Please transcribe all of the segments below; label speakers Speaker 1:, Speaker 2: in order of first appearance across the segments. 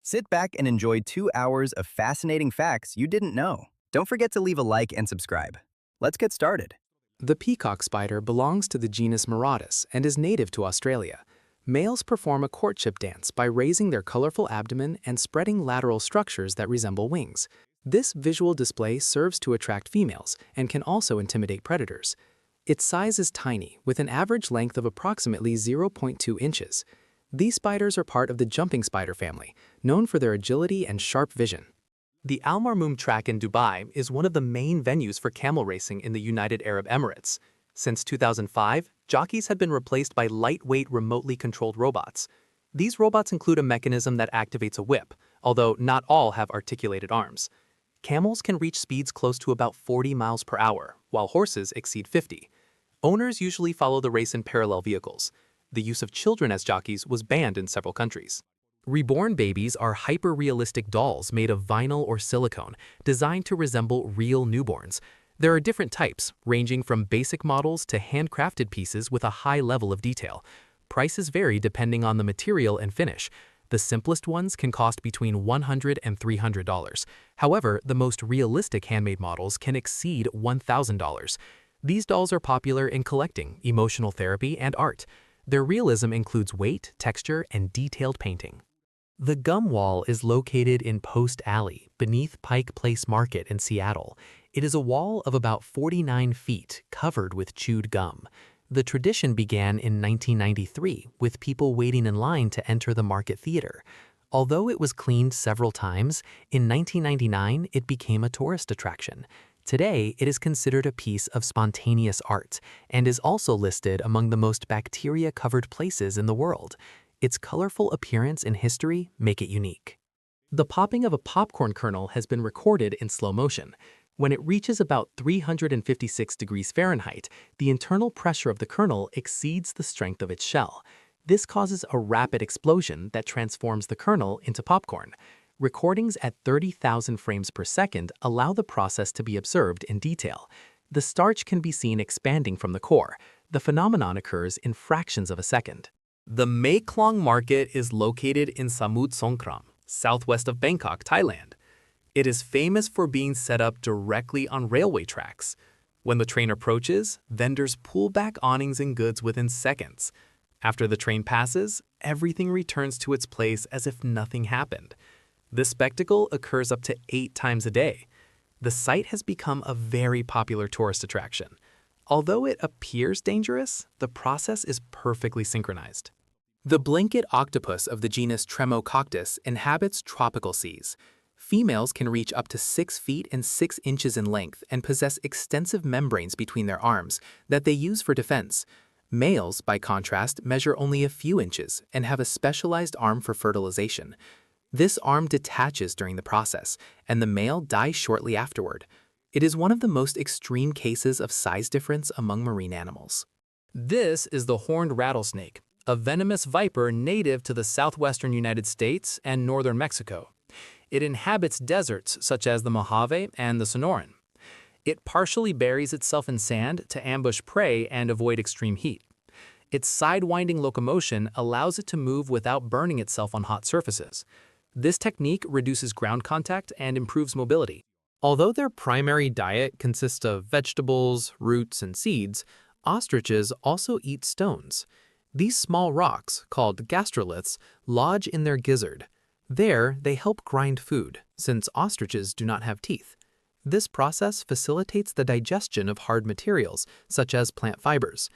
Speaker 1: Sit back and enjoy 2 hours of fascinating facts you didn't know. Don't forget to leave a like and subscribe. Let's get started.
Speaker 2: The peacock spider belongs to the genus Miratus and is native to Australia. Males perform a courtship dance by raising their colorful abdomen and spreading lateral structures that resemble wings. This visual display serves to attract females and can also intimidate predators. Its size is tiny, with an average length of approximately 0.2 inches. These spiders are part of the jumping spider family, known for their agility and sharp vision. The Al Marmoom track in Dubai is one of the main venues for camel racing in the United Arab Emirates. Since 2005, jockeys have been replaced by lightweight, remotely controlled robots. These robots include a mechanism that activates a whip, although not all have articulated arms. Camels can reach speeds close to about 40 miles per hour, while horses exceed 50. Owners usually follow the race in parallel vehicles. The use of children as jockeys was banned in several countries. Reborn babies are hyper-realistic dolls made of vinyl or silicone, designed to resemble real newborns. There are different types, ranging from basic models to handcrafted pieces with a high level of detail. Prices vary depending on the material and finish. The simplest ones can cost between $100 and $300. However, the most realistic handmade models can exceed $1,000. These dolls are popular in collecting, emotional therapy, and art. Their realism includes weight, texture, and detailed painting. The Gum Wall is located in Post Alley, beneath Pike Place Market in Seattle. It is a wall of about 49 feet, covered with chewed gum. The tradition began in 1993, with people waiting in line to enter the Market Theater. Although it was cleaned several times, in 1999 it became a tourist attraction. Today, it is considered a piece of spontaneous art, and is also listed among the most bacteria-covered places in the world. Its colorful appearance and history make it unique. The popping of a popcorn kernel has been recorded in slow motion. When it reaches about 356 degrees Fahrenheit, the internal pressure of the kernel exceeds the strength of its shell. This causes a rapid explosion that transforms the kernel into popcorn. Recordings at 30,000 frames per second allow the process to be observed in detail. The starch can be seen expanding from the core. The phenomenon occurs in fractions of a second. The Mae Klong Market is located in Samut Songkhram, southwest of Bangkok, Thailand. It is famous for being set up directly on railway tracks. When the train approaches, vendors pull back awnings and goods within seconds. After the train passes, everything returns to its place as if nothing happened. This spectacle occurs up to 8 times a day. The site has become a very popular tourist attraction. Although it appears dangerous, the process is perfectly synchronized. The blanket octopus of the genus Tremococtus inhabits tropical seas. Females can reach up to 6 feet and 6 inches in length and possess extensive membranes between their arms that they use for defense. Males, by contrast, measure only a few inches and have a specialized arm for fertilization. This arm detaches during the process, and the male dies shortly afterward. It is one of the most extreme cases of size difference among marine animals. This is the horned rattlesnake, a venomous viper native to the southwestern United States and northern Mexico. It inhabits deserts such as the Mojave and the Sonoran. It partially buries itself in sand to ambush prey and avoid extreme heat. Its side-winding locomotion allows it to move without burning itself on hot surfaces. This technique reduces ground contact and improves mobility. Although their primary diet consists of vegetables, roots, and seeds, ostriches also eat stones. These small rocks, called gastroliths, lodge in their gizzard. There, they help grind food, since ostriches do not have teeth. This process facilitates the digestion of hard materials, such as plant fibers.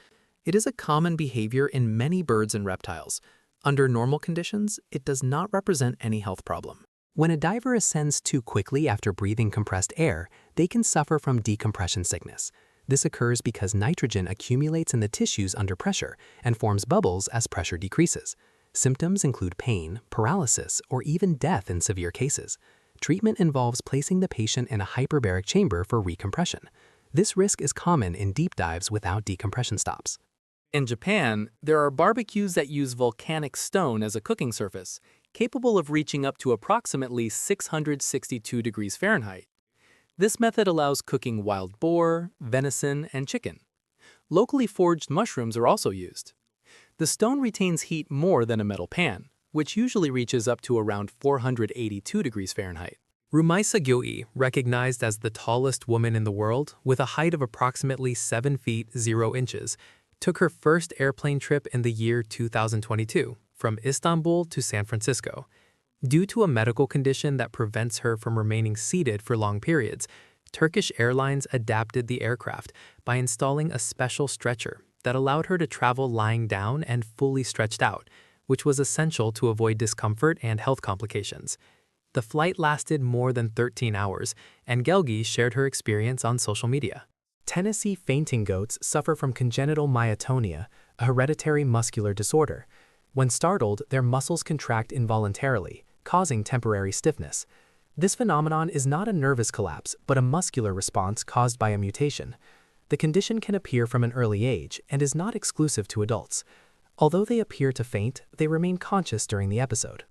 Speaker 2: It is a common behavior in many birds and reptiles. Under normal conditions, it does not represent any health problem. When a diver ascends too quickly after breathing compressed air, they can suffer from decompression sickness. This occurs because nitrogen accumulates in the tissues under pressure and forms bubbles as pressure decreases. Symptoms include pain, paralysis, or even death in severe cases. Treatment involves placing the patient in a hyperbaric chamber for recompression. This risk is common in deep dives without decompression stops. In Japan, there are barbecues that use volcanic stone as a cooking surface, capable of reaching up to approximately 662 degrees Fahrenheit. This method allows cooking wild boar, venison, and chicken. Locally forged mushrooms are also used. The stone retains heat more than a metal pan. which usually reaches up to around 482 degrees Fahrenheit. Rumaisa Gyoi, recognized as the tallest woman in the world with a height of approximately 7 feet 0 inches, took her first airplane trip in the year 2022 from Istanbul to San Francisco. Due to a medical condition that prevents her from remaining seated for long periods, Turkish Airlines adapted the aircraft by installing a special stretcher that allowed her to travel lying down and fully stretched out, which was essential to avoid discomfort and health complications. The flight lasted more than 13 hours, and Gelgi shared her experience on social media. Tennessee fainting goats suffer from congenital myotonia, a hereditary muscular disorder. When startled, their muscles contract involuntarily, causing temporary stiffness. This phenomenon is not a nervous collapse, but a muscular response caused by a mutation. The condition can appear from an early age and is not exclusive to adults. Although they appear to faint, they remain conscious during the episode.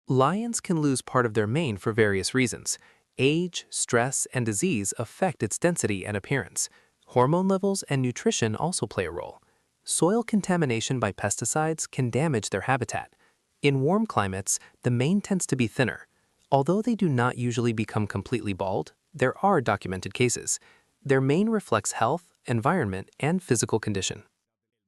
Speaker 2: Lions can lose part of their mane for various reasons. Age, stress, and disease affect its density and appearance. Hormone levels and nutrition also play a role. Soil contamination by pesticides can damage their habitat. In warm climates, the mane tends to be thinner. Although they do not usually become completely bald, there are documented cases. Their mane reflects health, environment, and physical condition.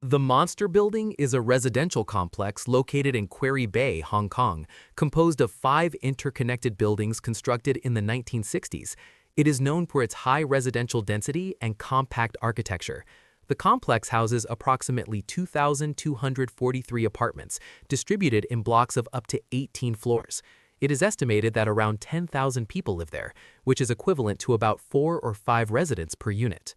Speaker 2: The Monster Building is a residential complex located in Quarry Bay, Hong Kong, composed of 5 interconnected buildings constructed in the 1960s. It is known for its high residential density and compact architecture. The complex houses approximately 2,243 apartments, distributed in blocks of up to 18 floors. It is estimated that around 10,000 people live there, which is equivalent to about 4 or 5 residents per unit.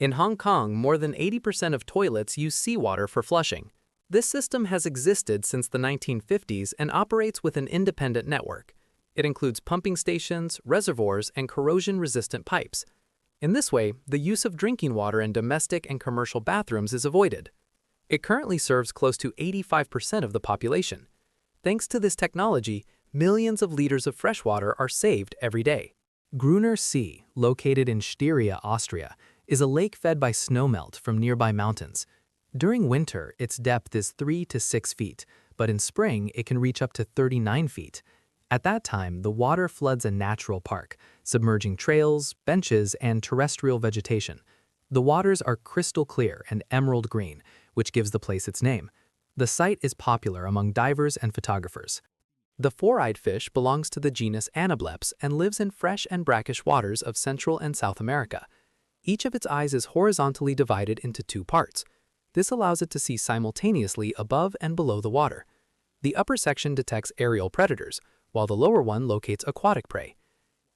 Speaker 2: In Hong Kong, more than 80% of toilets use seawater for flushing. This system has existed since the 1950s and operates with an independent network. It includes pumping stations, reservoirs, and corrosion-resistant pipes. In this way, the use of drinking water in domestic and commercial bathrooms is avoided. It currently serves close to 85% of the population. Thanks to this technology, millions of liters of fresh water are saved every day. Gruner See, located in Styria, Austria, is a lake fed by snowmelt from nearby mountains. During winter, its depth is 3 to 6 feet, but in spring, it can reach up to 39 feet. At that time, the water floods a natural park, submerging trails, benches, and terrestrial vegetation. The waters are crystal clear and emerald green, which gives the place its name. The site is popular among divers and photographers. The four-eyed fish belongs to the genus Anableps and lives in fresh and brackish waters of Central and South America. Each of its eyes is horizontally divided into 2 parts. This allows it to see simultaneously above and below the water. The upper section detects aerial predators, while the lower one locates aquatic prey.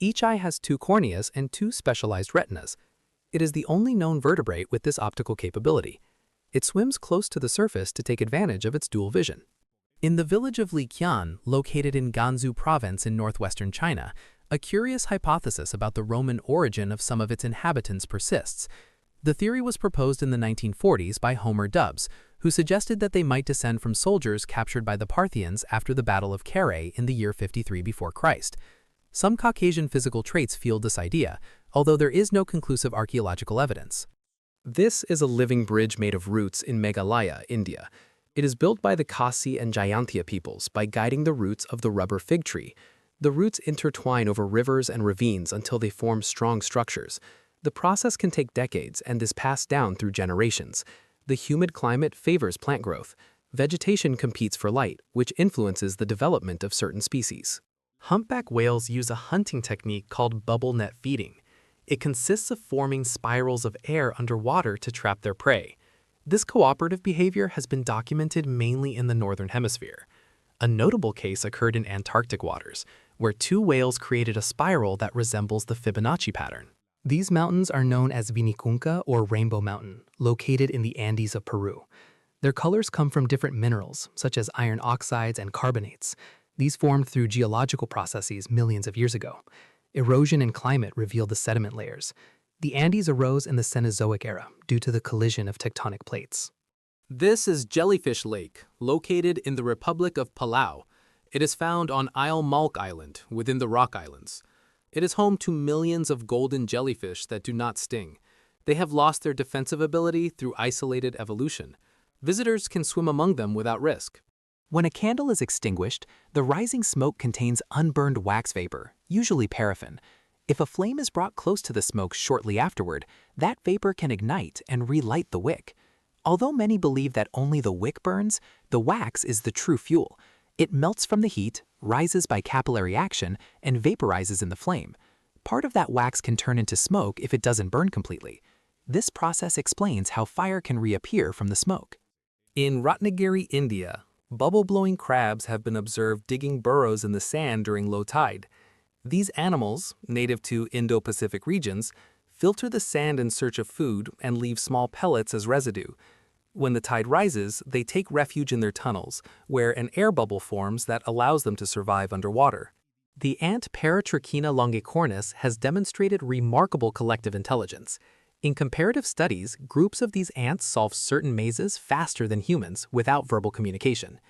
Speaker 2: Each eye has 2 corneas and 2 specialized retinas. It is the only known vertebrate with this optical capability. It swims close to the surface to take advantage of its dual vision. In the village of Liqian, located in Gansu province in northwestern China, a curious hypothesis about the Roman origin of some of its inhabitants persists. The theory was proposed in the 1940s by Homer Dubs, who suggested that they might descend from soldiers captured by the Parthians after the Battle of Carrhae in the year 53 before Christ. Some Caucasian physical traits fueled this idea, although there is no conclusive archaeological evidence. This is a living bridge made of roots in Meghalaya, India. It is built by the Khasi and Jayantia peoples by guiding the roots of the rubber fig tree. The roots intertwine over rivers and ravines until they form strong structures. The process can take decades and is passed down through generations. The humid climate favors plant growth. Vegetation competes for light, which influences the development of certain species. Humpback whales use a hunting technique called bubble net feeding. It consists of forming spirals of air underwater to trap their prey. This cooperative behavior has been documented mainly in the Northern Hemisphere. A notable case occurred in Antarctic waters, where 2 whales created a spiral that resembles the Fibonacci pattern. These mountains are known as Vinicunca or Rainbow Mountain, located in the Andes of Peru. Their colors come from different minerals, such as iron oxides and carbonates. These formed through geological processes millions of years ago. Erosion and climate revealed the sediment layers. The Andes arose in the Cenozoic era due to the collision of tectonic plates. This is Jellyfish Lake, located in the Republic of Palau. It is found on Isle Malk Island, within the Rock Islands. It is home to millions of golden jellyfish that do not sting. They have lost their defensive ability through isolated evolution. Visitors can swim among them without risk. When a candle is extinguished, the rising smoke contains unburned wax vapor, usually paraffin. If a flame is brought close to the smoke shortly afterward, that vapor can ignite and relight the wick. Although many believe that only the wick burns, the wax is the true fuel. It melts from the heat, rises by capillary action, and vaporizes in the flame. Part of that wax can turn into smoke if it doesn't burn completely. This process explains how fire can reappear from the smoke.
Speaker 3: In Ratnagiri, India, bubble-blowing crabs have been observed digging burrows in the sand during low tide. These animals, native to Indo-Pacific regions, filter the sand in search of food and leave small pellets as residue. When the tide rises, they take refuge in their tunnels, where an air bubble forms that allows them to survive underwater.
Speaker 2: The ant Paratrachina longicornis has demonstrated remarkable collective intelligence. In comparative studies, groups of these ants solve certain mazes faster than humans without verbal communication.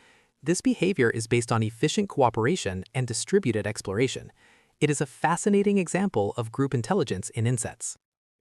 Speaker 2: This behavior is based on efficient cooperation and distributed exploration. It is a fascinating example of group intelligence in insects.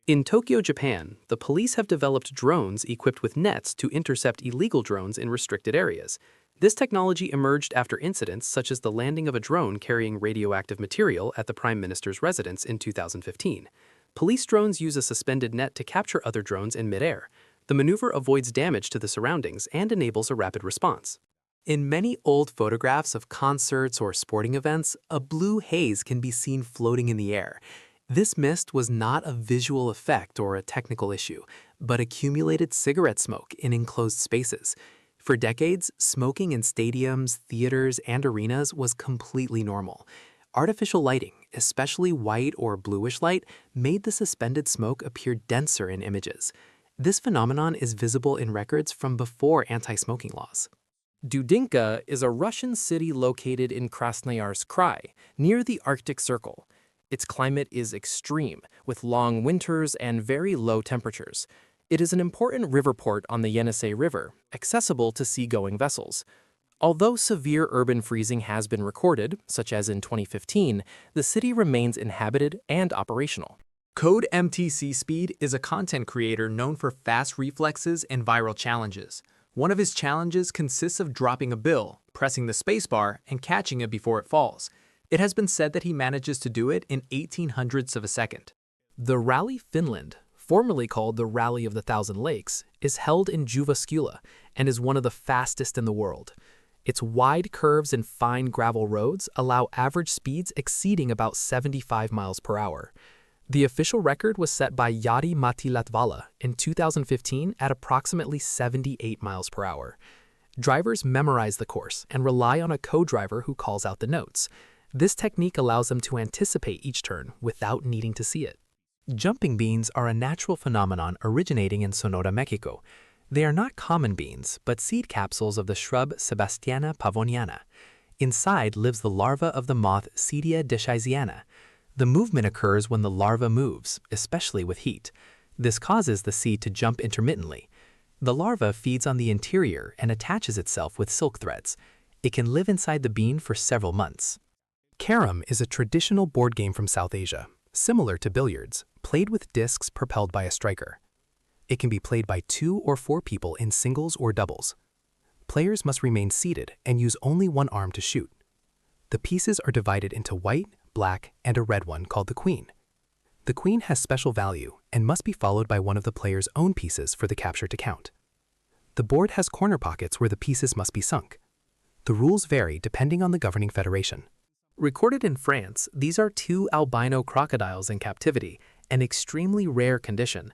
Speaker 2: In Tokyo, Japan, the police have developed drones equipped with nets to intercept illegal drones in restricted areas. This technology emerged after incidents such as the landing of a drone carrying radioactive material at the Prime Minister's residence in 2015. Police drones use a suspended net to capture other drones in midair. The maneuver avoids damage to the surroundings and enables a rapid response. In many old photographs of concerts or sporting events, a blue haze can be seen floating in the air. This mist was not a visual effect or a technical issue, but accumulated cigarette smoke in enclosed spaces. For decades, smoking in stadiums, theaters, and arenas was completely normal. Artificial lighting, especially white or bluish light, made the suspended smoke appear denser in images. This phenomenon is visible in records from before anti-smoking laws.
Speaker 3: Dudinka is a Russian city located in Krasnoyarsk Krai, near the Arctic Circle. Its climate is extreme, with long winters and very low temperatures. It is an important river port on the Yenisei River, accessible to seagoing vessels. Although severe urban freezing has been recorded, such as in 2015, the city remains inhabited and operational.
Speaker 2: Code MTC Speed is a content creator known for fast reflexes and viral challenges. One of his challenges consists of dropping a bill, pressing the spacebar, and catching it before it falls. It has been said that he manages to do it in 1800ths of a second. The Rally Finland, formerly called the Rally of the Thousand Lakes, is held in Jyväskylä and is one of the fastest in the world. Its wide curves and fine gravel roads allow average speeds exceeding about 75 miles per hour. The official record was set by Jari Matti Latvala in 2015 at approximately 78 miles per hour. Drivers memorize the course and rely on a co-driver who calls out the notes. This technique allows them to anticipate each turn without needing to see it. Jumping beans are a natural phenomenon originating in Sonora, Mexico. They are not common beans, but seed capsules of the shrub Sebastiana pavoniana. Inside lives the larva of the moth Sedia deschizziana. The movement occurs when the larva moves, especially with heat. This causes the seed to jump intermittently. The larva feeds on the interior and attaches itself with silk threads. It can live inside the bean for several months. Carom is a traditional board game from South Asia, similar to billiards, played with discs propelled by a striker. It can be played by 2 or 4 people in singles or doubles. Players must remain seated and use only one arm to shoot. The pieces are divided into white, black, and a red one called the queen. The queen has special value and must be followed by one of the player's own pieces for the capture to count. The board has corner pockets where the pieces must be sunk. The rules vary depending on the governing federation. Recorded in France, these are 2 albino crocodiles in captivity, an extremely rare condition.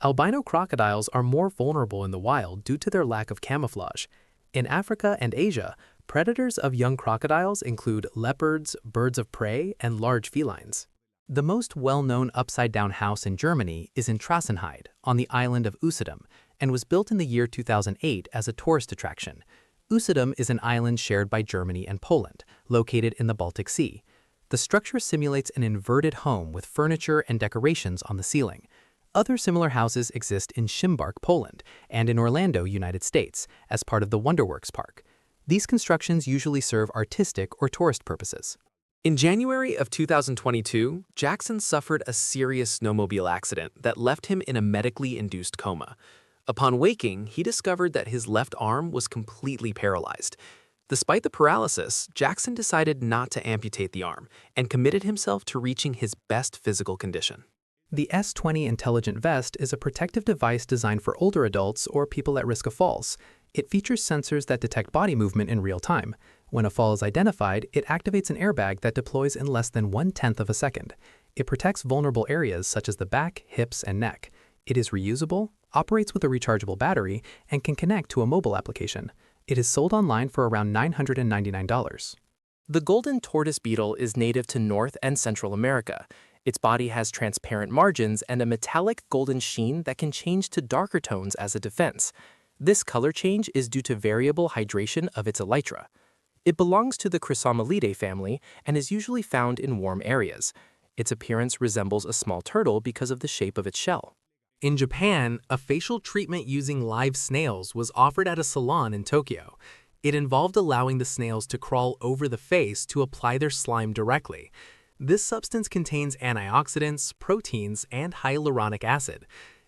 Speaker 2: Albino crocodiles are more vulnerable in the wild due to their lack of camouflage. In Africa and Asia, predators of young crocodiles include leopards, birds of prey, and large felines. The most well-known upside-down house in Germany is in Trassenheide, on the island of Usedom, and was built in the year 2008 as a tourist attraction. Usedom is an island shared by Germany and Poland, located in the Baltic Sea. The structure simulates an inverted home with furniture and decorations on the ceiling. Other similar houses exist in Szymbark, Poland, and in Orlando, United States, as part of the Wonderworks Park. These constructions usually serve artistic or tourist purposes. In January of 2022, Jackson suffered a serious snowmobile accident that left him in a medically induced coma. Upon waking, he discovered that his left arm was completely paralyzed. Despite the paralysis, Jackson decided not to amputate the arm and committed himself to reaching his best physical condition. The S20 Intelligent Vest is a protective device designed for older adults or people at risk of falls. It features sensors that detect body movement in real time. When a fall is identified, it activates an airbag that deploys in less than 1/10 of a second. It protects vulnerable areas such as the back, hips, and neck. It is reusable, operates with a rechargeable battery, and can connect to a mobile application. It is sold online for around $999.
Speaker 3: The golden tortoise beetle is native to North and Central America. Its body has transparent margins and a metallic golden sheen that can change to darker tones as a defense. This color change is due to variable hydration of its elytra. It belongs to the Chrysomelidae family and is usually found in warm areas. Its appearance resembles a small turtle because of the shape of its shell.
Speaker 2: In Japan, a facial treatment using live snails was offered at a salon in Tokyo. It involved allowing the snails to crawl over the face to apply their slime directly. This substance contains antioxidants, proteins, and hyaluronic acid.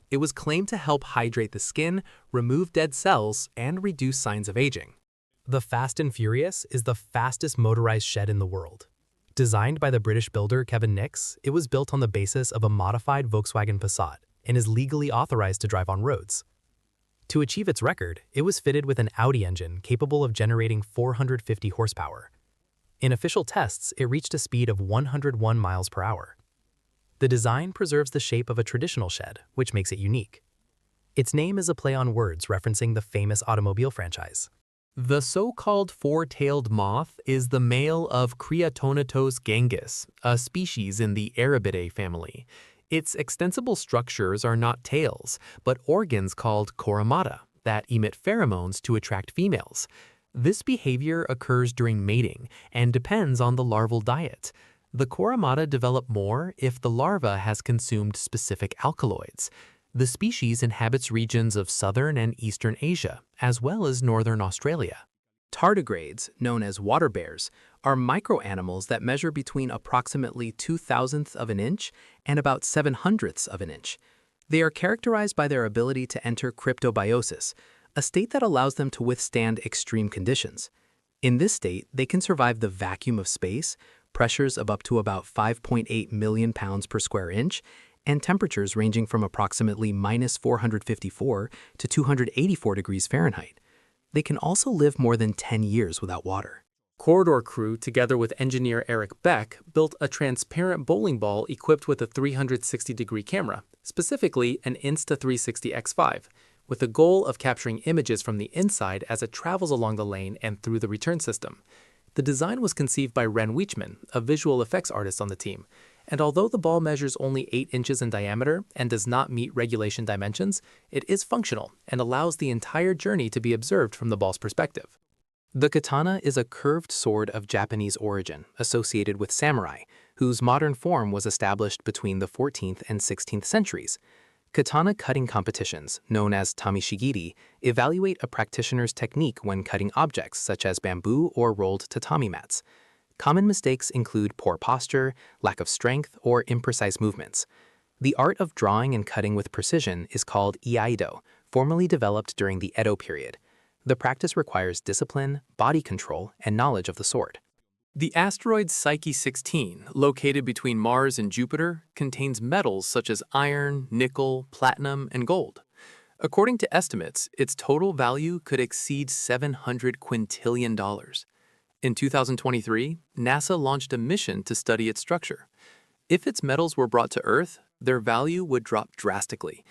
Speaker 2: It was claimed to help hydrate the skin, remove dead cells, and reduce signs of aging. The Fast and Furious is the fastest motorized shed in the world. Designed by the British builder Kevin Nix, it was built on the basis of a modified Volkswagen Passat and is legally authorized to drive on roads. To achieve its record, it was fitted with an Audi engine capable of generating 450 horsepower. In official tests, it reached a speed of 101 miles per hour. The design preserves the shape of a traditional shed, which makes it unique. Its name is a play on words referencing the famous automobile franchise. The so-called four-tailed moth is the male of Creatonatos gangus, a species in the Arabidae family. Its extensible structures are not tails, but organs called coromata that emit pheromones to attract females. This behavior occurs during mating and depends on the larval diet. The coromata develop more if the larva has consumed specific alkaloids. The species inhabits regions of southern and eastern Asia, as well as northern Australia. Tardigrades, known as water bears, are microanimals that measure between approximately 2/1000ths of an inch and about 7/100ths of an inch. They are characterized by their ability to enter cryptobiosis, a state that allows them to withstand extreme conditions. In this state, they can survive the vacuum of space, pressures of up to about 5.8 million pounds per square inch, and temperatures ranging from approximately -454 to 284 degrees Fahrenheit. They can also live more than 10 years without water.
Speaker 3: Corridor crew, together with engineer Eric Beck, built a transparent bowling ball equipped with a 360-degree camera, specifically an Insta360 X5, with the goal of capturing images from the inside as it travels along the lane and through the return system. The design was conceived by Ren Weechman, a visual effects artist on the team, and although the ball measures only 8 inches in diameter and does not meet regulation dimensions, it is functional and allows the entire journey to be observed from the ball's perspective.
Speaker 2: The katana is a curved sword of Japanese origin associated with samurai, whose modern form was established between the 14th and 16th centuries. Katana cutting competitions, known as tamishigiri, evaluate a practitioner's technique when cutting objects such as bamboo or rolled tatami mats. Common mistakes include poor posture, lack of strength, or imprecise movements. The art of drawing and cutting with precision is called iaido, formerly developed during the Edo period. The practice requires discipline, body control, and knowledge of the sword.
Speaker 3: The asteroid Psyche 16, located between Mars and Jupiter, contains metals such as iron, nickel, platinum, and gold. According to estimates, its total value could exceed $700 quintillion. In 2023, NASA launched a mission to study its structure. If its metals were brought to Earth, their value would drop drastically.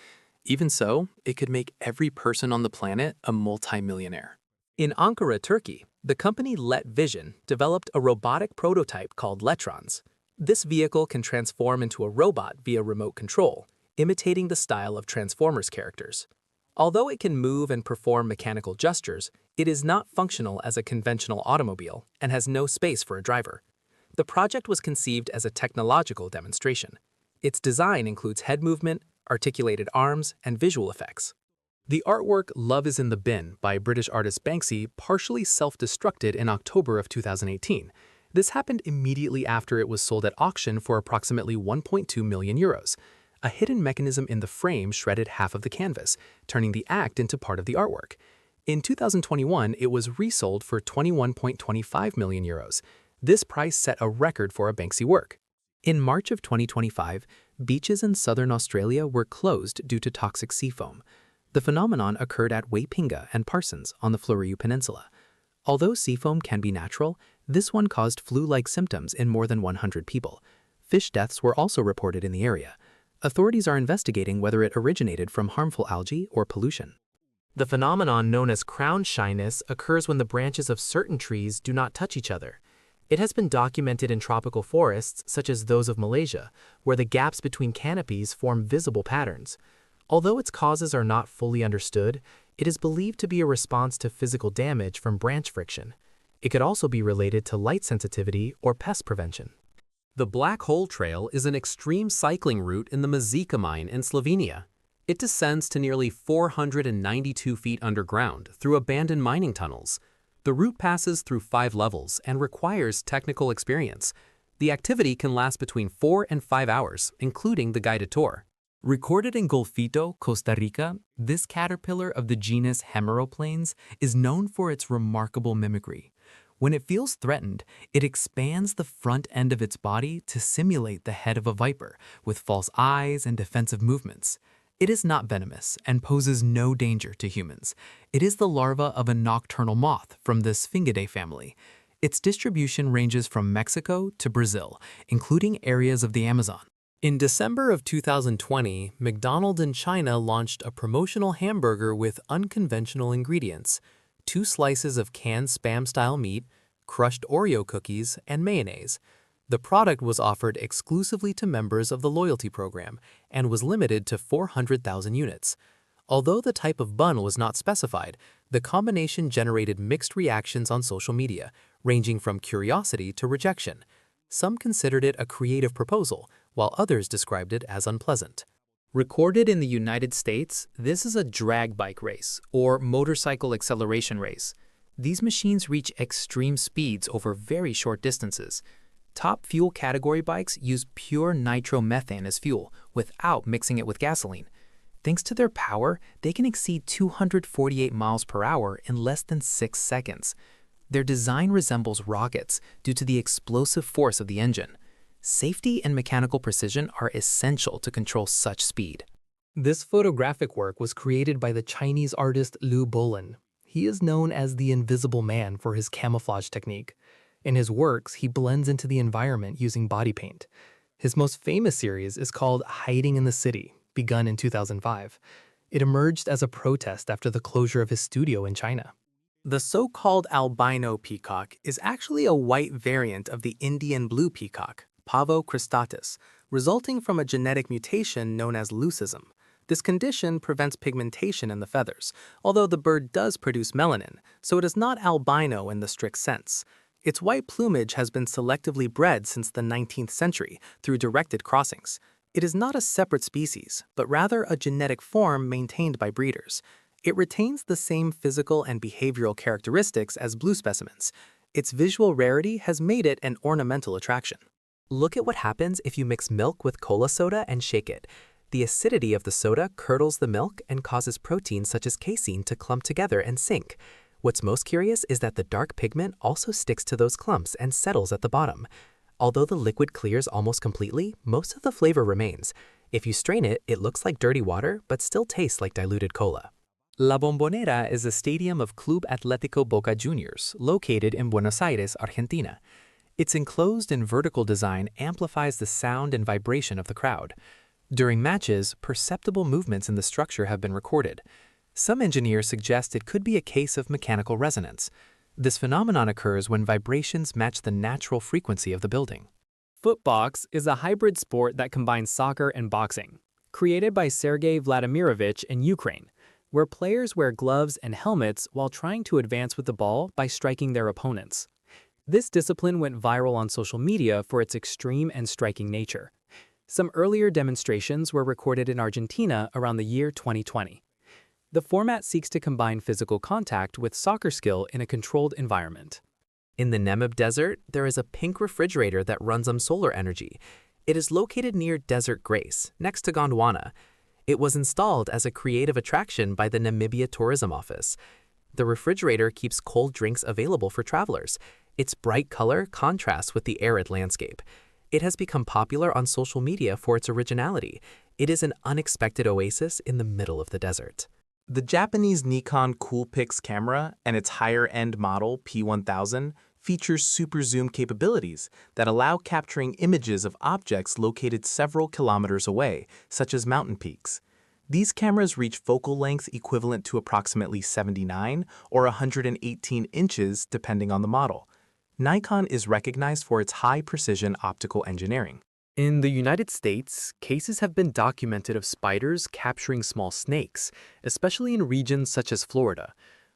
Speaker 3: Even so, it could make every person on the planet a multimillionaire.
Speaker 2: In Ankara, Turkey, the company Let Vision developed a robotic prototype called Letrons. This vehicle can transform into a robot via remote control, imitating the style of Transformers characters. Although it can move and perform mechanical gestures, it is not functional as a conventional automobile and has no space for a driver. The project was conceived as a technological demonstration. Its design includes head movement, articulated arms, and visual effects. The artwork Love is in the Bin by British artist Banksy partially self-destructed in October of 2018. This happened immediately after it was sold at auction for approximately 1.2 million euros. A hidden mechanism in the frame shredded half of the canvas, turning the act into part of the artwork. In 2021, it was resold for 21.25 million euros. This price set a record for a Banksy work. In March of 2025, beaches in southern Australia were closed due to toxic sea foam. The phenomenon occurred at Waipinga and Parsons on the Fleurieu Peninsula. Although seafoam can be natural, this one caused flu-like symptoms in more than 100 people. Fish deaths were also reported in the area. Authorities are investigating whether it originated from harmful algae or pollution.
Speaker 3: The phenomenon known as crown shyness occurs when the branches of certain trees do not touch each other. It has been documented in tropical forests, such as those of Malaysia, where the gaps between canopies form visible patterns. Although its causes are not fully understood, it is believed to be a response to physical damage from branch friction. It could also be related to light sensitivity or pest prevention.
Speaker 2: The Black Hole Trail is an extreme cycling route in the Mazika mine in Slovenia. It descends to nearly 492 feet underground through abandoned mining tunnels. The route passes through 5 levels and requires technical experience. The activity can last between 4 and 5 hours, including the guided tour. Recorded in Golfito, Costa Rica, this caterpillar of the genus Hemeroplanes is known for its remarkable mimicry. When it feels threatened, it expands the front end of its body to simulate the head of a viper, with false eyes and defensive movements. It is not venomous and poses no danger to humans. It is the larva of a nocturnal moth from the Sphingidae family. Its distribution ranges from Mexico to Brazil, including areas of the Amazon. In December of 2020, McDonald's in China launched a promotional hamburger with unconventional ingredients: 2 slices of canned Spam-style meat, crushed Oreo cookies, and mayonnaise. The product was offered exclusively to members of the loyalty program and was limited to 400,000 units. Although the type of bun was not specified, the combination generated mixed reactions on social media, ranging from curiosity to rejection. Some considered it a creative proposal, while others described it as unpleasant. Recorded in the United States, this is a drag bike race, or motorcycle acceleration race. These machines reach extreme speeds over very short distances. Top fuel category bikes use pure nitromethane as fuel without mixing it with gasoline. Thanks to their power, they can exceed 248 miles per hour in less than 6 seconds. Their design resembles rockets due to the explosive force of the engine. Safety and mechanical precision are essential to control such speed. This photographic work was created by the Chinese artist Liu Bolin. He is known as the Invisible Man for his camouflage technique. In his works, he blends into the environment using body paint. His most famous series is called Hiding in the City, begun in 2005. It emerged as a protest after the closure of his studio in China. The so-called albino peacock is actually a white variant of the Indian blue peacock, Pavo cristatus, resulting from a genetic mutation known as leucism. This condition prevents pigmentation in the feathers, although the bird does produce melanin, so it is not albino in the strict sense. Its white plumage has been selectively bred since the 19th century through directed crossings. It is not a separate species, but rather a genetic form maintained by breeders. It retains the same physical and behavioral characteristics as blue specimens. Its visual rarity has made it an ornamental attraction. Look at what happens if you mix milk with cola soda and shake it. The acidity of the soda curdles the milk and causes proteins such as casein to clump together and sink. What's most curious is that the dark pigment also sticks to those clumps and settles at the bottom. Although the liquid clears almost completely, most of the flavor remains. If you strain it, it looks like dirty water, but still tastes like diluted cola. La Bombonera is a stadium of Club Atlético Boca Juniors, located in Buenos Aires, Argentina. Its enclosed and vertical design amplifies the sound and vibration of the crowd. During matches, perceptible movements in the structure have been recorded. Some engineers suggest it could be a case of mechanical resonance. This phenomenon occurs when vibrations match the natural frequency of the building.
Speaker 3: Footbox is a hybrid sport that combines soccer and boxing, created by Sergei Vladimirovich in Ukraine, where players wear gloves and helmets while trying to advance with the ball by striking their opponents. This discipline went viral on social media for its extreme and striking nature. Some earlier demonstrations were recorded in Argentina around the year 2020. The format seeks to combine physical contact with soccer skill in a controlled environment.
Speaker 2: In the Namib Desert, there is a pink refrigerator that runs on solar energy. It is located near Desert Grace, next to Gondwana. It was installed as a creative attraction by the Namibia Tourism Office. The refrigerator keeps cold drinks available for travelers. Its bright color contrasts with the arid landscape. It has become popular on social media for its originality. It is an unexpected oasis in the middle of the desert.
Speaker 3: The Japanese Nikon Coolpix camera and its higher-end model P1000 features super zoom capabilities that allow capturing images of objects located several kilometers away, such as mountain peaks. These cameras reach focal length equivalent to approximately 79 or 118 inches depending on the model. Nikon is recognized for its high-precision optical engineering.
Speaker 2: In the United States, cases have been documented of spiders capturing small snakes, especially in regions such as Florida.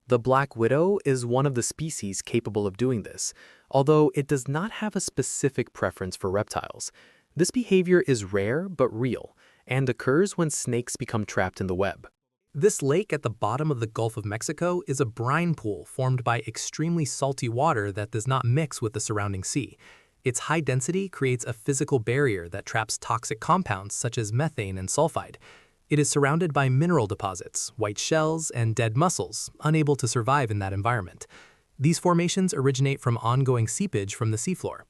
Speaker 2: The black widow is one of the species capable of doing this, although it does not have a specific preference for reptiles. This behavior is rare but real, and occurs when snakes become trapped in the web. This lake at the bottom of the Gulf of Mexico is a brine pool formed by extremely salty water that does not mix with the surrounding sea. Its high density creates a physical barrier that traps toxic compounds such as methane and sulfide. It is surrounded by mineral deposits, white shells, and dead mussels, unable to survive in that environment. These formations originate from ongoing seepage from the seafloor.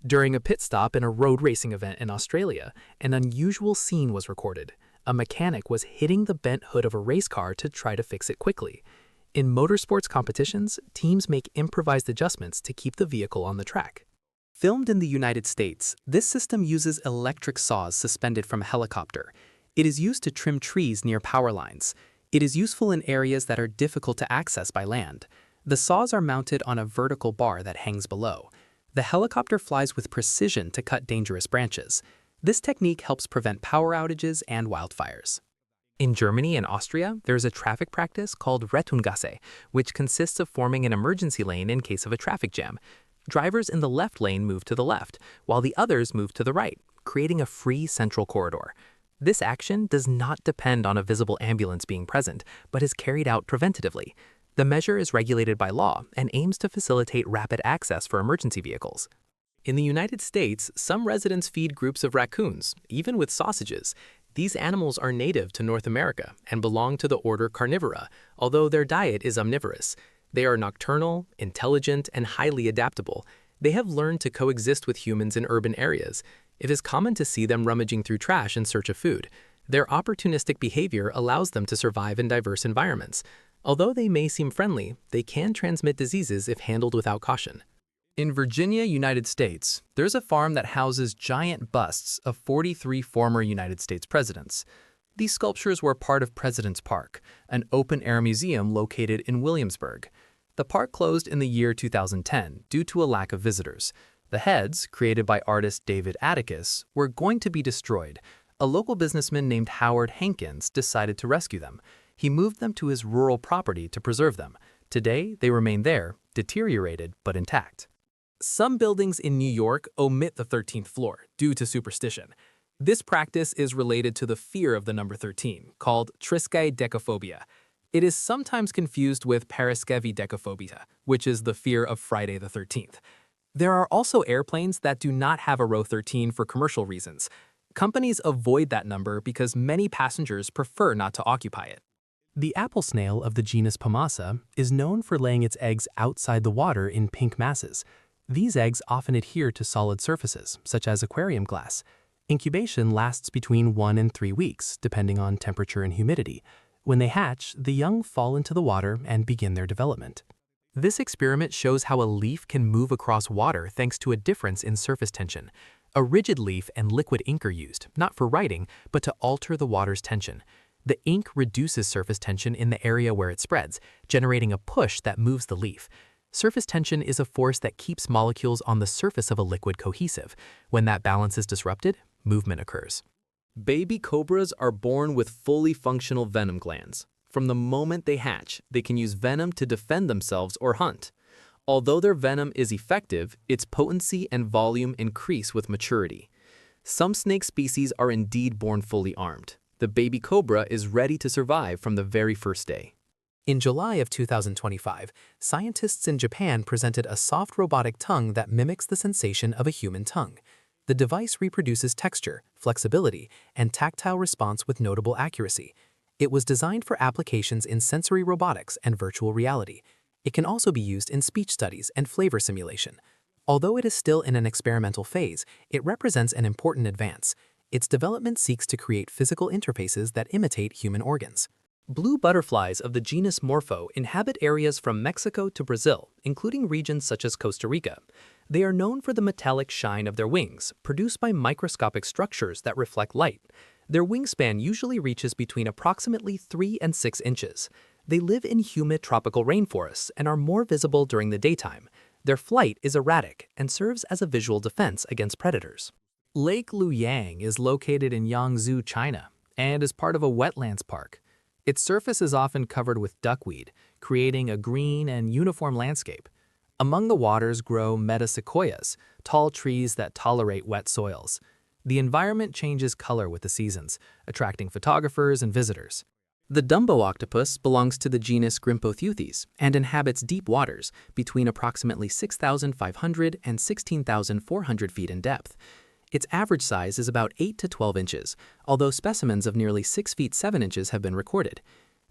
Speaker 2: During a pit stop in a road racing event in Australia, an unusual scene was recorded. A mechanic was hitting the bent hood of a race car to try to fix it quickly. In motorsports competitions, teams make improvised adjustments to keep the vehicle on the track. Filmed in the United States, this system uses electric saws suspended from a helicopter. It is used to trim trees near power lines. It is useful in areas that are difficult to access by land. The saws are mounted on a vertical bar that hangs below. The helicopter flies with precision to cut dangerous branches. This technique helps prevent power outages and wildfires. In Germany and Austria, there is a traffic practice called Rettungsgasse, which consists of forming an emergency lane in case of a traffic jam. Drivers in the left lane move to the left, while the others move to the right, creating a free central corridor. This action does not depend on a visible ambulance being present, but is carried out preventatively. The measure is regulated by law and aims to facilitate rapid access for emergency vehicles. In the United States, some residents feed groups of raccoons, even with sausages. These animals are native to North America and belong to the order Carnivora, although their diet is omnivorous. They are nocturnal, intelligent, and highly adaptable. They have learned to coexist with humans in urban areas. It is common to see them rummaging through trash in search of food. Their opportunistic behavior allows them to survive in diverse environments. Although they may seem friendly, they can transmit diseases if handled without caution. In Virginia, United States, there's a farm that houses giant busts of 43 former United States presidents. These sculptures were part of President's Park, an open-air museum located in Williamsburg. The park closed in the year 2010 due to a lack of visitors. The heads, created by artist David Atticus, were going to be destroyed. A local businessman named Howard Hankins decided to rescue them. He moved them to his rural property to preserve them. Today, they remain there, deteriorated but intact. Some buildings in New York omit the 13th floor due to superstition. This practice is related to the fear of the number 13, called triskaidekaphobia. It is sometimes confused with paraskevidekaphobia, which is the fear of Friday the 13th. There are also airplanes that do not have a row 13 for commercial reasons. Companies avoid that number because many passengers prefer not to occupy it. The apple snail of the genus Pomasa is known for laying its eggs outside the water in pink masses. These eggs often adhere to solid surfaces, such as aquarium glass. Incubation lasts between 1 and 3 weeks, depending on temperature and humidity. When they hatch, the young fall into the water and begin their development. This experiment shows how a leaf can move across water thanks to a difference in surface tension. A rigid leaf and liquid ink are used, not for writing, but to alter the water's tension. The ink reduces surface tension in the area where it spreads, generating a push that moves the leaf. Surface tension is a force that keeps molecules on the surface of a liquid cohesive. When that balance is disrupted, movement occurs. Baby cobras are born with fully functional venom glands. From the moment they hatch, they can use venom to defend themselves or hunt. Although their venom is effective, its potency and volume increase with maturity. Some snake species are indeed born fully armed. The baby cobra is ready to survive from the very first day. In July of 2025, scientists in Japan presented a soft robotic tongue that mimics the sensation of a human tongue. The device reproduces texture, flexibility, and tactile response with notable accuracy. It was designed for applications in sensory robotics and virtual reality. It can also be used in speech studies and flavor simulation. Although it is still in an experimental phase, it represents an important advance. Its development seeks to create physical interfaces that imitate human organs. Blue butterflies of the genus Morpho inhabit areas from Mexico to Brazil, including regions such as Costa Rica. They are known for the metallic shine of their wings, produced by microscopic structures that reflect light. Their wingspan usually reaches between approximately 3 and 6 inches. They live in humid tropical rainforests and are more visible during the daytime. Their flight is erratic and serves as a visual defense against predators. Lake Luyang is located in Yangzhou, China, and is part of a wetlands park. Its surface is often covered with duckweed, creating a green and uniform landscape. Among the waters grow metasequoias, tall trees that tolerate wet soils. The environment changes color with the seasons, attracting photographers and visitors. The Dumbo octopus belongs to the genus Grimpotheuthis and inhabits deep waters between approximately 6,500 and 16,400 feet in depth. Its average size is about 8 to 12 inches, although specimens of nearly 6 feet 7 inches have been recorded.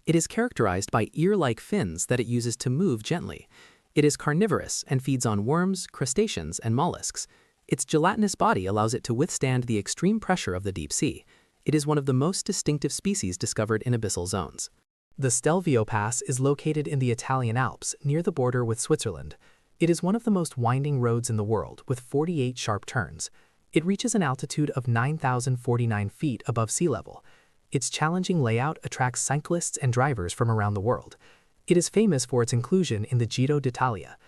Speaker 2: It is characterized by ear-like fins that it uses to move gently. It is carnivorous and feeds on worms, crustaceans, and mollusks. Its gelatinous body allows it to withstand the extreme pressure of the deep sea. It is one of the most distinctive species discovered in abyssal zones. The Stelvio Pass is located in the Italian Alps, near the border with Switzerland. It is one of the most winding roads in the world, with 48 sharp turns. It reaches an altitude of 9,049 feet above sea level. Its challenging layout attracts cyclists and drivers from around the world. It is famous for its inclusion in the Giro d'Italia.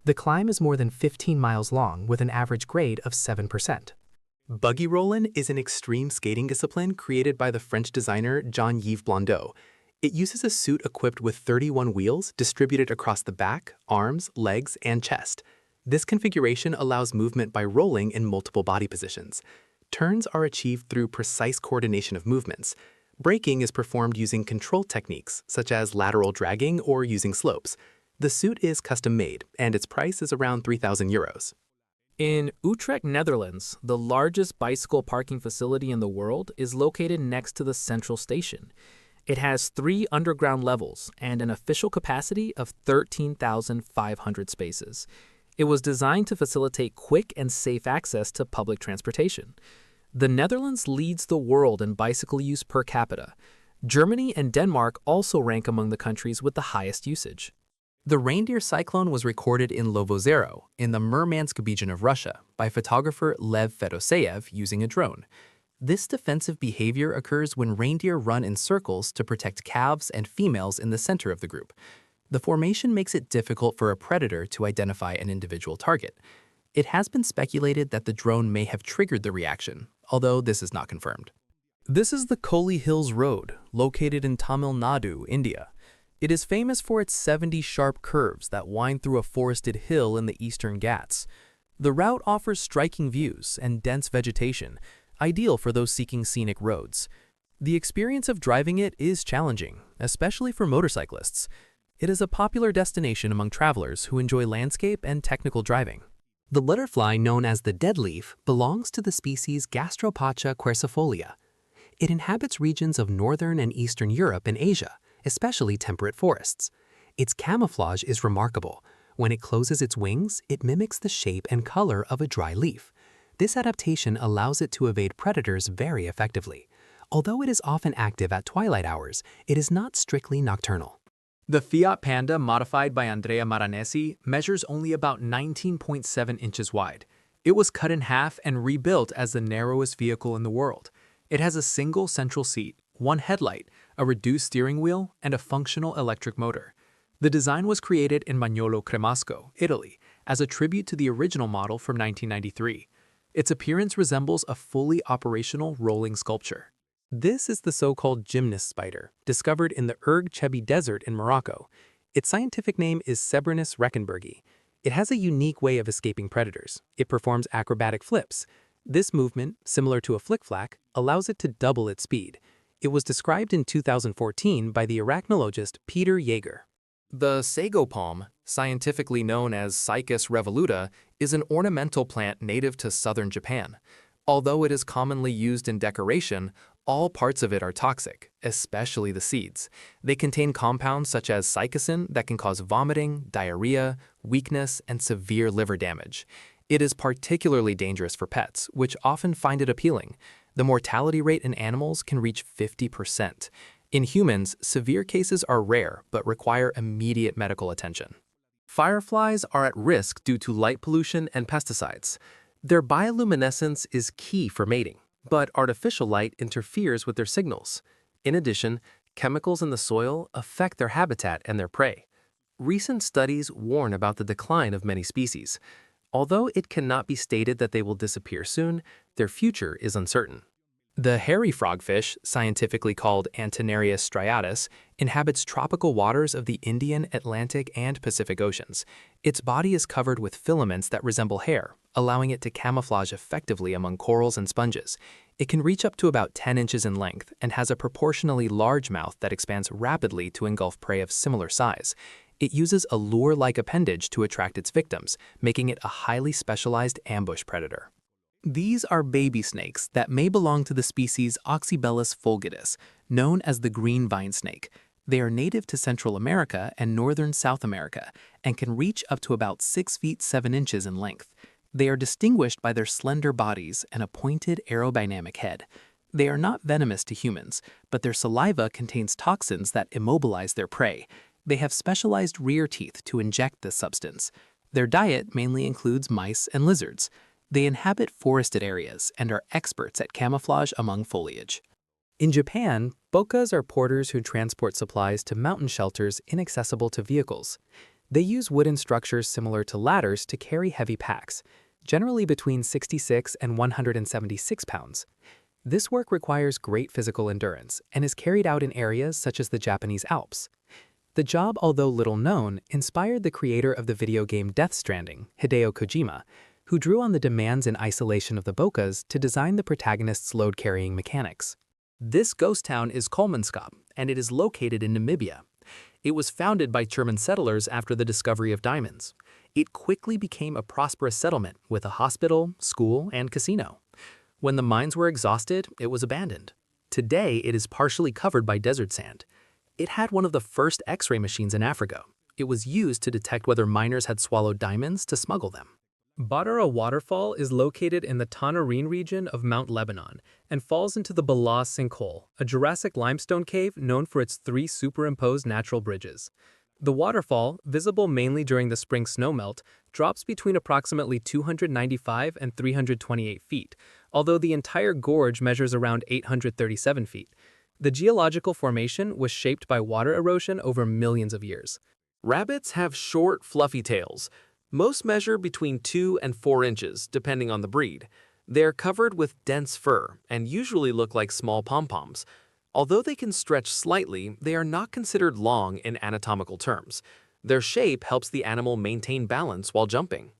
Speaker 2: The climb is more than 15 miles long with an average grade of 7%. Buggy rollin' is an extreme skating discipline created by the French designer Jean-Yves Blondeau. It uses a suit equipped with 31 wheels distributed across the back, arms, legs, and chest. This configuration allows movement by rolling in multiple body positions. Turns are achieved through precise coordination of movements. Braking is performed using control techniques, such as lateral dragging or using slopes. The suit is custom-made, and its price is around €3,000.
Speaker 3: In Utrecht, Netherlands, the largest bicycle parking facility in the world is located next to the central station. It has 3 underground levels and an official capacity of 13,500 spaces. It was designed to facilitate quick and safe access to public transportation. The Netherlands leads the world in bicycle use per capita. Germany and Denmark also rank among the countries with the highest usage. The reindeer cyclone was recorded in Lovozero, in the Murmansk region of Russia, by photographer Lev Fedoseyev using a drone. This defensive behavior occurs when reindeer run in circles to protect calves and females in the center of the group. The formation makes it difficult for a predator to identify an individual target. It has been speculated that the drone may have triggered the reaction, although this is not confirmed. This is the Koli Hills Road, located in Tamil Nadu, India. It is famous for its 70 sharp curves that wind through a forested hill in the eastern Ghats. The route offers striking views and dense vegetation, ideal for those seeking scenic roads. The experience of driving it is challenging, especially for motorcyclists. It is a popular destination among travelers who enjoy landscape and technical driving. The butterfly known as the deadleaf belongs to the species Gastropacha quercifolia. It inhabits regions of northern and eastern Europe and Asia, especially temperate forests. Its camouflage is remarkable. When it closes its wings, it mimics the shape and color of a dry leaf. This adaptation allows it to evade predators very effectively. Although it is often active at twilight hours, it is not strictly nocturnal. The Fiat Panda modified by Andrea Maranesi measures only about 19.7 inches wide. It was cut in half and rebuilt as the narrowest vehicle in the world. It has a single central seat, one headlight, a reduced steering wheel, and a functional electric motor. The design was created in Magnolo Cremasco, Italy, as a tribute to the original model from 1993. Its appearance resembles a fully operational rolling sculpture. This is the so-called gymnast spider, discovered in the Erg Chebi Desert in Morocco. Its scientific name is Sebrinus reckenbergi. It has a unique way of escaping predators. It performs acrobatic flips. This movement, similar to a flick-flack, allows it to double its speed. It was described in 2014 by the arachnologist Peter Jaeger. The sago palm, scientifically known as Cycas revoluta, is an ornamental plant native to southern Japan. Although it is commonly used in decoration, All parts of it are toxic, especially the seeds. They contain compounds such as psychosin that can cause vomiting, diarrhea, weakness, and severe liver damage. It is particularly dangerous for pets, which often find it appealing. The mortality rate in animals can reach 50%. In humans, severe cases are rare but require immediate medical attention. Fireflies are at risk due to light pollution and pesticides. Their bioluminescence is key for mating, but artificial light interferes with their signals. In addition, chemicals in the soil affect their habitat and their prey. Recent studies warn about the decline of many species. Although it cannot be stated that they will disappear soon, their future is uncertain. The hairy frogfish, scientifically called Antenarius striatus, inhabits tropical waters of the Indian, Atlantic, and Pacific Oceans. Its body is covered with filaments that resemble hair, allowing it to camouflage effectively among corals and sponges. It can reach up to about 10 inches in length and has a proportionally large mouth that expands rapidly to engulf prey of similar size. It uses a lure-like appendage to attract its victims, making it a highly specialized ambush predator. These are baby snakes that may belong to the species Oxybellus fulgidus, known as the green vine snake. They are native to Central America and northern South America and can reach up to about 6 feet 7 inches in length. They are distinguished by their slender bodies and a pointed aerodynamic head. They are not venomous to humans, but their saliva contains toxins that immobilize their prey. They have specialized rear teeth to inject this substance. Their diet mainly includes mice and lizards. They inhabit forested areas and are experts at camouflage among foliage. In Japan, bokas are porters who transport supplies to mountain shelters inaccessible to vehicles. They use wooden structures similar to ladders to carry heavy packs, generally between 66 and 176 pounds. This work requires great physical endurance and is carried out in areas such as the Japanese Alps. The job, although little known, inspired the creator of the video game Death Stranding, Hideo Kojima, who drew on the demands and isolation of the bokas to design the protagonist's load-carrying mechanics. This ghost town is Kolmanskap, and it is located in Namibia. It was founded by German settlers after the discovery of diamonds. It quickly became a prosperous settlement with a hospital, school, and casino. When the mines were exhausted, it was abandoned. Today, it is partially covered by desert sand. It had one of the first X-ray machines in Africa. It was used to detect whether miners had swallowed diamonds to smuggle them. Badara Waterfall is located in the Tanarine region of Mount Lebanon and falls into the Bala Sinkhole, a Jurassic limestone cave known for its 3 superimposed natural bridges. The waterfall, visible mainly during the spring snowmelt, drops between approximately 295 and 328 feet, although the entire gorge measures around 837 feet. The geological formation was shaped by water erosion over millions of years. Rabbits have short, fluffy tails. Most measure between 2 and 4 inches, depending on the breed. They're covered with dense fur and usually look like small pom-poms. Although they can stretch slightly, they are not considered long in anatomical terms. Their shape helps the animal maintain balance while jumping.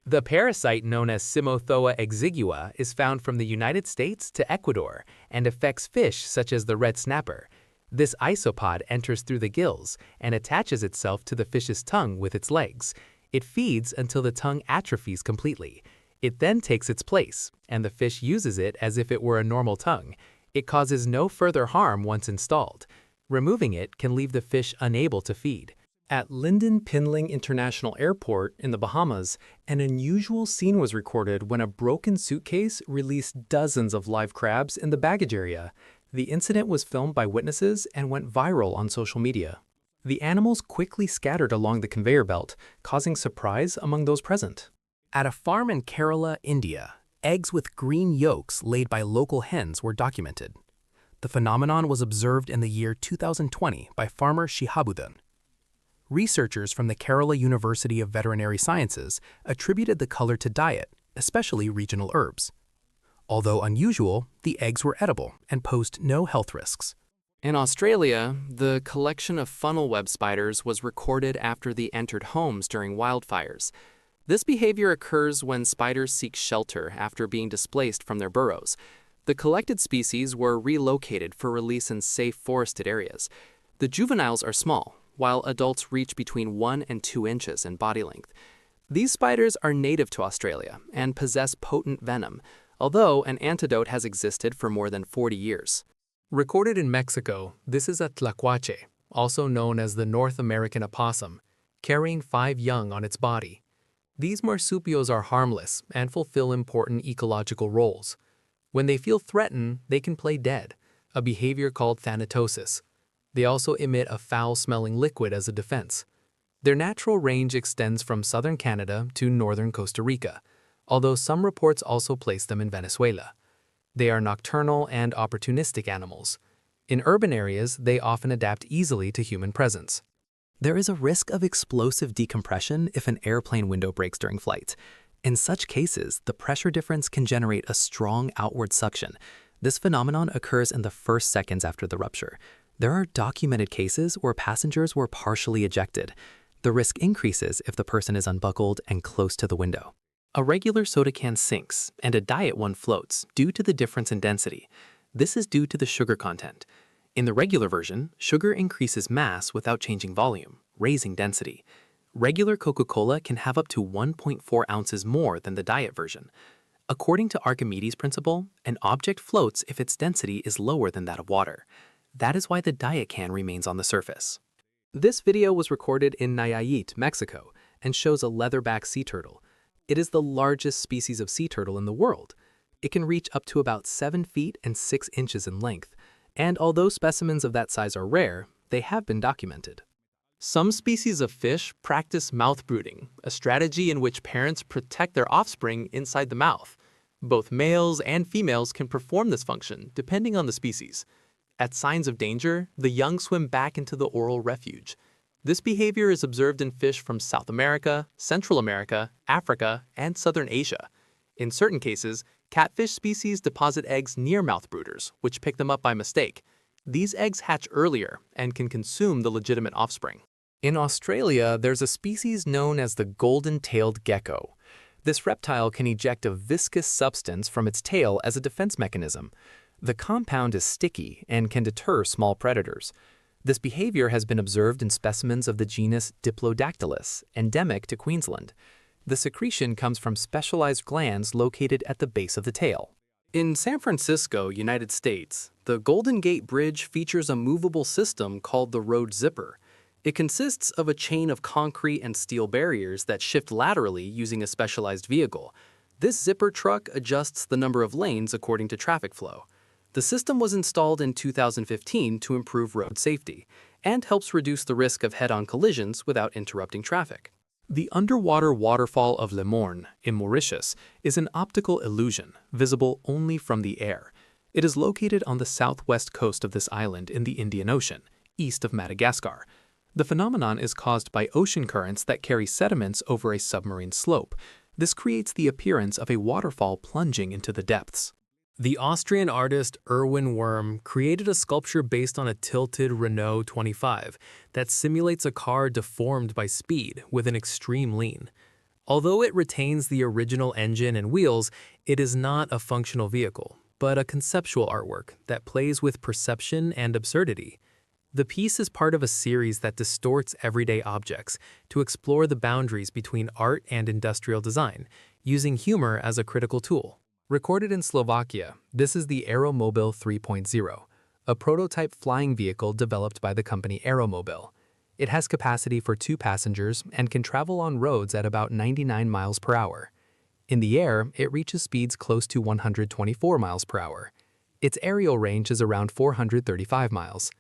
Speaker 3: The parasite known as Cymothoa exigua is found from the United States to Ecuador and affects fish such as the red snapper. This isopod enters through the gills and attaches itself to the fish's tongue with its legs. It feeds until the tongue atrophies completely. It then takes its place, and the fish uses it as if it were a normal tongue. It causes no further harm once installed. Removing it can leave the fish unable to feed. At Lynden Pinling International Airport in the Bahamas, an unusual scene was recorded when a broken suitcase released dozens of live crabs in the baggage area. The incident was filmed by witnesses and went viral on social media. The animals quickly scattered along the conveyor belt, causing surprise among those present. At a farm in Kerala, India, eggs with green yolks laid by local hens were documented. The phenomenon was observed in the year 2020 by farmer Shihabuddin. Researchers from the Kerala University of Veterinary Sciences attributed the color to diet, especially regional herbs. Although unusual, the eggs were edible and posed no health risks. In Australia, the collection of funnel web spiders was recorded after they entered homes during wildfires. This behavior occurs when spiders seek shelter after being displaced from their burrows. The collected species were relocated for release in safe forested areas. The juveniles are small, while adults reach between 1 and 2 inches in body length. These spiders are native to Australia and possess potent venom, although an antidote has existed for more than 40 years. Recorded in Mexico, this is a tlacuache, also known as the North American opossum, carrying 5 young on its body. These marsupials are harmless and fulfill important ecological roles. When they feel threatened, they can play dead, a behavior called thanatosis. They also emit a foul-smelling liquid as a defense. Their natural range extends from southern Canada to northern Costa Rica, although some reports also place them in Venezuela. They are nocturnal and opportunistic animals. In urban areas, they often adapt easily to human presence. There is a risk of explosive decompression if an airplane window breaks during flight. In such cases, the pressure difference can generate a strong outward suction. This phenomenon occurs in the first seconds after the rupture. There are documented cases where passengers were partially ejected. The risk increases if the person is unbuckled and close to the window. A regular soda can sinks, and a diet one floats due to the difference in density. This is due to the sugar content. In the regular version, sugar increases mass without changing volume, raising density. Regular Coca-Cola can have up to 1.4 ounces more than the diet version. According to Archimedes' principle, an object floats if its density is lower than that of water. That is why the diet can remains on the surface. This video was recorded in Nayarit, Mexico, and shows a leatherback sea turtle. It is the largest species of sea turtle in the world. It can reach up to about 7 feet and 6 inches in length. And although specimens of that size are rare, they have been documented. Some species of fish practice mouth brooding, a strategy in which parents protect their offspring inside the mouth. Both males and females can perform this function, depending on the species. At signs of danger, the young swim back into the oral refuge. This behavior is observed in fish from South America, Central America, Africa, and Southern Asia. In certain cases, catfish species deposit eggs near mouth brooders, which pick them up by mistake. These eggs hatch earlier and can consume the legitimate offspring. In Australia, there's a species known as the golden-tailed gecko. This reptile can eject a viscous substance from its tail as a defense mechanism. The compound is sticky and can deter small predators. This behavior has been observed in specimens of the genus Diplodactylus, endemic to Queensland. The secretion comes from specialized glands located at the base of the tail. In San Francisco, United States, the Golden Gate Bridge features a movable system called the road zipper. It consists of a chain of concrete and steel barriers that shift laterally using a specialized vehicle. This zipper truck adjusts the number of lanes according to traffic flow. The system was installed in 2015 to improve road safety and helps reduce the risk of head-on collisions without interrupting traffic. The underwater waterfall of Le Morne in Mauritius is an optical illusion visible only from the air. It is located on the southwest coast of this island in the Indian Ocean, east of Madagascar. The phenomenon is caused by ocean currents that carry sediments over a submarine slope. This creates the appearance of a waterfall plunging into the depths. The Austrian artist Erwin Wurm created a sculpture based on a tilted Renault 25 that simulates a car deformed by speed with an extreme lean. Although it retains the original engine and wheels, it is not a functional vehicle, but a conceptual artwork that plays with perception and absurdity. The piece is part of a series that distorts everyday objects to explore the boundaries between art and industrial design, using humor as a critical tool. Recorded in Slovakia, this is the Aeromobile 3.0, a prototype flying vehicle developed by the company Aeromobile. It has capacity for 2 passengers and can travel on roads at about 99 miles per hour. In the air, it reaches speeds close to 124 miles per hour. Its aerial range is around 435 miles.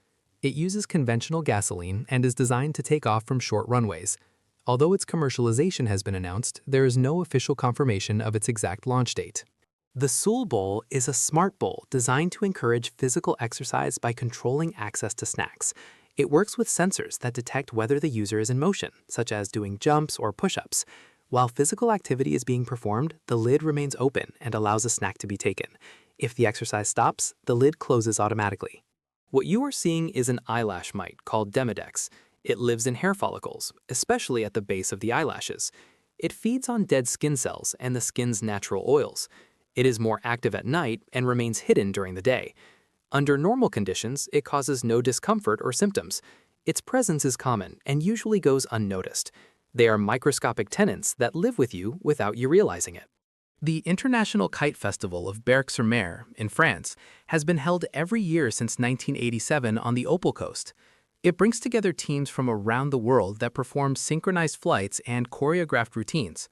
Speaker 3: It uses conventional gasoline and is designed to take off from short runways. Although its commercialization has been announced, there is no official confirmation of its exact launch date. The Soul Bowl is a smart bowl designed to encourage physical exercise by controlling access to snacks. It works with sensors that detect whether the user is in motion, such as doing jumps or push-ups. While physical activity is being performed, the lid remains open and allows a snack to be taken. If the exercise stops, the lid closes automatically. What you are seeing is an eyelash mite called Demodex. It lives in hair follicles, especially at the base of the eyelashes. It feeds on dead skin cells and the skin's natural oils. It is more active at night and remains hidden during the day. Under normal conditions, it causes no discomfort or symptoms. Its presence is common and usually goes unnoticed. They are microscopic tenants that live with you without you realizing it.
Speaker 2: The International Kite Festival of Berck-sur-Mer in France has been held every year since 1987 on the Opal Coast. It brings together teams from around the world that perform synchronized flights and choreographed routines.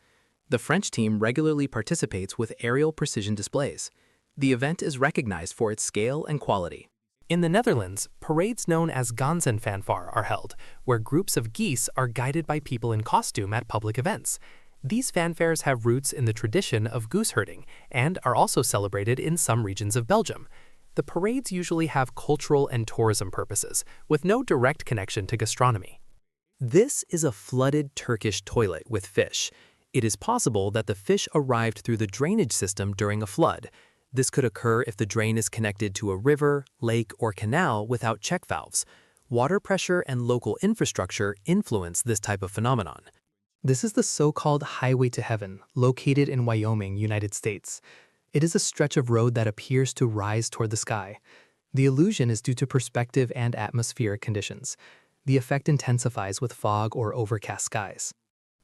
Speaker 2: The French team regularly participates with aerial precision displays. The event is recognized for its scale and quality.
Speaker 3: In the Netherlands, parades known as Ganzenfanfare are held, where groups of geese are guided by people in costume at public events. These fanfares have roots in the tradition of goose herding and are also celebrated in some regions of Belgium. The parades usually have cultural and tourism purposes, with no direct connection to gastronomy. This is a flooded Turkish toilet with fish. It is possible that the fish arrived through the drainage system during a flood. This could occur if the drain is connected to a river, lake, or canal without check valves. Water pressure and local infrastructure influence this type of phenomenon. This is the so-called Highway to Heaven, located in Wyoming, United States. It is a stretch of road that appears to rise toward the sky. The illusion is due to perspective and atmospheric conditions. The effect intensifies with fog or overcast skies.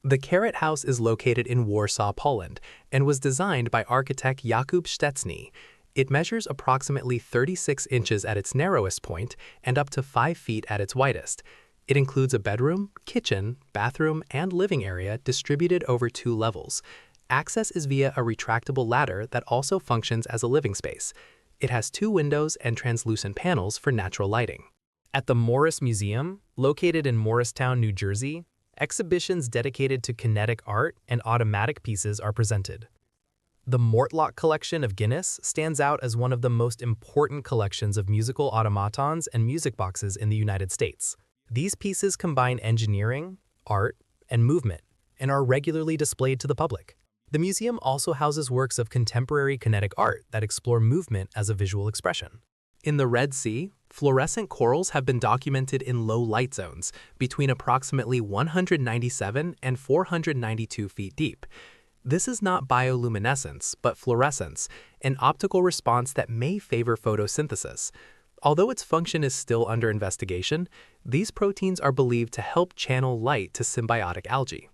Speaker 3: The Carrot House is located in Warsaw, Poland, and was designed by architect Jakub Szczecny. It measures approximately 36 inches at its narrowest point and up to 5 feet at its widest. It includes a bedroom, kitchen, bathroom, and living area distributed over 2 levels. Access is via a retractable ladder that also functions as a living space. It has 2 windows and translucent panels for natural lighting. At the Morris Museum, located in Morristown, New Jersey, exhibitions dedicated to kinetic art and automatic pieces are presented. The Mortlock collection of Guinness stands out as one of the most important collections of musical automatons and music boxes in the United States. These pieces combine engineering, art, and movement, and are regularly displayed to the public. The museum also houses works of contemporary kinetic art that explore movement as a visual expression. In the Red Sea, fluorescent corals have been documented in low light zones between approximately 197 and 492 feet deep. This is not bioluminescence, but fluorescence, an optical response that may favor photosynthesis. Although its function is still under investigation, these proteins are believed to help channel light to symbiotic algae.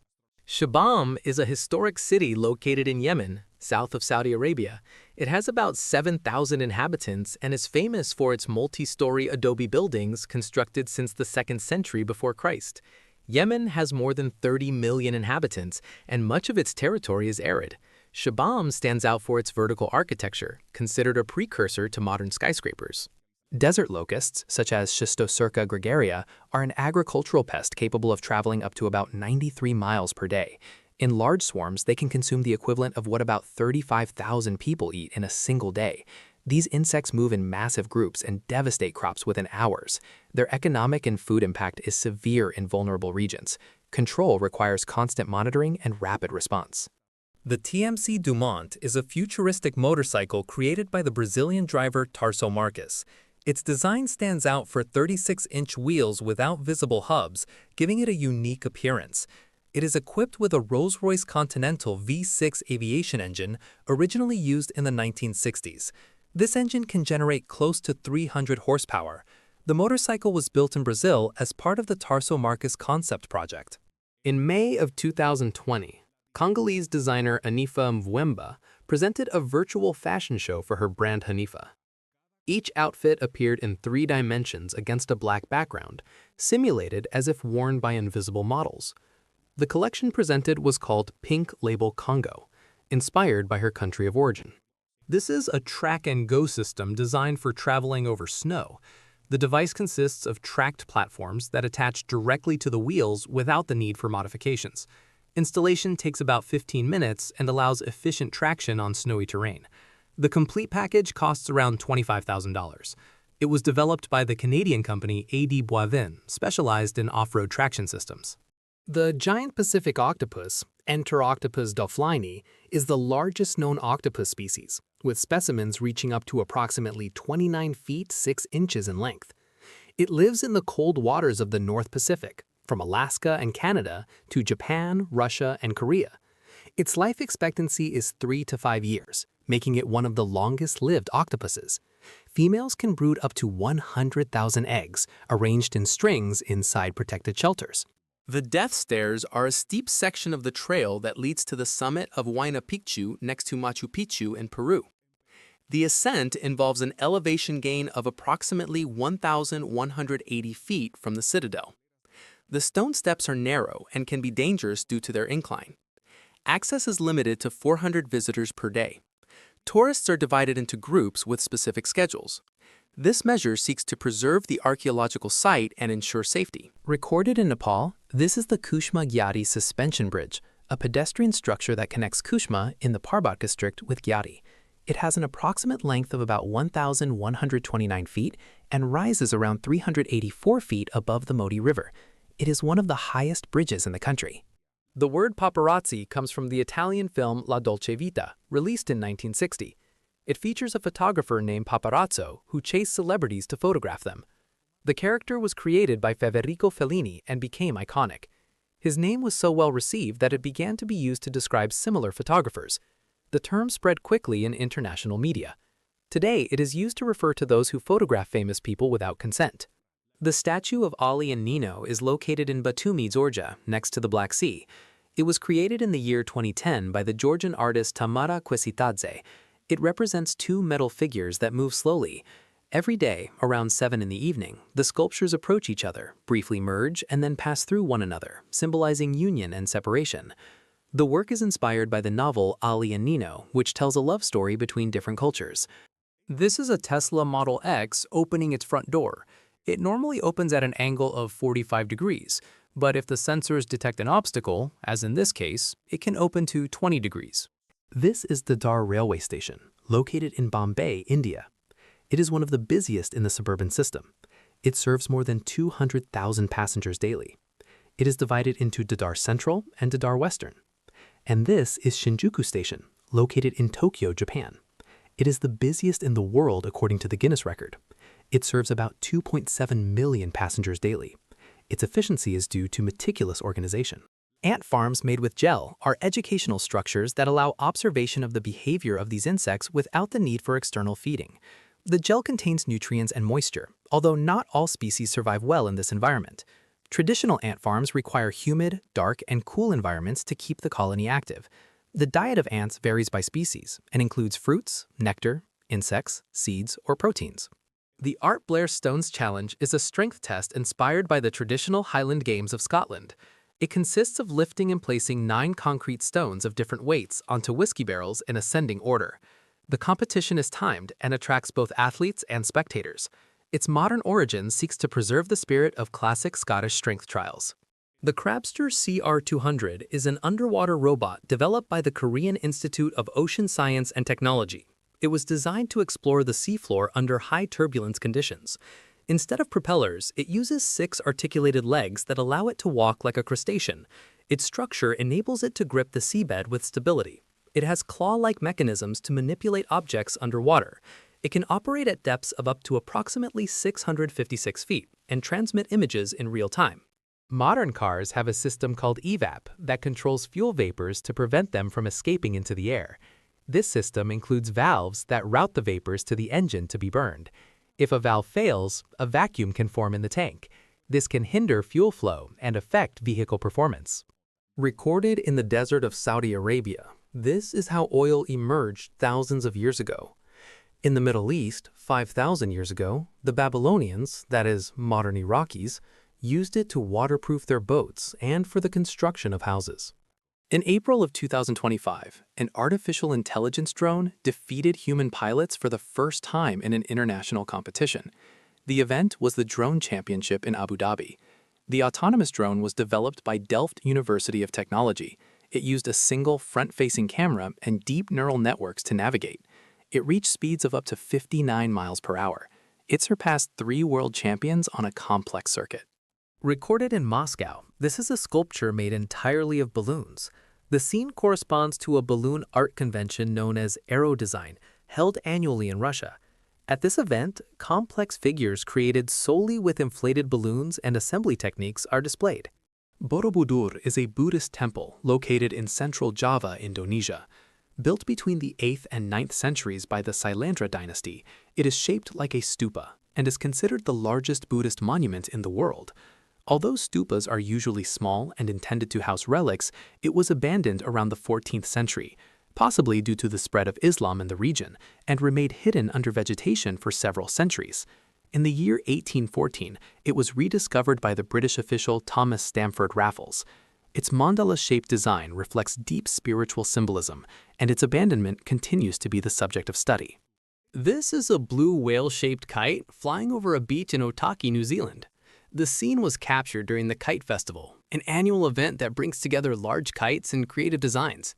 Speaker 3: Shibam is a historic city located in Yemen, south of Saudi Arabia. It has about 7,000 inhabitants and is famous for its multi-story adobe buildings constructed since the 2nd century before Christ. Yemen has more than 30 million inhabitants, and much of its territory is arid. Shibam stands out for its vertical architecture, considered a precursor to modern skyscrapers. Desert locusts, such as Schistocerca gregaria, are an agricultural pest capable of traveling up to about 93 miles per day. In large swarms, they can consume the equivalent of what about 35,000 people eat in a single day. These insects move in massive groups and devastate crops within hours. Their economic and food impact is severe in vulnerable regions. Control requires constant monitoring and rapid response. The TMC Dumont is a futuristic motorcycle created by the Brazilian driver Tarso Marques. Its design stands out for 36-inch wheels without visible hubs, giving it a unique appearance. It is equipped with a Rolls-Royce Continental V6 aviation engine originally used in the 1960s. This engine can generate close to 300 horsepower. The motorcycle was built in Brazil as part of the Tarso Marques concept project. In May of 2020, Congolese designer Anifa Mvwemba presented a virtual fashion show for her brand Hanifa. Each outfit appeared in 3 dimensions against a black background, simulated as if worn by invisible models. The collection presented was called Pink Label Congo, inspired by her country of origin. This is a track-and-go system designed for traveling over snow. The device consists of tracked platforms that attach directly to the wheels without the need for modifications. Installation takes about 15 minutes and allows efficient traction on snowy terrain. The complete package costs around $25,000. It was developed by the Canadian company A.D. Boivin, specialized in off-road traction systems. The giant Pacific octopus, Enteroctopus doflini, is the largest known octopus species, with specimens reaching up to approximately 29 feet 6 inches in length. It lives in the cold waters of the North Pacific, from Alaska and Canada to Japan, Russia, and Korea. Its life expectancy is 3 to 5 years, making it one of the longest-lived octopuses. Females can brood up to 100,000 eggs, arranged in strings inside protected shelters.
Speaker 2: The Death Stairs are a steep section of the trail that leads to the summit of Huayna Picchu next to Machu Picchu in Peru. The ascent involves an elevation gain of approximately 1,180 feet from the citadel. The stone steps are narrow and can be dangerous due to their incline. Access is limited to 400 visitors per day. Tourists are divided into groups with specific schedules. This measure seeks to preserve the archaeological site and ensure safety. Recorded in Nepal, this is the Kushma Gyari Suspension Bridge, a pedestrian structure that connects Kushma in the Parbat district with Gyari. It has an approximate length of about 1,129 feet and rises around 384 feet above the Modi River. It is one of the highest bridges in the country. The word paparazzi comes from the Italian film La Dolce Vita, released in 1960. It features a photographer named Paparazzo who chased celebrities to photograph them. The character was created by Federico Fellini and became iconic. His name was so well received that it began to be used to describe similar photographers. The term spread quickly in international media. Today, it is used to refer to those who photograph famous people without consent. The statue of Ali and Nino is located in Batumi, Georgia, next to the Black Sea. It was created in the year 2010 by the Georgian artist Tamara Kwesitadze. It represents two metal figures that move slowly. Every day, around 7 in the evening, the sculptures approach each other, briefly merge, and then pass through one another, symbolizing union and separation. The work is inspired by the novel Ali and Nino, which tells a love story between different cultures. This is a Tesla Model X opening its front door. It normally opens at an angle of 45 degrees, but if the sensors detect an obstacle, as in this case, it can open to 20 degrees. This is the Dadar railway station, located in Bombay, India. It is one of the busiest in the suburban system. It serves more than 200,000 passengers daily. It is divided into Dadar Central and Dadar Western. And this is Shinjuku Station, located in Tokyo, Japan. It is the busiest in the world according to the Guinness record. It serves about 2.7 million passengers daily. Its efficiency is due to meticulous organization. Ant farms made with gel are educational structures that allow observation of the behavior of these insects without the need for external feeding. The gel contains nutrients and moisture, although not all species survive well in this environment. Traditional ant farms require humid, dark, and cool environments to keep the colony active. The diet of ants varies by species and includes fruits, nectar, insects, seeds, or proteins. The Art Blair Stones Challenge is a strength test inspired by the traditional Highland Games of Scotland. It consists of lifting and placing 9 concrete stones of different weights onto whiskey barrels in ascending order. The competition is timed and attracts both athletes and spectators. Its modern origin seeks to preserve the spirit of classic Scottish strength trials. The Crabster CR200 is an underwater robot developed by the Korean Institute of Ocean Science and Technology. It was designed to explore the seafloor under high turbulence conditions. Instead of propellers, it uses 6 articulated legs that allow it to walk like a crustacean. Its structure enables it to grip the seabed with stability. It has claw-like mechanisms to manipulate objects underwater. It can operate at depths of up to approximately 656 feet and transmit images in real time. Modern cars have a system called EVAP that controls fuel vapors to prevent them from escaping into the air. This system includes valves that route the vapors to the engine to be burned. If a valve fails, a vacuum can form in the tank. This can hinder fuel flow and affect vehicle performance. Recorded in the desert of Saudi Arabia, this is how oil emerged thousands of years ago. In the Middle East, 5,000 years ago, the Babylonians, that is, modern Iraqis, used it to waterproof their boats and for the construction of houses. In April of 2025, an artificial intelligence drone defeated human pilots for the first time in an international competition. The event was the Drone Championship in Abu Dhabi. The autonomous drone was developed by Delft University of Technology. It used a single front-facing camera and deep neural networks to navigate. It reached speeds of up to 59 miles per hour. It surpassed 3 world champions on a complex circuit. Recorded in Moscow, this is a sculpture made entirely of balloons. The scene corresponds to a balloon art convention known as Aero Design, held annually in Russia. At this event, complex figures created solely with inflated balloons and assembly techniques are displayed. Borobudur is a Buddhist temple located in central Java, Indonesia. Built between the 8th and 9th centuries by the Sailandra dynasty, it is shaped like a stupa and is considered the largest Buddhist monument in the world. Although stupas are usually small and intended to house relics, it was abandoned around the 14th century, possibly due to the spread of Islam in the region, and remained hidden under vegetation for several centuries. In the year 1814, it was rediscovered by the British official Thomas Stamford Raffles. Its mandala-shaped design reflects deep spiritual symbolism, and its abandonment continues to be the subject of study.
Speaker 3: This is a blue whale-shaped kite flying over a beach in Otaki, New Zealand. The scene was captured during the Kite Festival, an annual event that brings together large kites and creative designs.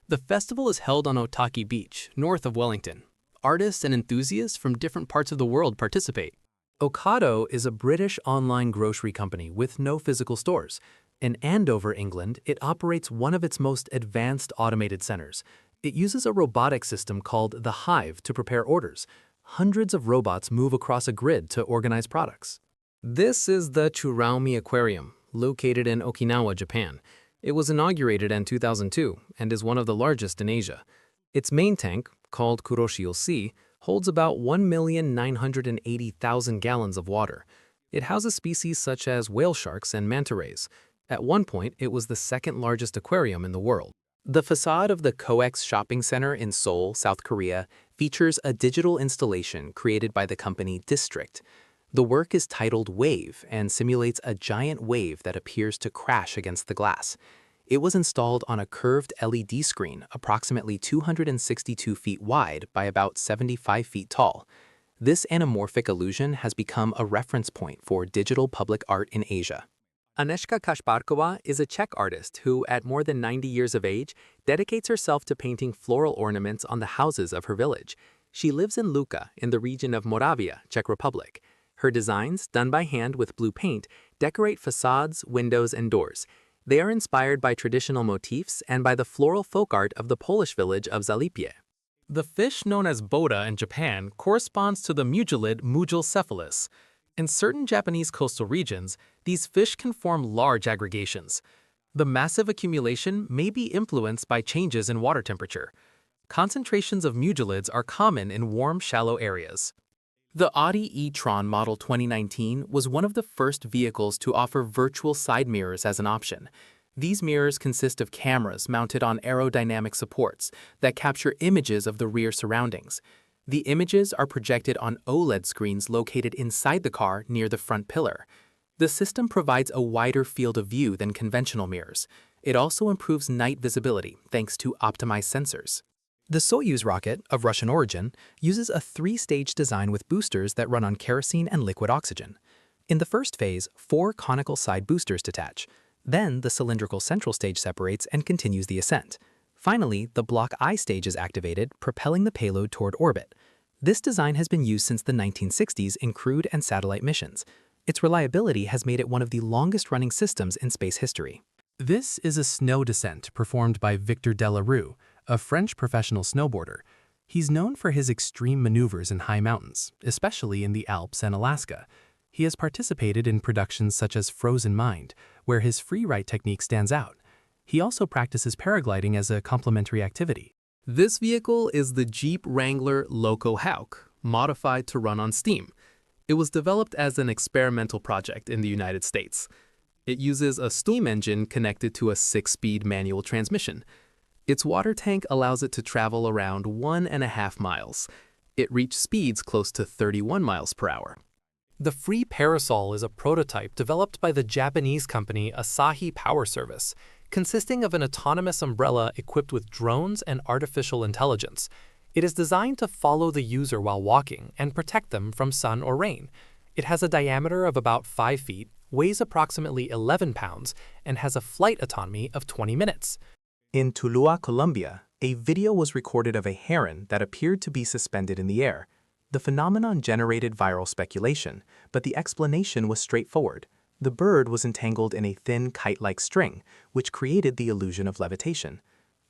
Speaker 3: The festival is held on Otaki Beach, north of Wellington. Artists and enthusiasts from different parts of the world participate. Ocado is a British online grocery company with no physical stores. In Andover, England, it operates one of its most advanced automated centers. It uses a robotic system called the Hive to prepare orders. Hundreds of robots move across a grid to organize products. This is the Churaumi Aquarium, located in Okinawa, Japan. It was inaugurated in 2002 and is one of the largest in Asia. Its main tank, called Kuroshio-C, holds about 1,980,000 gallons of water. It houses species such as whale sharks and manta rays. At one point, it was the second largest aquarium in the world. The facade of the COEX shopping center in Seoul, South Korea, features a digital installation created by the company District. The work is titled Wave and simulates a giant wave that appears to crash against the glass. It was installed on a curved LED screen approximately 262 feet wide by about 75 feet tall. This anamorphic illusion has become a reference point for digital public art in Asia. Aneshka Kashparkova is a Czech artist who, at more than 90 years of age, dedicates herself to painting floral ornaments on the houses of her village. She lives in Luka, in the region of Moravia, Czech Republic. Her designs, done by hand with blue paint, decorate facades, windows, and doors. They are inspired by traditional motifs and by the floral folk art of the Polish village of Zalipie. The fish known as boda in Japan corresponds to the mugilid Mugilcephalus. In certain Japanese coastal regions, these fish can form large aggregations. The massive accumulation may be influenced by changes in water temperature. Concentrations of mugilids are common in warm, shallow areas. The Audi e-tron Model 2019 was one of the first vehicles to offer virtual side mirrors as an option. These mirrors consist of cameras mounted on aerodynamic supports that capture images of the rear surroundings. The images are projected on OLED screens located inside the car near the front pillar. The system provides a wider field of view than conventional mirrors. It also improves night visibility thanks to optimized sensors. The Soyuz rocket, of Russian origin, uses a three-stage design with boosters that run on kerosene and liquid oxygen. In the first phase, 4 conical side boosters detach. Then, the cylindrical central stage separates and continues the ascent. Finally, the Block I stage is activated, propelling the payload toward orbit. This design has been used since the 1960s in crewed and satellite missions. Its reliability has made it one of the longest-running systems in space history. This is a snow descent performed by Victor Delarue, a French professional snowboarder. He's known for his extreme maneuvers in high mountains, especially in the Alps and Alaska. He has participated in productions such as Frozen Mind, where his freeride technique stands out. He also practices paragliding as a complementary activity. This vehicle is the Jeep Wrangler Loco Hawk, modified to run on steam. It was developed as an experimental project in the United States. It uses a steam engine connected to a 6-speed manual transmission. Its water tank allows it to travel around 1.5 miles. It reached speeds close to 31 miles per hour. The Free Parasol is a prototype developed by the Japanese company Asahi Power Service, consisting of an autonomous umbrella equipped with drones and artificial intelligence. It is designed to follow the user while walking and protect them from sun or rain. It has a diameter of about 5 feet, weighs approximately 11 pounds, and has a flight autonomy of 20 minutes. In Tuluá, Colombia, a video was recorded of a heron that appeared to be suspended in the air. The phenomenon generated viral speculation, but the explanation was straightforward. The bird was entangled in a thin kite-like string, which created the illusion of levitation.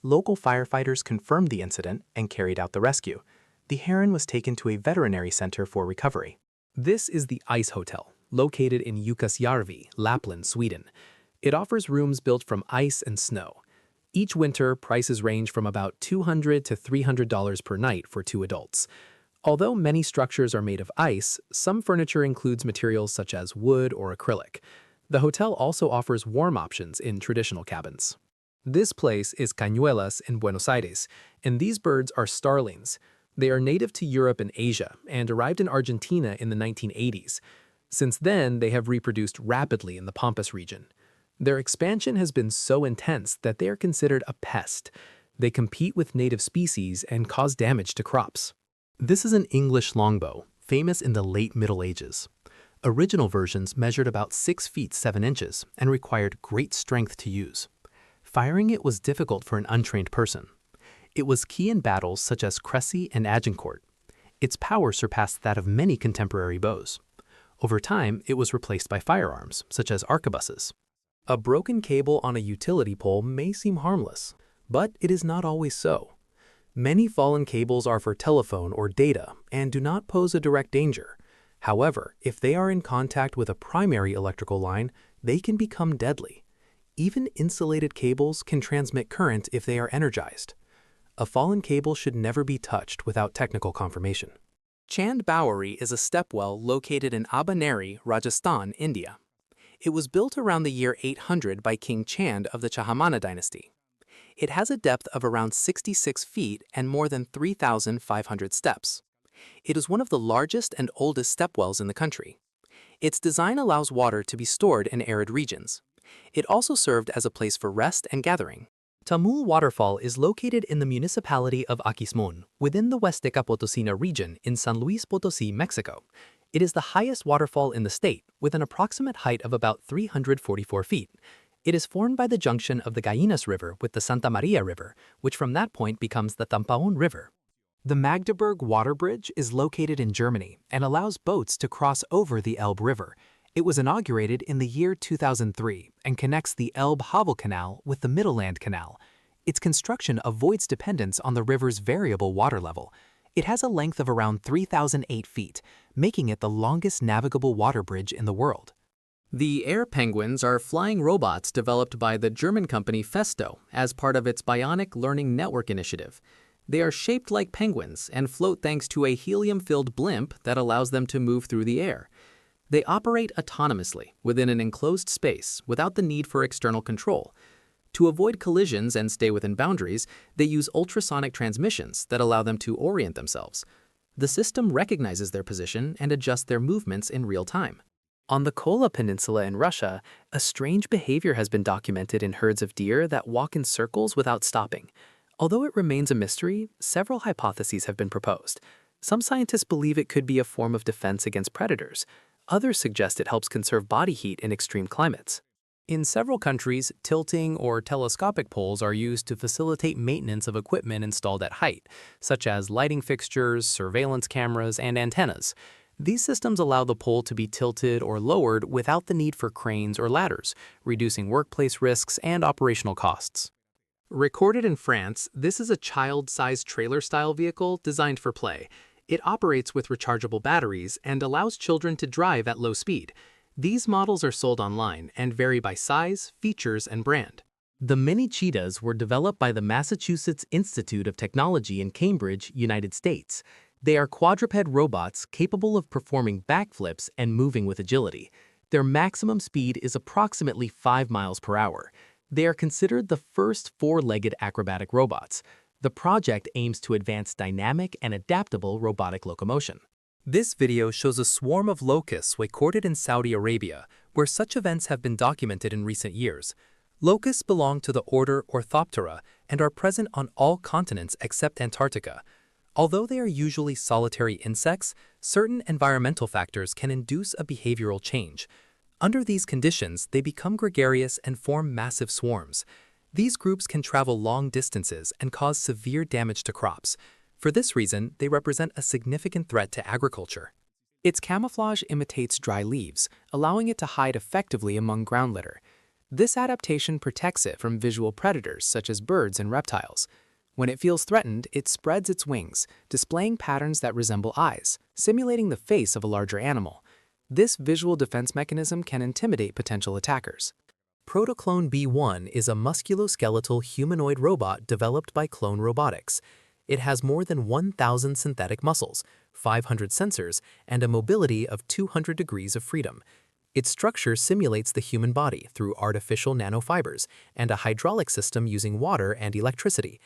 Speaker 3: Local firefighters confirmed the incident and carried out the rescue. The heron was taken to a veterinary center for recovery. This is the Ice Hotel, located in Jukkasjärvi, Lapland, Sweden. It offers rooms built from ice and snow. Each winter, prices range from about $200 to $300 per night for 2 adults. Although many structures are made of ice, some furniture includes materials such as wood or acrylic.
Speaker 2: The hotel also offers warm options in traditional cabins. This place is Cañuelas in Buenos Aires, and these birds are starlings. They are native to Europe and Asia and arrived in Argentina in the 1980s. Since then, they have reproduced rapidly in the Pampas region. Their expansion has been so intense that they are considered a pest. They compete with native species and cause damage to crops. This is an English longbow, famous in the late Middle Ages. Original versions measured about 6 feet 7 inches and required great strength to use. Firing it was difficult for an untrained person. It was key in battles such as Crécy and Agincourt. Its power surpassed that of many contemporary bows. Over time, it was replaced by firearms, such as arquebuses. A broken cable on a utility pole may seem harmless, but it is not always so. Many fallen cables are for telephone or data and do not pose a direct danger. However, if they are in contact with a primary electrical line, they can become deadly. Even insulated cables can transmit current if they are energized. A fallen cable should never be touched without technical confirmation. Chand Bowery is a stepwell located in Abaneri, Rajasthan, India. It was built around the year 800 by King Chand of the Chahamana dynasty. It has a depth of around 66 feet and more than 3,500 steps. It is one of the largest and oldest stepwells in the country. Its design allows water to be stored in arid regions. It also served as a place for rest and gathering. Tamul Waterfall is located in the municipality of Aquismon, within the Huasteca Potosina region in San Luis Potosí, Mexico. It is the highest waterfall in the state, with an approximate height of about 344 feet. It is formed by the junction of the Gallinas River with the Santa Maria River, which from that point becomes the Tampaón River. The Magdeburg Water Bridge is located in Germany and allows boats to cross over the Elbe River. It was inaugurated in the year 2003 and connects the Elbe-Havel Canal with the Mittelland Canal. Its construction avoids dependence on the river's variable water level. It has a length of around 3,008 feet, making it the longest navigable water bridge in the world. The air penguins are flying robots developed by the German company Festo as part of its Bionic Learning Network initiative. They are shaped like penguins and float thanks to a helium-filled blimp that allows them to move through the air. They operate autonomously within an enclosed space without the need for external control. To avoid collisions and stay within boundaries, they use ultrasonic transmissions that allow them to orient themselves. The system recognizes their position and adjusts their movements in real time. On the Kola Peninsula in Russia, a strange behavior has been documented in herds of deer that walk in circles without stopping. Although it remains a mystery, several hypotheses have been proposed. Some scientists believe it could be a form of defense against predators. Others suggest it helps conserve body heat in extreme climates. In several countries, tilting or telescopic poles are used to facilitate maintenance of equipment installed at height, such as lighting fixtures, surveillance cameras, and antennas. These systems allow the pole to be tilted or lowered without the need for cranes or ladders, reducing workplace risks and operational costs. Recorded in France, this is a child-sized trailer-style vehicle designed for play. It operates with rechargeable batteries and allows children to drive at low speed. These models are sold online and vary by size, features, and brand. The mini cheetahs were developed by the Massachusetts Institute of Technology in Cambridge, United States. They are quadruped robots capable of performing backflips and moving with agility. Their maximum speed is approximately 5 miles per hour. They are considered the first four-legged acrobatic robots. The project aims to advance dynamic and adaptable robotic locomotion. This video shows a swarm of locusts recorded in Saudi Arabia, where such events have been documented in recent years. Locusts belong to the order Orthoptera and are present on all continents except Antarctica. Although they are usually solitary insects, certain environmental factors can induce a behavioral change. Under these conditions, they become gregarious and form massive swarms. These groups can travel long distances and cause severe damage to crops. For this reason, they represent a significant threat to agriculture. Its camouflage imitates dry leaves, allowing it to hide effectively among ground litter. This adaptation protects it from visual predators such as birds and reptiles. When it feels threatened, it spreads its wings, displaying patterns that resemble eyes, simulating the face of a larger animal. This visual defense mechanism can intimidate potential attackers. Protoclone B1 is a musculoskeletal humanoid robot developed by Clone Robotics. It has more than 1,000 synthetic muscles, 500 sensors, and a mobility of 200 degrees of freedom. Its structure simulates the human body through artificial nanofibers and a hydraulic system using water and electricity.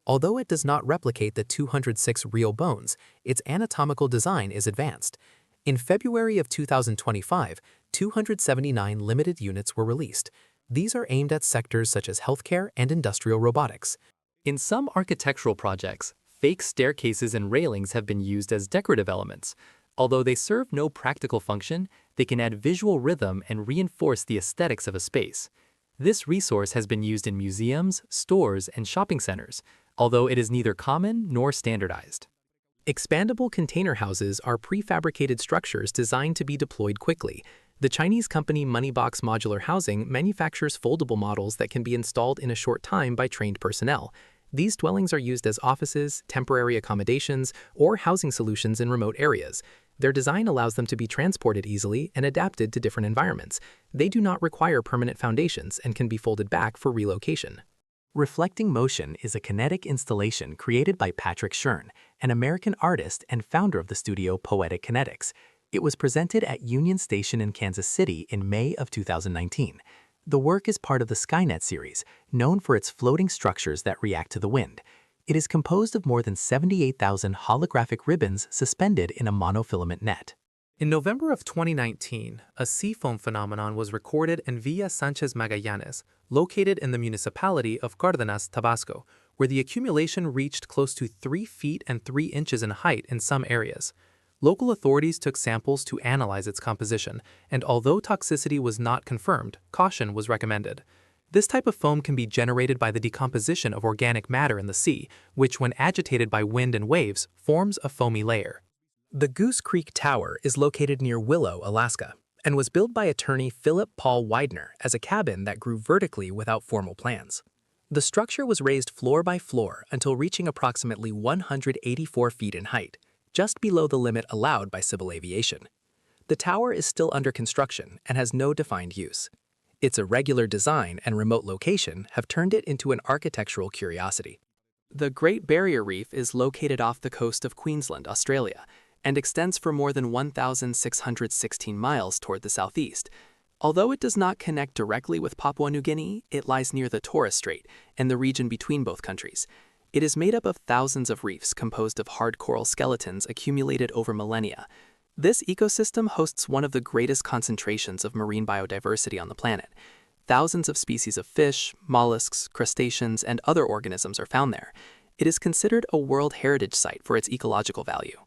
Speaker 2: Although it does not replicate the 206 real bones, its anatomical design is advanced. In February of 2025, 279 limited units were released. These are aimed at sectors such as healthcare and industrial robotics.
Speaker 3: In some architectural projects, fake staircases and railings have been used as decorative elements. Although they serve no practical function, they can add visual rhythm and reinforce the aesthetics of a space. This resource has been used in museums, stores, and shopping centers, although it is neither common nor standardized.
Speaker 2: Expandable container houses are prefabricated structures designed to be deployed quickly. The Chinese company Moneybox Modular Housing manufactures foldable models that can be installed in a short time by trained personnel. These dwellings are used as offices, temporary accommodations, or housing solutions in remote areas. Their design allows them to be transported easily and adapted to different environments. They do not require permanent foundations and can be folded back for relocation. Reflecting Motion is a kinetic installation created by Patrick Schern, an American artist and founder of the studio Poetic Kinetics. It was presented at Union Station in Kansas City in May of 2019. The work is part of the Skynet series, known for its floating structures that react to the wind. It is composed of more than 78,000 holographic ribbons suspended in a monofilament net.
Speaker 3: In November of 2019, a sea foam phenomenon was recorded in Villa Sanchez Magallanes, located in the municipality of Cárdenas, Tabasco, where the accumulation reached close to 3 feet and 3 inches in height in some areas. Local authorities took samples to analyze its composition, and although toxicity was not confirmed, caution was recommended. This type of foam can be generated by the decomposition of organic matter in the sea, which, when agitated by wind and waves, forms a foamy layer.
Speaker 2: The Goose Creek Tower is located near Willow, Alaska, and was built by attorney Philip Paul Widener as a cabin that grew vertically without formal plans. The structure was raised floor by floor until reaching approximately 184 feet in height, just below the limit allowed by civil aviation. The tower is still under construction and has no defined use. Its irregular design and remote location have turned it into an architectural curiosity. The Great Barrier Reef is located off the coast of Queensland, Australia, and extends for more than 1,616 miles toward the southeast. Although it does not connect directly with Papua New Guinea, it lies near the Torres Strait and the region between both countries. It is made up of thousands of reefs composed of hard coral skeletons accumulated over millennia. This ecosystem hosts one of the greatest concentrations of marine biodiversity on the planet. Thousands of species of fish, mollusks, crustaceans, and other organisms are found there. It is considered a World Heritage Site for its ecological value.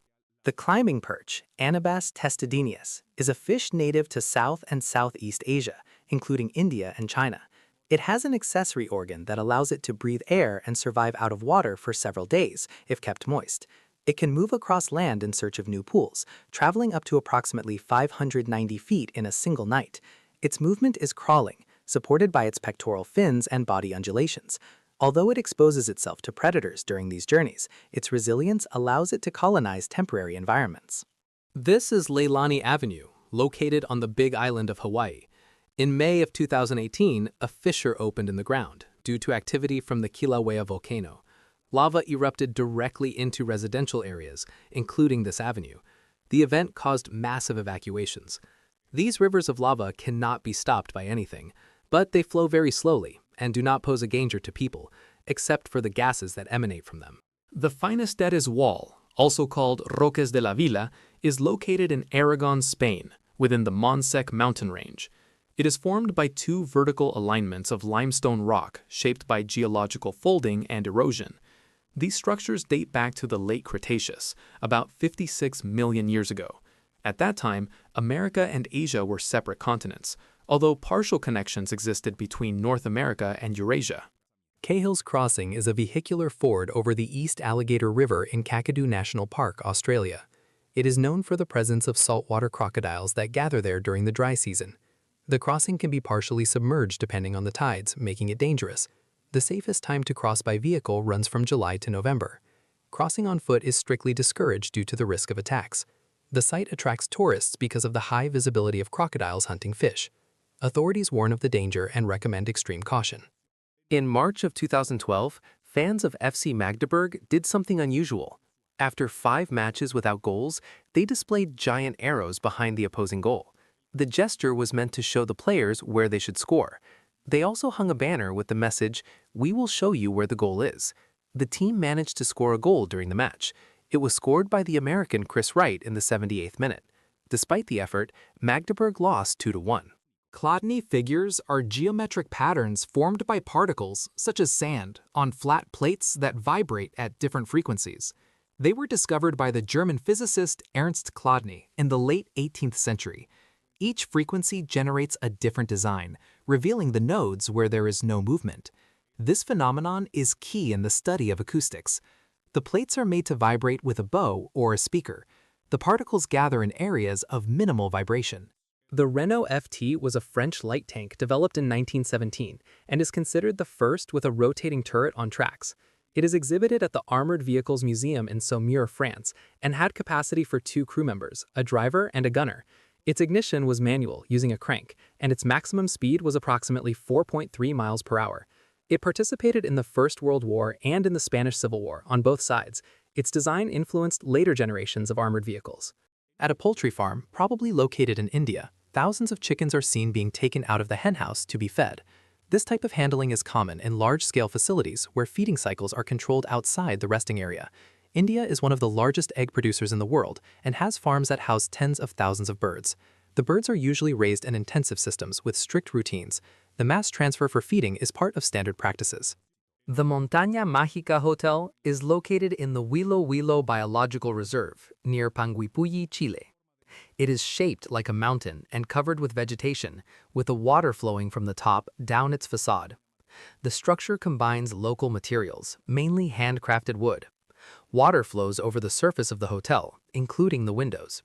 Speaker 2: The climbing perch, Anabas testudinus, is a fish native to South and Southeast Asia, including India and China. It has an accessory organ that allows it to breathe air and survive out of water for several days, if kept moist. It can move across land in search of new pools, traveling up to approximately 590 feet in a single night. Its movement is crawling, supported by its pectoral fins and body undulations. Although it exposes itself to predators during these journeys, its resilience allows it to colonize temporary environments. This is Leilani Avenue, located on the Big Island of Hawaii. In May of 2018, a fissure opened in the ground due to activity from the Kilauea volcano. Lava erupted directly into residential areas, including this avenue. The event caused massive evacuations. These rivers of lava cannot be stopped by anything, but they flow very slowly and do not pose a danger to people, except for the gases that emanate from them. The Finisterres Wall, also called Roques de la Vila, is located in Aragon, Spain, within the Montsec mountain range. It is formed by 2 vertical alignments of limestone rock shaped by geological folding and erosion. These structures date back to the late Cretaceous, about 56 million years ago. At that time, America and Asia were separate continents, although partial connections existed between North America and Eurasia. Cahill's Crossing is a vehicular ford over the East Alligator River in Kakadu National Park, Australia. It is known for the presence of saltwater crocodiles that gather there during the dry season. The crossing can be partially submerged depending on the tides, making it dangerous. The safest time to cross by vehicle runs from July to November. Crossing on foot is strictly discouraged due to the risk of attacks. The site attracts tourists because of the high visibility of crocodiles hunting fish. Authorities warn of the danger and recommend extreme caution. In March of 2012, fans of FC Magdeburg did something unusual. After 5 matches without goals, they displayed giant arrows behind the opposing goal. The gesture was meant to show the players where they should score. They also hung a banner with the message, "We will show you where the goal is." The team managed to score a goal during the match. It was scored by the American Chris Wright in the 78th minute. Despite the effort, Magdeburg lost 2-1.
Speaker 3: Chladni figures are geometric patterns formed by particles, such as sand, on flat plates that vibrate at different frequencies. They were discovered by the German physicist Ernst Chladni in the late 18th century. Each frequency generates a different design, revealing the nodes where there is no movement. This phenomenon is key in the study of acoustics. The plates are made to vibrate with a bow or a speaker. The particles gather in areas of minimal vibration. The Renault FT was a French light tank developed in 1917 and is considered the first with a rotating turret on tracks. It is exhibited at the Armored Vehicles Museum in Saumur, France, and had capacity for 2 crew members, a driver and a gunner. Its ignition was manual, using a crank, and its maximum speed was approximately 4.3 miles per hour. It participated in the First World War and in the Spanish Civil War on both sides. Its design influenced later generations of armored vehicles. At a poultry farm, probably located in India, thousands of chickens are seen being taken out of the henhouse to be fed. This type of handling is common in large-scale facilities where feeding cycles are controlled outside the resting area. India is one of the largest egg producers in the world and has farms that house tens of thousands of birds. The birds are usually raised in intensive systems with strict routines. The mass transfer for feeding is part of standard practices. The Montaña Mágica Hotel is located in the Huilo Huilo Biological Reserve near Panguipulli, Chile. It is shaped like a mountain and covered with vegetation, with the water flowing from the top down its facade. The structure combines local materials, mainly handcrafted wood. Water flows over the surface of the hotel, including the windows.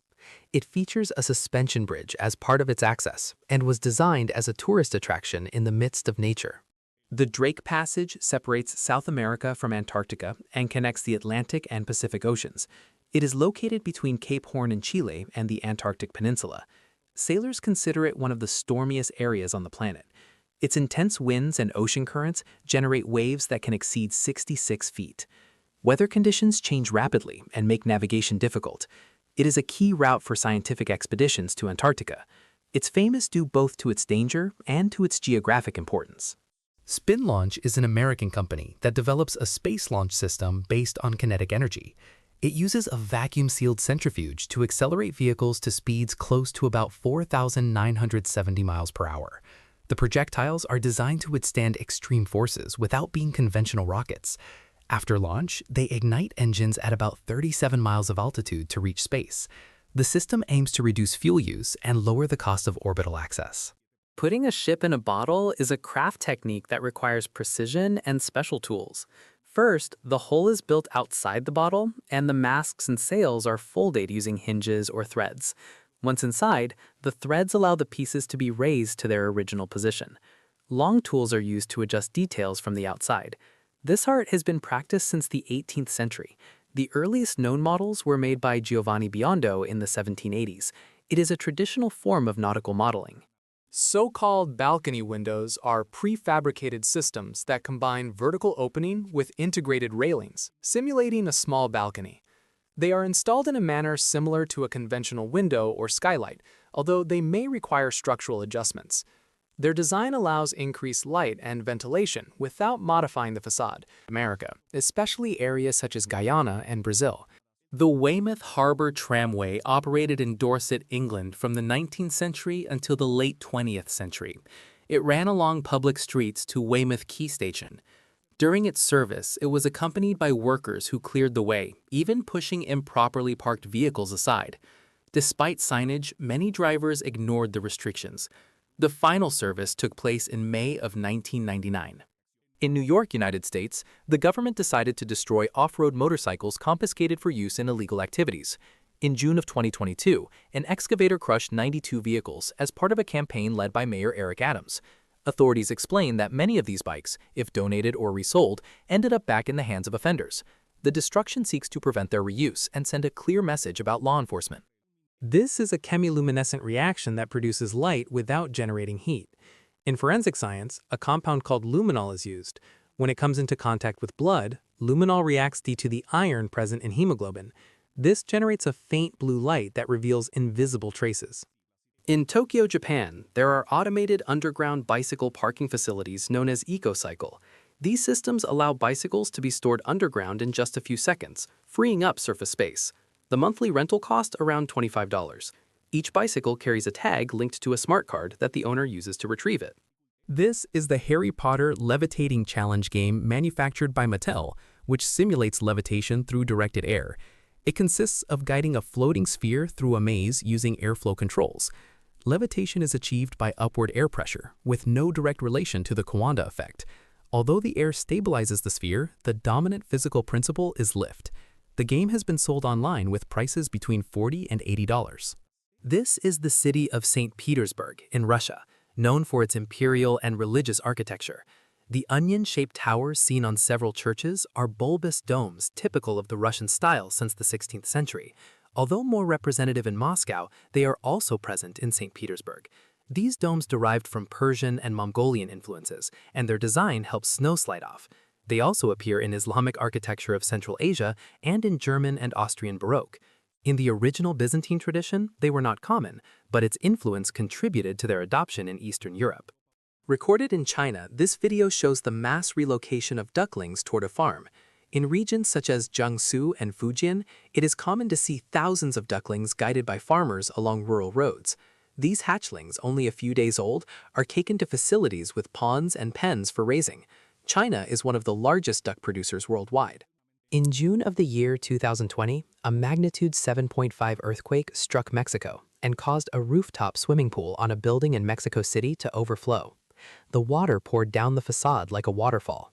Speaker 3: It features a suspension bridge as part of its access and was designed as a tourist attraction in the midst of nature. The Drake Passage separates South America from Antarctica and connects the Atlantic and Pacific Oceans. It is located between Cape Horn in Chile and the Antarctic Peninsula. Sailors consider it one of the stormiest areas on the planet. Its intense winds and ocean currents generate waves that can exceed 66 feet. Weather conditions change rapidly and make navigation difficult. It is a key route for scientific expeditions to Antarctica. Its fame is due both to its danger and to its geographic importance. Spin Launch is an American company that develops a space launch system based on kinetic energy. It uses a vacuum-sealed centrifuge to accelerate vehicles to speeds close to about 4,970 miles per hour. The projectiles are designed to withstand extreme forces without being conventional rockets. After launch, they ignite engines at about 37 miles of altitude to reach space. The system aims to reduce fuel use and lower the cost of orbital access. Putting a ship in a bottle is a craft technique that requires precision and special tools. First, the hull is built outside the bottle, and the masts and sails are folded using hinges or threads. Once inside, the threads allow the pieces to be raised to their original position. Long tools are used to adjust details from the outside. This art has been practiced since the 18th century. The earliest known models were made by Giovanni Biondo in the 1780s. It is a traditional form of nautical modeling. So-called balcony windows are prefabricated systems that combine vertical opening with integrated railings, simulating a small balcony. They are installed in a manner similar to a conventional window or skylight, although they may require structural adjustments. Their design allows increased light and ventilation without modifying the facade. America, especially areas such as Guyana and Brazil. The Weymouth Harbour Tramway operated in Dorset, England from the 19th century until the late 20th century. It ran along public streets to Weymouth Quay Station. During its service, it was accompanied by workers who cleared the way, even pushing improperly parked vehicles aside. Despite signage, many drivers ignored the restrictions. The final service took place in May of 1999. In New York, United States, the government decided to destroy off-road motorcycles confiscated for use in illegal activities. In June of 2022, an excavator crushed 92 vehicles as part of a campaign led by Mayor Eric Adams. Authorities explained that many of these bikes, if donated or resold, ended up back in the hands of offenders. The destruction seeks to prevent their reuse and send a clear message about law enforcement. This is a chemiluminescent reaction that produces light without generating heat. In forensic science, a compound called luminol is used. When it comes into contact with blood, luminol reacts due to the iron present in hemoglobin. This generates a faint blue light that reveals invisible traces.
Speaker 2: In Tokyo, Japan, there are automated underground bicycle parking facilities known as EcoCycle. These systems allow bicycles to be stored underground in just a few seconds, freeing up surface space. The monthly rental cost around $25. Each bicycle carries a tag linked to a smart card that the owner uses to retrieve it.
Speaker 3: This is the Harry Potter Levitating Challenge game manufactured by Mattel, which simulates levitation through directed air. It consists of guiding a floating sphere through a maze using airflow controls. Levitation is achieved by upward air pressure, with no direct relation to the Coanda effect. Although the air stabilizes the sphere, the dominant physical principle is lift. The game has been sold online with prices between $40 and $80. This is the city of St. Petersburg in Russia, known for its imperial and religious architecture. The onion-shaped towers seen on several churches are bulbous domes typical of the Russian style since the 16th century. Although more representative in Moscow, they are also present in St. Petersburg. These domes derived from Persian and Mongolian influences, and their design helps snow slide off. They also appear in Islamic architecture of Central Asia and in German and Austrian Baroque. In the original Byzantine tradition, they were not common, but its influence contributed to their adoption in Eastern Europe. Recorded in China, this video shows the mass relocation of ducklings toward a farm. In regions such as Jiangsu and Fujian, it is common to see thousands of ducklings guided by farmers along rural roads. These hatchlings, only a few days old, are taken to facilities with ponds and pens for raising. China is one of the largest duck producers worldwide. In June of the year 2020, a magnitude 7.5 earthquake struck Mexico and caused a rooftop swimming pool on a building in Mexico City to overflow. The water poured down the facade like a waterfall.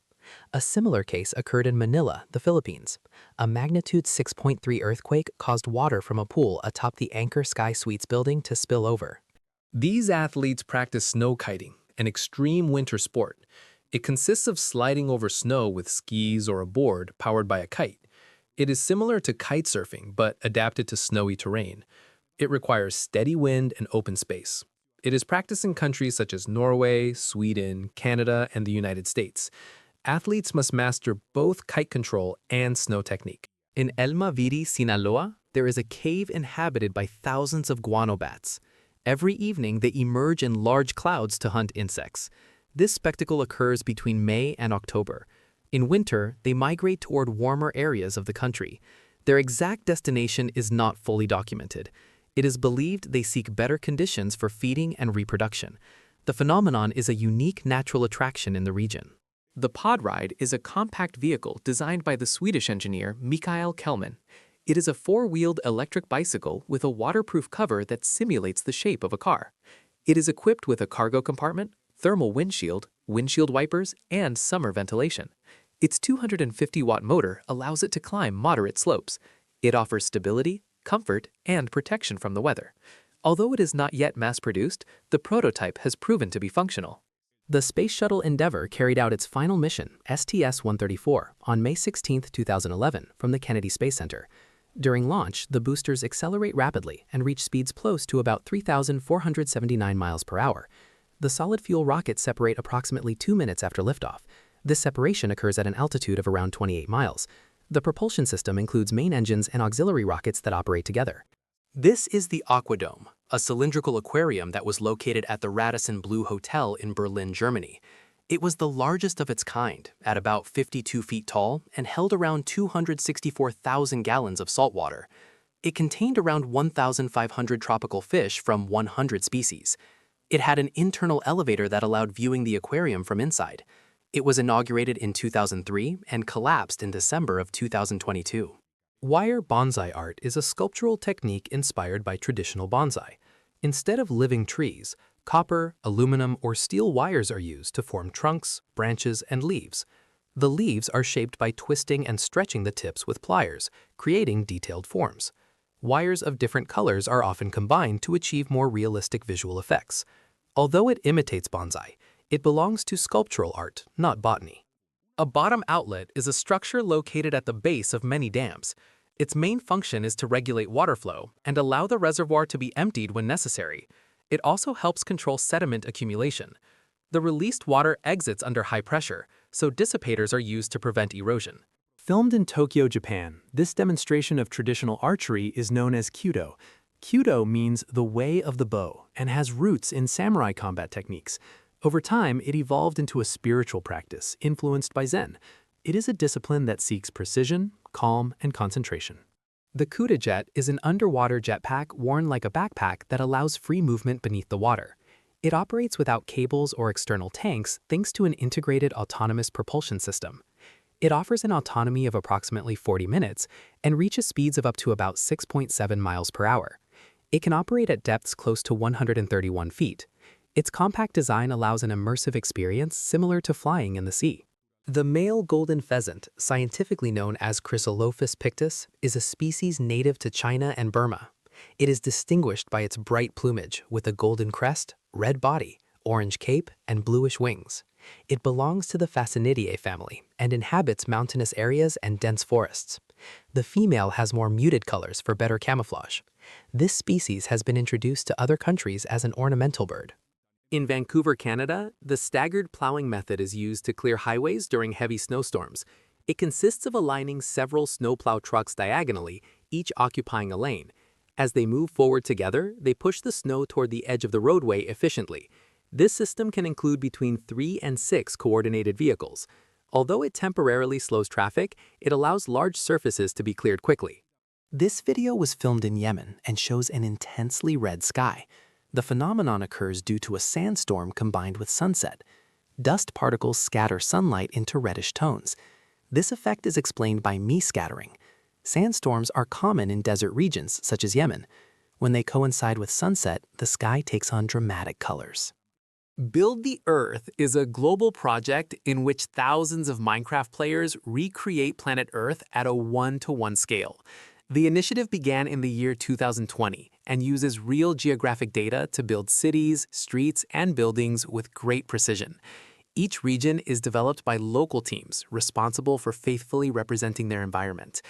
Speaker 3: A similar case occurred in Manila, the Philippines. A magnitude 6.3 earthquake caused water from a pool atop the Anchor Sky Suites building to spill over.
Speaker 2: These athletes practice snow kiting, an extreme winter sport. It consists of sliding over snow with skis or a board powered by a kite. It is similar to kite surfing, but adapted to snowy terrain. It requires steady wind and open space. It is practiced in countries such as Norway, Sweden, Canada, and the United States. Athletes must master both kite control and snow technique. In El Maviri, Sinaloa, there is a cave inhabited by thousands of guano bats. Every evening, they emerge in large clouds to hunt insects. This spectacle occurs between May and October. In winter, they migrate toward warmer areas of the country. Their exact destination is not fully documented. It is believed they seek better conditions for feeding and reproduction. The phenomenon is a unique natural attraction in the region. The pod ride is a compact vehicle designed by the Swedish engineer Mikael Kellman. It is a four-wheeled electric bicycle with a waterproof cover that simulates the shape of a car. It is equipped with a cargo compartment, thermal windshield, windshield wipers, and summer ventilation. Its 250-watt motor allows it to climb moderate slopes. It offers stability, comfort, and protection from the weather. Although it is not yet mass-produced, the prototype has proven to be functional. The Space Shuttle Endeavour carried out its final mission, STS-134, on May 16, 2011, from the Kennedy Space Center. During launch, the boosters accelerate rapidly and reach speeds close to about 3,479 miles per hour. The solid-fuel rockets separate approximately 2 minutes after liftoff. This separation occurs at an altitude of around 28 miles. The propulsion system includes main engines and auxiliary rockets that operate together. This is the Aquadome, a cylindrical aquarium that was located at the Radisson Blu Hotel in Berlin, Germany. It was the largest of its kind, at about 52 feet tall, and held around 264,000 gallons of salt water. It contained around 1,500 tropical fish from 100 species. It had an internal elevator that allowed viewing the aquarium from inside. It was inaugurated in 2003 and collapsed in December of 2022. Wire bonsai art is a sculptural technique inspired by traditional bonsai. Instead of living trees, copper, aluminum, or steel wires are used to form trunks, branches, and leaves. The leaves are shaped by twisting and stretching the tips with pliers, creating detailed forms. Wires of different colors are often combined to achieve more realistic visual effects. Although it imitates bonsai, it belongs to sculptural art, not botany. A bottom outlet is a structure located at the base of many dams. Its main function is to regulate water flow and allow the reservoir to be emptied when necessary. It also helps control sediment accumulation. The released water exits under high pressure, so dissipators are used to prevent erosion. Filmed in Tokyo, Japan, this demonstration of traditional archery is known as Kyudo. Kyudo means the way of the bow and has roots in samurai combat techniques. Over time, it evolved into a spiritual practice influenced by Zen. It is a discipline that seeks precision, calm, and concentration. The Cuda jet is an underwater jetpack worn like a backpack that allows free movement beneath the water. It operates without cables or external tanks thanks to an integrated autonomous propulsion system. It offers an autonomy of approximately 40 minutes and reaches speeds of up to about 6.7 miles per hour. It can operate at depths close to 131 feet. Its compact design allows an immersive experience similar to flying in the sea. The male golden pheasant, scientifically known as Chrysolophus pictus, is a species native to China and Burma. It is distinguished by its bright plumage with a golden crest, red body, orange cape, and bluish wings. It belongs to the Phasanidae family and inhabits mountainous areas and dense forests. The female has more muted colors for better camouflage. This species has been introduced to other countries as an ornamental bird. In Vancouver, Canada, the staggered plowing method is used to clear highways during heavy snowstorms. It consists of aligning several snowplow trucks diagonally, each occupying a lane. As they move forward together, they push the snow toward the edge of the roadway efficiently. This system can include between 3 and 6 coordinated vehicles. Although it temporarily slows traffic, it allows large surfaces to be cleared quickly. This video was filmed in Yemen and shows an intensely red sky. The phenomenon occurs due to a sandstorm combined with sunset. Dust particles scatter sunlight into reddish tones. This effect is explained by me-scattering. Sandstorms are common in desert regions such as Yemen. When they coincide with sunset, the sky takes on dramatic colors. Build the Earth is a global project in which thousands of Minecraft players recreate planet Earth at a 1-to-1 scale. The initiative began in the year 2020 and uses real geographic data to build cities, streets, and buildings with great precision. Each region is developed by local teams responsible for faithfully representing their environment.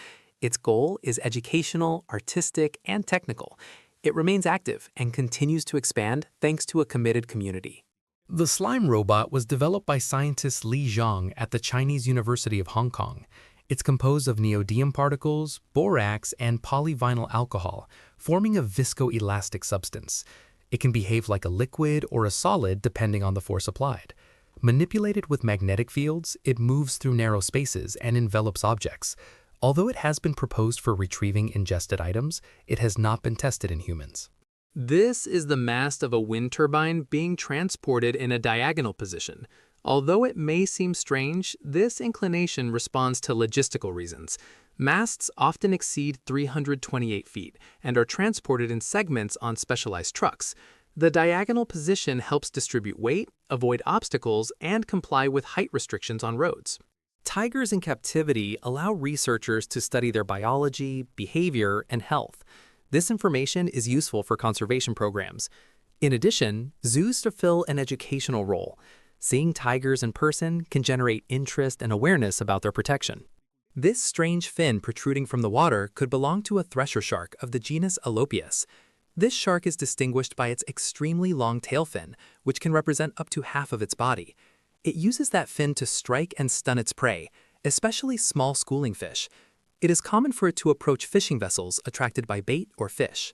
Speaker 2: Its goal is educational, artistic, and technical. It remains active and continues to expand thanks to a committed community. The slime robot was developed by scientist Li Zhang at the Chinese University of Hong Kong. It's composed of neodymium particles, borax, and polyvinyl alcohol, forming a viscoelastic substance. It can behave like a liquid or a solid depending on the force applied. Manipulated with magnetic fields, it moves through narrow spaces and envelops objects. Although it has been proposed for retrieving ingested items, it has not been tested in humans. This is the mast of a wind turbine being transported in a diagonal position. Although it may seem strange, this inclination responds to logistical reasons. Masts often exceed 328 feet and are transported in segments on specialized trucks. The diagonal position helps distribute weight, avoid obstacles, and comply with height restrictions on roads. Tigers in captivity allow researchers to study their biology, behavior, and health. This information is useful for conservation programs. In addition, zoos fulfill an educational role. Seeing tigers in person can generate interest and awareness about their protection. This strange fin protruding from the water could belong to a thresher shark of the genus Alopius. This shark is distinguished by its extremely long tail fin, which can represent up to half of its body. It uses that fin to strike and stun its prey, especially small schooling fish. It is common for it to approach fishing vessels attracted by bait or fish.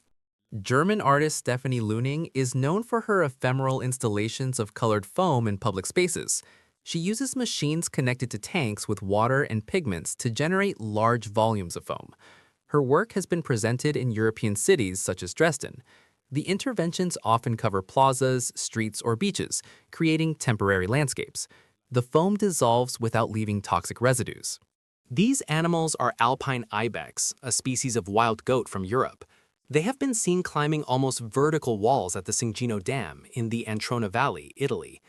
Speaker 2: German artist Stephanie Leuning is known for her ephemeral installations of colored foam in public spaces. She uses machines connected to tanks with water and pigments to generate large volumes of foam. Her work has been presented in European cities such as Dresden. The interventions often cover plazas, streets, or beaches, creating temporary landscapes. The foam dissolves without leaving toxic residues. These animals are alpine ibex, a species of wild goat from Europe. They have been seen climbing almost vertical walls at the Singino Dam in the Antrona Valley, Italy.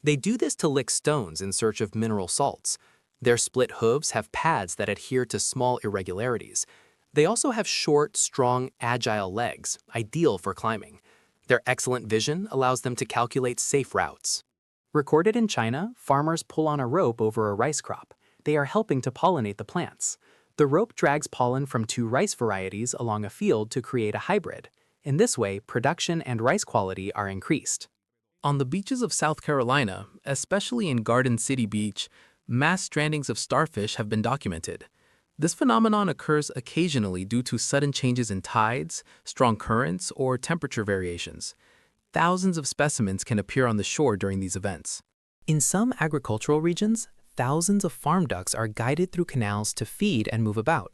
Speaker 2: They do this to lick stones in search of mineral salts. Their split hooves have pads that adhere to small irregularities. They also have short, strong, agile legs, ideal for climbing. Their excellent vision allows them to calculate safe routes. Recorded in China, farmers pull on a rope over a rice crop. They are helping to pollinate the plants. The rope drags pollen from 2 rice varieties along a field to create a hybrid. In this way, production and rice quality are increased. On the beaches of South Carolina, especially in Garden City Beach, mass strandings of starfish have been documented. This phenomenon occurs occasionally due to sudden changes in tides, strong currents, or temperature variations. Thousands of specimens can appear on the shore during these events. In some agricultural regions, thousands of farm ducks are guided through canals to feed and move about.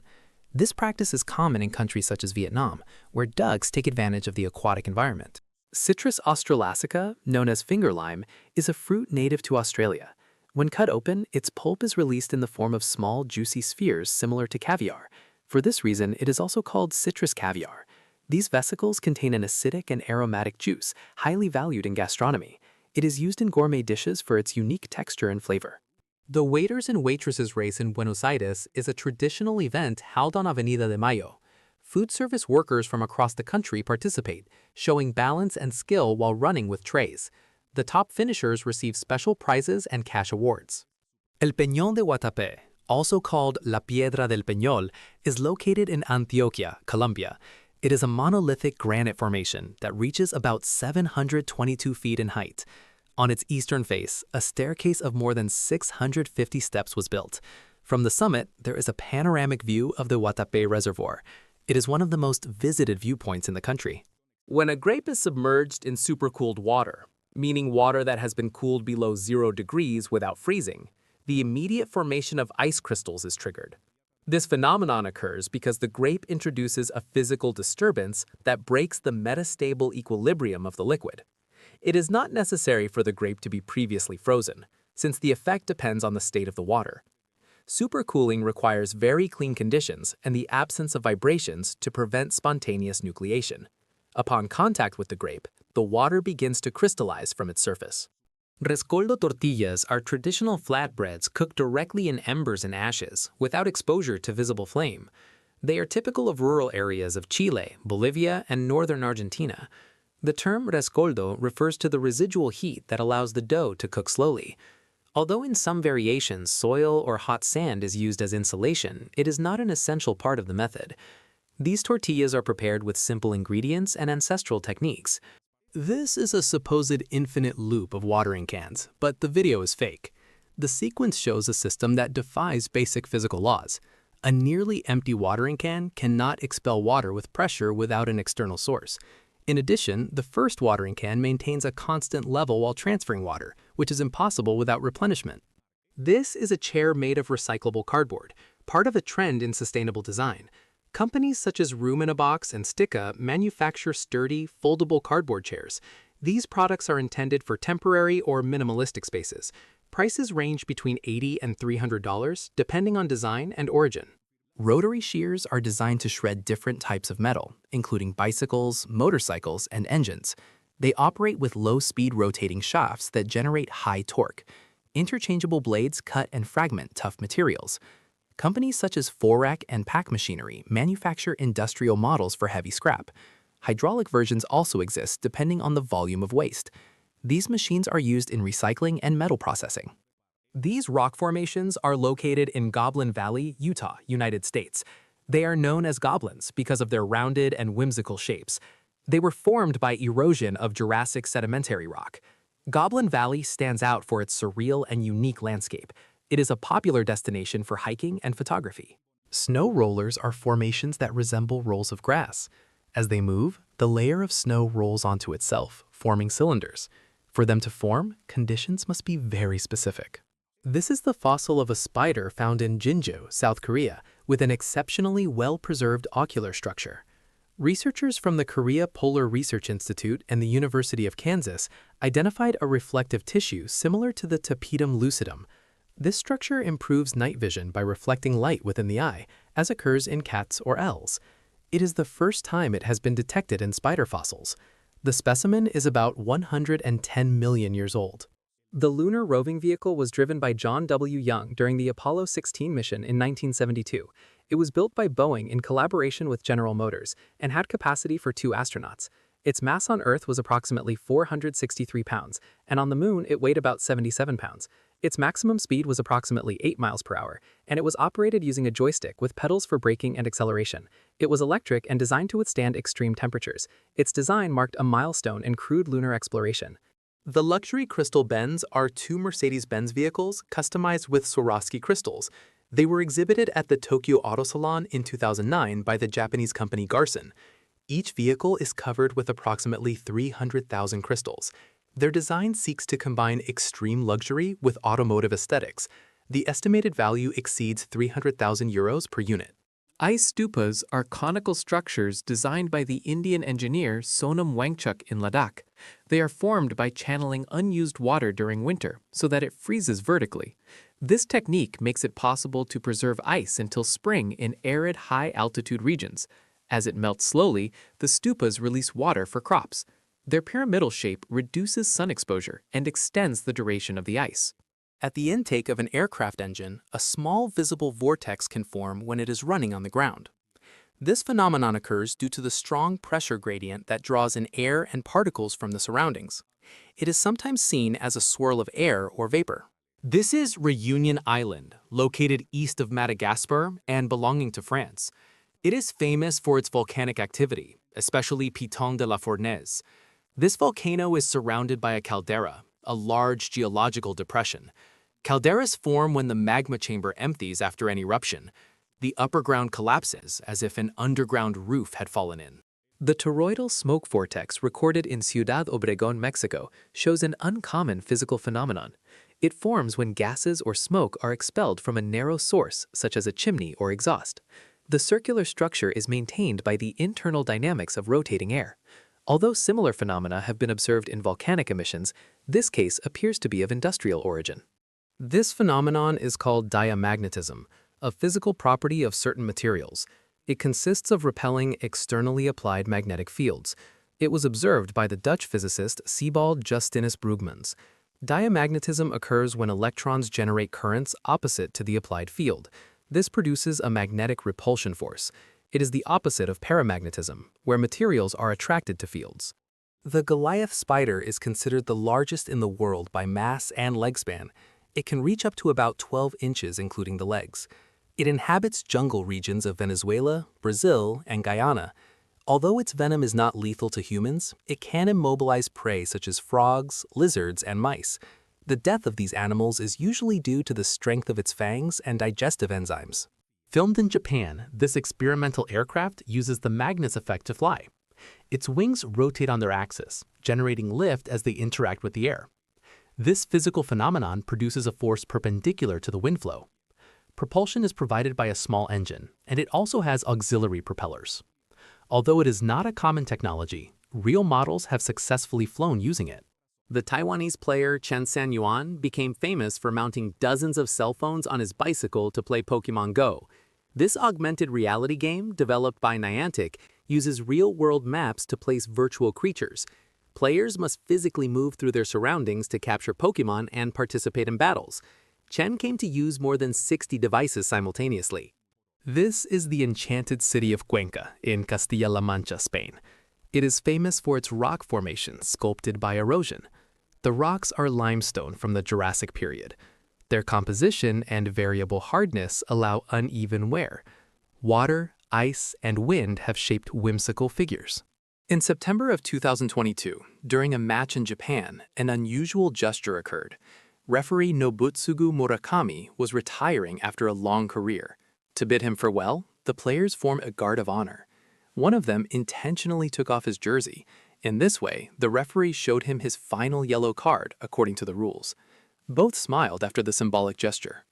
Speaker 2: This practice is common in countries such as Vietnam, where ducks take advantage of the aquatic environment. Citrus australasica, known as finger lime, is a fruit native to Australia. When cut open, its pulp is released in the form of small, juicy spheres similar to caviar. For this reason, it is also called citrus caviar. These vesicles contain an acidic and aromatic juice, highly valued in gastronomy. It is used in gourmet dishes for its unique texture and flavor. The Waiters and Waitresses Race in Buenos Aires is a traditional event held on Avenida de Mayo. Food service workers from across the country participate, showing balance and skill while running with trays. The top finishers receive special prizes and cash awards. El Peñón de Guatapé, also called La Piedra del Peñol, is located in Antioquia, Colombia. It is a monolithic granite formation that reaches about 722 feet in height. On its eastern face, a staircase of more than 650 steps was built. From the summit, there is a panoramic view of the Guatapé Reservoir. It is one of the most visited viewpoints in the country. When a grape is submerged in supercooled water, meaning water that has been cooled below 0 degrees without freezing, the immediate formation of ice crystals is triggered. This phenomenon occurs because the grape introduces a physical disturbance that breaks the metastable equilibrium of the liquid. It is not necessary for the grape to be previously frozen, since the effect depends on the state of the water. Supercooling requires very clean conditions and the absence of vibrations to prevent spontaneous nucleation. Upon contact with the grape, the water begins to crystallize from its surface. Rescoldo tortillas are traditional flatbreads cooked directly in embers and ashes, without exposure to visible flame. They are typical of rural areas of Chile, Bolivia, and northern Argentina. The term rescoldo refers to the residual heat that allows the dough to cook slowly. Although in some variations soil or hot sand is used as insulation, it is not an essential part of the method. These tortillas are prepared with simple ingredients and ancestral techniques. This is a supposed infinite loop of watering cans, but the video is fake. The sequence shows a system that defies basic physical laws. A nearly empty watering can cannot expel water with pressure without an external source. In addition, the first watering can maintains a constant level while transferring water, which is impossible without replenishment. This is a chair made of recyclable cardboard, part of a trend in sustainable design. Companies such as Room in a Box and Sticka manufacture sturdy, foldable cardboard chairs. These products are intended for temporary or minimalistic spaces. Prices range between $80 and $300, depending on design and origin. Rotary shears are designed to shred different types of metal, including bicycles, motorcycles, and engines. They operate with low-speed rotating shafts that generate high torque. Interchangeable blades cut and fragment tough materials. Companies such as Forac and Pack Machinery manufacture industrial models for heavy scrap. Hydraulic versions also exist depending on the volume of waste. These machines are used in recycling and metal processing. These rock formations are located in Goblin Valley, Utah, United States. They are known as goblins because of their rounded and whimsical shapes. They were formed by erosion of Jurassic sedimentary rock. Goblin Valley stands out for its surreal and unique landscape. It is a popular destination for hiking and photography. Snow rollers are formations that resemble rolls of grass. As they move, the layer of snow rolls onto itself, forming cylinders. For them to form, conditions must be very specific. This is the fossil of a spider found in Jinju, South Korea, with an exceptionally well-preserved ocular structure. Researchers from the Korea Polar Research Institute and the University of Kansas identified a reflective tissue similar to the tapetum lucidum. This structure improves night vision by reflecting light within the eye, as occurs in cats or owls. It is the first time it has been detected in spider fossils. The specimen is about 110 million years old. The lunar roving vehicle was driven by John W. Young during the Apollo 16 mission in 1972. It was built by Boeing in collaboration with General Motors and had capacity for 2 astronauts. Its mass on Earth was approximately 463 pounds, and on the Moon it weighed about 77 pounds. Its maximum speed was approximately 8 miles per hour, and it was operated using a joystick with pedals for braking and acceleration. It was electric and designed to withstand extreme temperatures. Its design marked a milestone in crewed lunar exploration. The luxury crystal Benz are 2 Mercedes-Benz vehicles customized with Swarovski crystals. They were exhibited at the Tokyo Auto Salon in 2009 by the Japanese company Garson. Each vehicle is covered with approximately 300,000 crystals. Their design seeks to combine extreme luxury with automotive aesthetics. The estimated value exceeds €300,000 per unit.
Speaker 3: Ice stupas are conical structures designed by the Indian engineer Sonam Wangchuk in Ladakh. They are formed by channeling unused water during winter so that it freezes vertically. This technique makes it possible to preserve ice until spring in arid, high-altitude regions. As it melts slowly, the stupas release water for crops. Their pyramidal shape reduces sun exposure and extends the duration of the ice.
Speaker 2: At the intake of an aircraft engine, a small visible vortex can form when it is running on the ground. This phenomenon occurs due to the strong pressure gradient that draws in air and particles from the surroundings. It is sometimes seen as a swirl of air or vapor. This is Reunion Island, located east of Madagascar and belonging to France. It is famous for its volcanic activity, especially Piton de la Fournaise. This volcano is surrounded by a caldera, a large geological depression. Calderas form when the magma chamber empties after an eruption. The upper ground collapses as if an underground roof had fallen in.
Speaker 3: The toroidal smoke vortex recorded in Ciudad Obregón, Mexico, shows an uncommon physical phenomenon. It forms when gases or smoke are expelled from a narrow source, such as a chimney or exhaust. The circular structure is maintained by the internal dynamics of rotating air. Although similar phenomena have been observed in volcanic emissions, this case appears to be of industrial origin.
Speaker 2: This phenomenon is called diamagnetism, a physical property of certain materials. It consists of repelling externally applied magnetic fields. It was observed by the Dutch physicist Sebald Justinus Brugmans. Diamagnetism occurs when electrons generate currents opposite to the applied field. This produces a magnetic repulsion force. It is the opposite of paramagnetism, where materials are attracted to fields. The Goliath spider is considered the largest in the world by mass and leg span. It can reach up to about 12 inches, including the legs. It inhabits jungle regions of Venezuela, Brazil, and Guyana. Although its venom is not lethal to humans, it can immobilize prey such as frogs, lizards, and mice. The death of these animals is usually due to the strength of its fangs and digestive enzymes. Filmed in Japan, this experimental aircraft uses the Magnus effect to fly. Its wings rotate on their axis, generating lift as they interact with the air. This physical phenomenon produces a force perpendicular to the wind flow. Propulsion is provided by a small engine, and it also has auxiliary propellers. Although it is not a common technology, real models have successfully flown using it. The Taiwanese player Chen San-yuan became famous for mounting dozens of cell phones on his bicycle to play Pokemon Go. This augmented reality game, developed by Niantic, uses real-world maps to place virtual creatures. Players must physically move through their surroundings to capture Pokemon and participate in battles. Chen came to use more than 60 devices simultaneously. This is the enchanted city of Cuenca in Castilla-La Mancha, Spain. It is famous for its rock formations sculpted by erosion. The rocks are limestone from the Jurassic period. Their composition and variable hardness allow uneven wear. Water, ice, and wind have shaped whimsical figures. In September of 2022, during a match in Japan, an unusual gesture occurred. Referee Nobutsugu Murakami was retiring after a long career. To bid him farewell, the players formed a guard of honor. One of them intentionally took off his jersey. In this way, the referee showed him his final yellow card according to the rules. Both smiled after the symbolic gesture.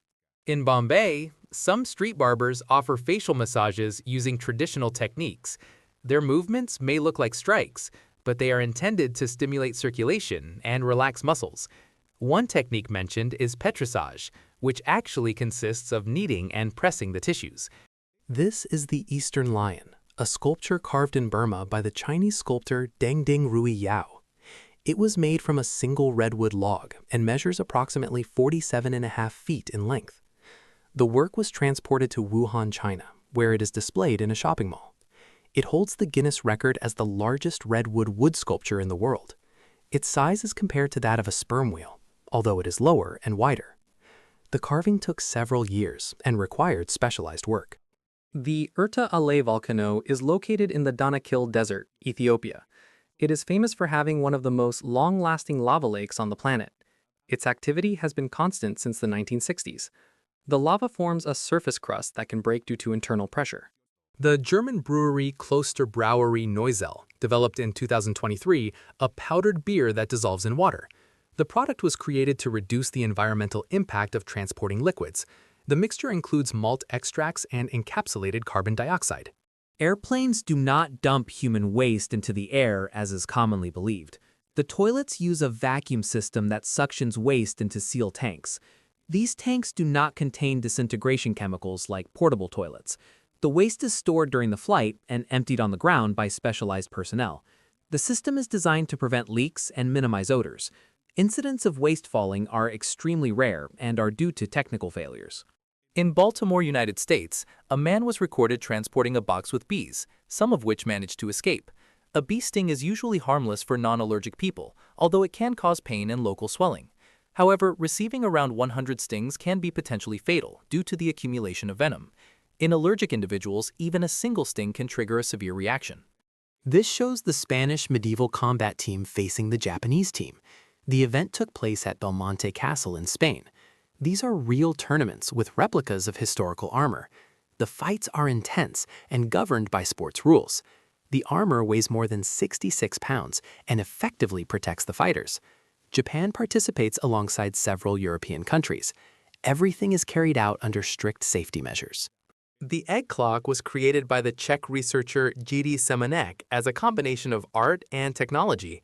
Speaker 2: In Bombay, some street barbers offer facial massages using traditional techniques. Their movements may look like strikes, but they are intended to stimulate circulation and relax muscles. One technique mentioned is petrissage, which actually consists of kneading and pressing the tissues. This is the Eastern Lion, a sculpture carved in Burma by the Chinese sculptor Dengding Rui Yao. It was made from a single redwood log and measures approximately 47.5 feet in length. The work was transported to Wuhan, China, where it is displayed in a shopping mall. It holds the Guinness record as the largest redwood wood sculpture in the world. Its size is compared to that of a sperm whale, although it is lower and wider. The carving took several years and required specialized work.
Speaker 3: The Erta Ale volcano is located in the Danakil Desert, Ethiopia. It is famous for having one of the most long-lasting lava lakes on the planet. Its activity has been constant since the 1960s. The lava forms a surface crust that can break due to internal pressure. The German brewery Klosterbrauerei Neusel developed in 2023 a powdered beer that dissolves in water. The product was created to reduce the environmental impact of transporting liquids. The mixture includes malt extracts and encapsulated carbon dioxide.
Speaker 4: Airplanes do not dump human waste into the air as is commonly believed. The toilets use a vacuum system that suctions waste into sealed tanks. These tanks do not contain disintegration chemicals like portable toilets. The waste is stored during the flight and emptied on the ground by specialized personnel. The system is designed to prevent leaks and minimize odors. Incidents of waste falling are extremely rare and are due to technical failures.
Speaker 5: In Baltimore, United States, a man was recorded transporting a box with bees, some of which managed to escape. A bee sting is usually harmless for non-allergic people, although it can cause pain and local swelling. However, receiving around 100 stings can be potentially fatal due to the accumulation of venom. In allergic individuals, even a single sting can trigger a severe reaction.
Speaker 2: This shows the Spanish medieval combat team facing the Japanese team. The event took place at Belmonte Castle in Spain. These are real tournaments with replicas of historical armor. The fights are intense and governed by sports rules. The armor weighs more than 66 pounds and effectively protects the fighters. Japan participates alongside several European countries. Everything is carried out under strict safety measures.
Speaker 3: The egg clock was created by the Czech researcher Jiří Semenek as a combination of art and technology.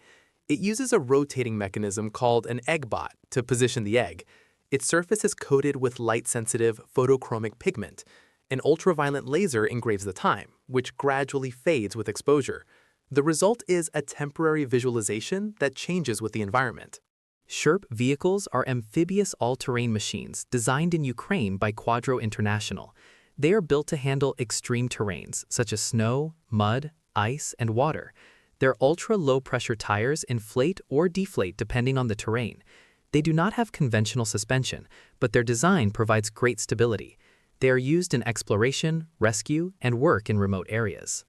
Speaker 3: It uses a rotating mechanism called an egg bot to position the egg. Its surface is coated with light-sensitive photochromic pigment. An ultraviolet laser engraves the time, which gradually fades with exposure. The result is a temporary visualization that changes with the environment. Sherp vehicles are amphibious all-terrain machines designed in Ukraine by Quadro International. They are built to handle extreme terrains such as snow, mud, ice, and water. Their ultra-low-pressure tires inflate or deflate depending on the terrain. They do not have conventional suspension, but their design provides great stability. They are used in exploration, rescue, and work in remote areas.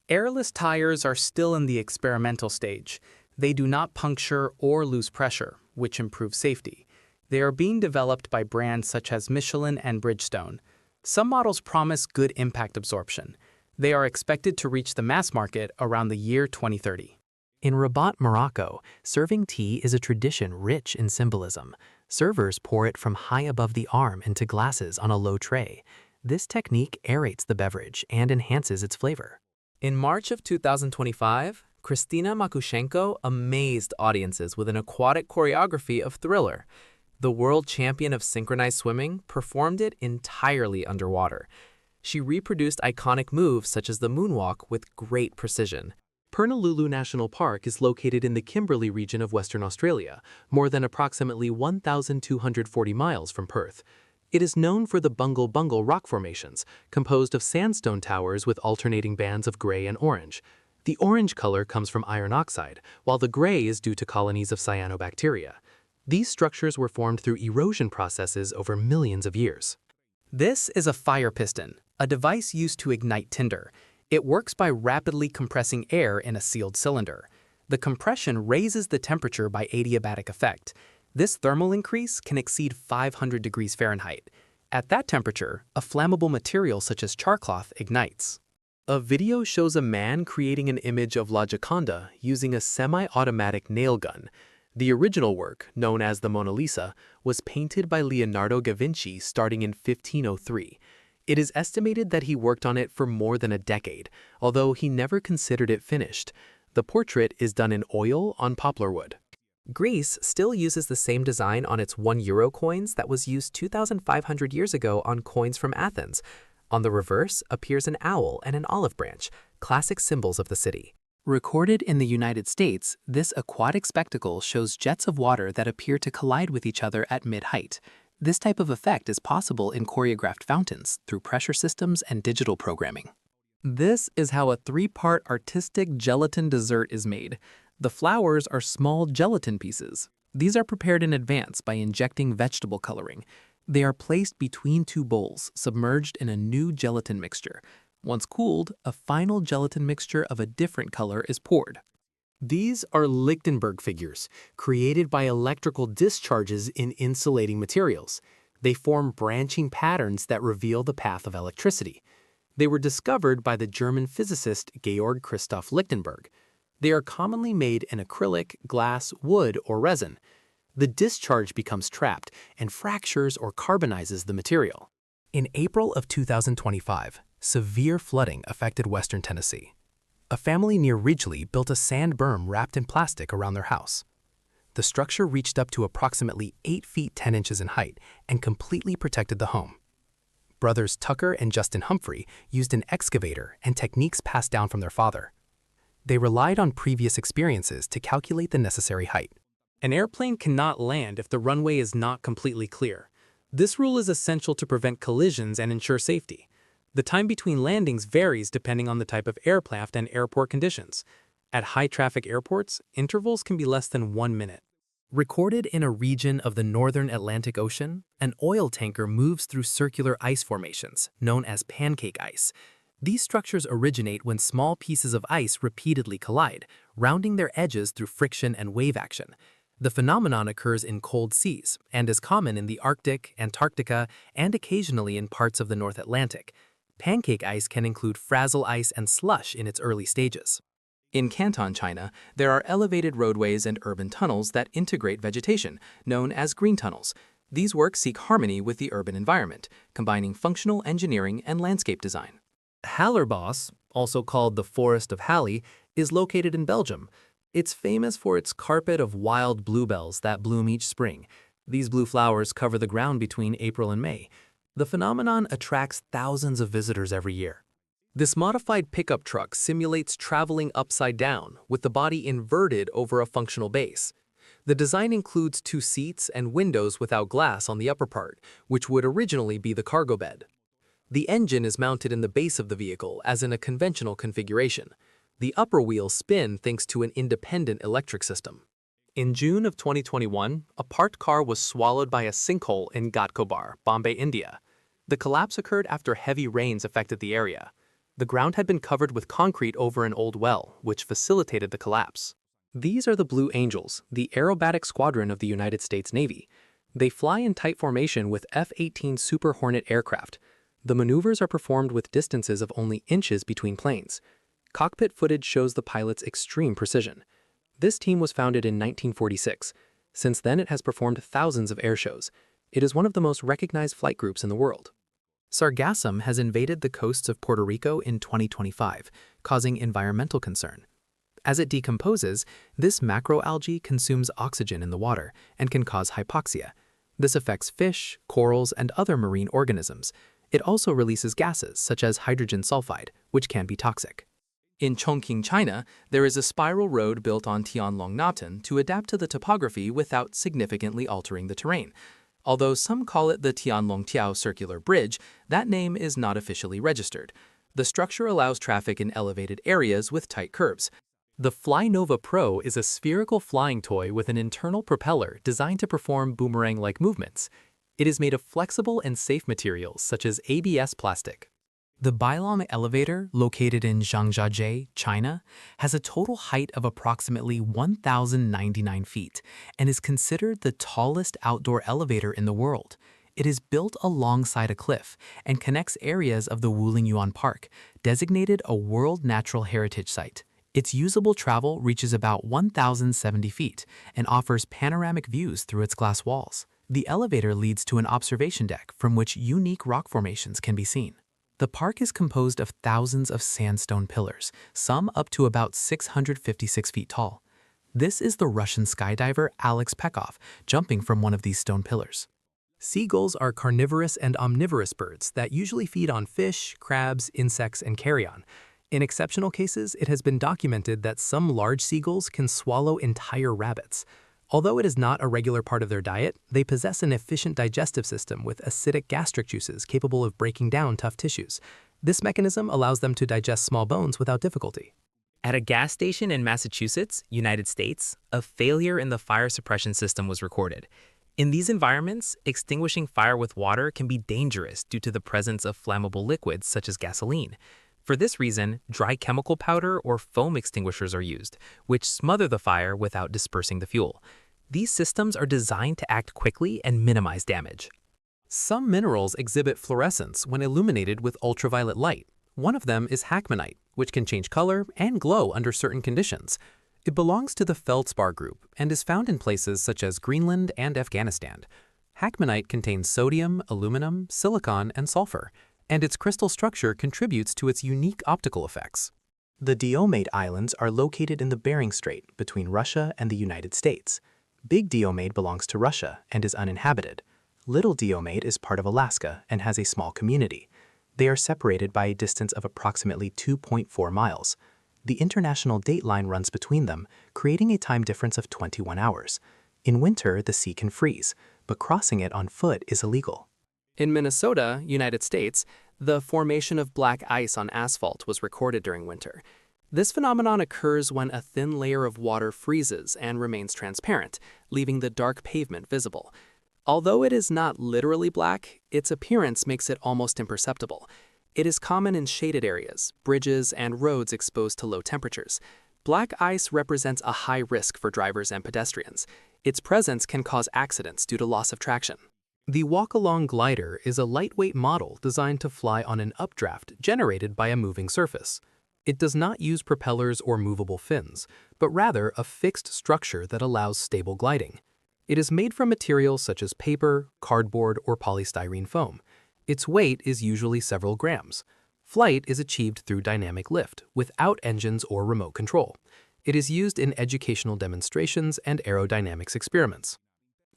Speaker 6: Airless tires are still in the experimental stage. They do not puncture or lose pressure, which improves safety. They are being developed by brands such as Michelin and Bridgestone. Some models promise good impact absorption. They are expected to reach the mass market around the year 2030.
Speaker 2: In Rabat, Morocco, serving tea is a tradition rich in symbolism. Servers pour it from high above the arm into glasses on a low tray. This technique aerates the beverage and enhances its flavor.
Speaker 3: In March of 2025, Kristina Makushenko amazed audiences with an aquatic choreography of Thriller. The world champion of synchronized swimming performed it entirely underwater. She reproduced iconic moves such as the moonwalk with great precision. Pernalulu National Park is located in the Kimberley region of Western Australia, more than approximately 1,240 miles from Perth. It is known for the Bungle Bungle rock formations, composed of sandstone towers with alternating bands of gray and orange. The orange color comes from iron oxide, while the gray is due to colonies of cyanobacteria. These structures were formed through erosion processes over millions of years.
Speaker 6: This is a fire piston, a device used to ignite tinder. It works by rapidly compressing air in a sealed cylinder. The compression raises the temperature by adiabatic effect. This thermal increase can exceed 500 degrees Fahrenheit. At that temperature, a flammable material such as charcloth ignites.
Speaker 3: A video shows a man creating an image of La Gioconda using a semi-automatic nail gun. The original work, known as the Mona Lisa, was painted by Leonardo da Vinci starting in 1503. It is estimated that he worked on it for more than a decade, although he never considered it finished. The portrait is done in oil on poplar wood. Greece still uses the same design on its €1 coins that was used 2,500 years ago on coins from Athens. On the reverse appears an owl and an olive branch, classic symbols of the city.
Speaker 2: Recorded in the United States, this aquatic spectacle shows jets of water that appear to collide with each other at mid-height. This type of effect is possible in choreographed fountains through pressure systems and digital programming.
Speaker 3: This is how a 3-part artistic gelatin dessert is made. The flowers are small gelatin pieces. These are prepared in advance by injecting vegetable coloring. They are placed between 2 bowls, submerged in a new gelatin mixture. Once cooled, a final gelatin mixture of a different color is poured. These are Lichtenberg figures, created by electrical discharges in insulating materials.
Speaker 6: They form branching patterns that reveal the path of electricity. They were discovered by the German physicist Georg Christoph Lichtenberg. They are commonly made in acrylic, glass, wood, or resin. The discharge becomes trapped and fractures or carbonizes the material. In April of 2025, severe flooding affected western Tennessee. A family near Ridgely built a sand berm wrapped in plastic around their house. The structure reached up to approximately 8 feet 10 inches in height and completely protected the home. Brothers Tucker and Justin Humphrey used an excavator and techniques passed down from their father. They relied on previous experiences to calculate the necessary height. An airplane cannot land if the runway is not completely clear. This rule is essential to prevent collisions and ensure safety. The time between landings varies depending on the type of aircraft and airport conditions. At high-traffic airports, intervals can be less than 1 minute. Recorded in a region of the northern Atlantic Ocean, an oil tanker moves through circular ice formations, known as pancake ice. These structures originate when small pieces of ice repeatedly collide, rounding their edges through friction and wave action. The phenomenon occurs in cold seas and is common in the Arctic, Antarctica, and occasionally in parts of the North Atlantic. Pancake ice can include frazzle ice and slush in its early stages.
Speaker 5: In Canton, China, there are elevated roadways and urban tunnels that integrate vegetation, known as green tunnels. These works seek harmony with the urban environment, combining functional engineering and landscape design.
Speaker 3: Hallerbos, also called the Forest of Halle, is located in Belgium. It's famous for its carpet of wild bluebells that bloom each spring. These blue flowers cover the ground between April and May. The phenomenon attracts thousands of visitors every year. This modified pickup truck simulates traveling upside down, with the body inverted over a functional base. The design includes 2 seats and windows without glass on the upper part, which would originally be the cargo bed. The engine is mounted in the base of the vehicle as in a conventional configuration. The upper wheels spin thanks to an independent electric system. In June of 2021, a parked car was swallowed by a sinkhole in Ghatkobar, Bombay, India. The collapse occurred after heavy rains affected the area. The ground had been covered with concrete over an old well, which facilitated the collapse. These are the Blue Angels, the aerobatic squadron of the United States Navy. They fly in tight formation with F-18 Super Hornet aircraft. The maneuvers are performed with distances of only inches between planes. Cockpit footage shows the pilot's extreme precision. This team was founded in 1946. Since then, it has performed thousands of air shows. It is one of the most recognized flight groups in the world. Sargassum has invaded the coasts of Puerto Rico in 2025, causing environmental concern. As it decomposes, this macroalgae consumes oxygen in the water and can cause hypoxia. This affects fish, corals, and other marine organisms. It also releases gases such as hydrogen sulfide, which can be toxic.
Speaker 5: In Chongqing, China, there is a spiral road built on Tianlong-Nauten to adapt to the topography without significantly altering the terrain. Although some call it the Tianlongtiao Circular Bridge, that name is not officially registered. The structure allows traffic in elevated areas with tight curves. The Flynova Pro is a spherical flying toy with an internal propeller designed to perform boomerang-like movements. It is made of flexible and safe materials such as ABS plastic. The Bailong elevator, located in Zhangjiajie, China, has a total height of approximately 1,099 feet and is considered the tallest outdoor elevator in the world. It is built alongside a cliff and connects areas of the Wulingyuan Park, designated a World Natural Heritage Site. Its usable travel reaches about 1,070 feet and offers panoramic views through its glass walls. The elevator leads to an observation deck from which unique rock formations can be seen. The park is composed of thousands of sandstone pillars, some up to about 656 feet tall. This is the Russian skydiver Alex Pekov jumping from one of these stone pillars. Seagulls are carnivorous and omnivorous birds that usually feed on fish, crabs, insects, and carrion. In exceptional cases, it has been documented that some large seagulls can swallow entire rabbits. Although it is not a regular part of their diet, they possess an efficient digestive system with acidic gastric juices capable of breaking down tough tissues. This mechanism allows them to digest small bones without difficulty.
Speaker 6: At a gas station in Massachusetts, United States, a failure in the fire suppression system was recorded. In these environments, extinguishing fire with water can be dangerous due to the presence of flammable liquids such as gasoline. For this reason, dry chemical powder or foam extinguishers are used, which smother the fire without dispersing the fuel. These systems are designed to act quickly and minimize damage. Some minerals exhibit fluorescence when illuminated with ultraviolet light. One of them is hackmanite, which can change color and glow under certain conditions. It belongs to the feldspar group and is found in places such as Greenland and Afghanistan. Hackmanite contains sodium, aluminum, silicon, and sulfur, and its crystal structure contributes to its unique optical effects. The Diomede Islands are located in the Bering Strait between Russia and the United States. Big Diomede belongs to Russia and is uninhabited. Little Diomede is part of Alaska and has a small community. They are separated by a distance of approximately 2.4 miles. The international date line runs between them, creating a time difference of 21 hours. In winter, the sea can freeze, but crossing it on foot is illegal.
Speaker 3: In Minnesota, United States, the formation of black ice on asphalt was recorded during winter. This phenomenon occurs when a thin layer of water freezes and remains transparent, leaving the dark pavement visible. Although it is not literally black, its appearance makes it almost imperceptible. It is common in shaded areas, bridges, and roads exposed to low temperatures. Black ice represents a high risk for drivers and pedestrians. Its presence can cause accidents due to loss of traction. The walk-along glider is a lightweight model designed to fly on an updraft generated by a moving surface. It does not use propellers or movable fins, but rather a fixed structure that allows stable gliding. It is made from materials such as paper, cardboard, or polystyrene foam. Its weight is usually several grams. Flight is achieved through dynamic lift, without engines or remote control. It is used in educational demonstrations and aerodynamics experiments.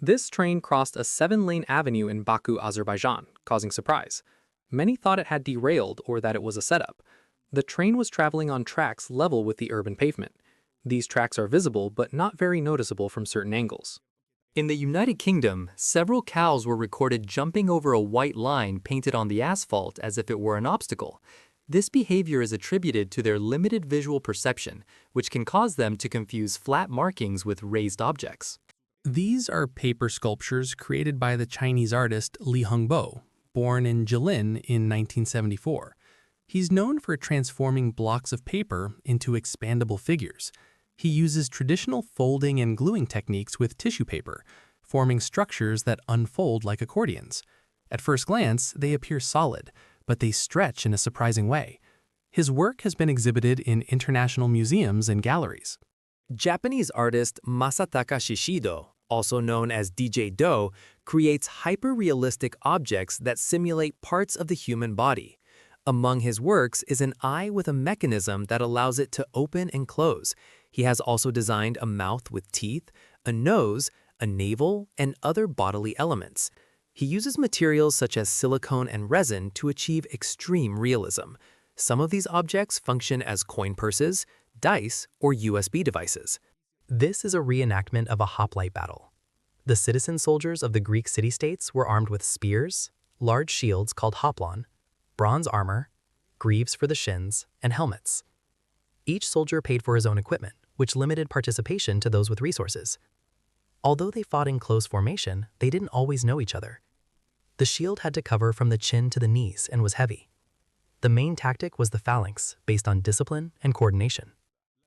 Speaker 3: This train crossed a 7-lane avenue in Baku, Azerbaijan, causing surprise. Many thought it had derailed or that it was a setup. The train was traveling on tracks level with the urban pavement. These tracks are visible but not very noticeable from certain angles.
Speaker 5: In the United Kingdom, several cows were recorded jumping over a white line painted on the asphalt as if it were an obstacle. This behavior is attributed to their limited visual perception, which can cause them to confuse flat markings with raised objects.
Speaker 6: These are paper sculptures created by the Chinese artist Li Hongbo, born in Jilin in 1974. He's known for transforming blocks of paper into expandable figures. He uses traditional folding and gluing techniques with tissue paper, forming structures that unfold like accordions. At first glance, they appear solid, but they stretch in a surprising way. His work has been exhibited in international museums and galleries.
Speaker 3: Japanese artist Masataka Shishido, also known as DJ Do, creates hyper-realistic objects that simulate parts of the human body. Among his works is an eye with a mechanism that allows it to open and close. He has also designed a mouth with teeth, a nose, a navel, and other bodily elements. He uses materials such as silicone and resin to achieve extreme realism. Some of these objects function as coin purses, dice, or USB devices. This is a reenactment of a hoplite battle. The citizen soldiers of the Greek city-states were armed with spears, large shields called hoplon, bronze armor, greaves for the shins, and helmets. Each soldier paid for his own equipment, which limited participation to those with resources. Although they fought in close formation, they didn't always know each other. The shield had to cover from the chin to the knees and was heavy. The main tactic was the phalanx, based on discipline and coordination.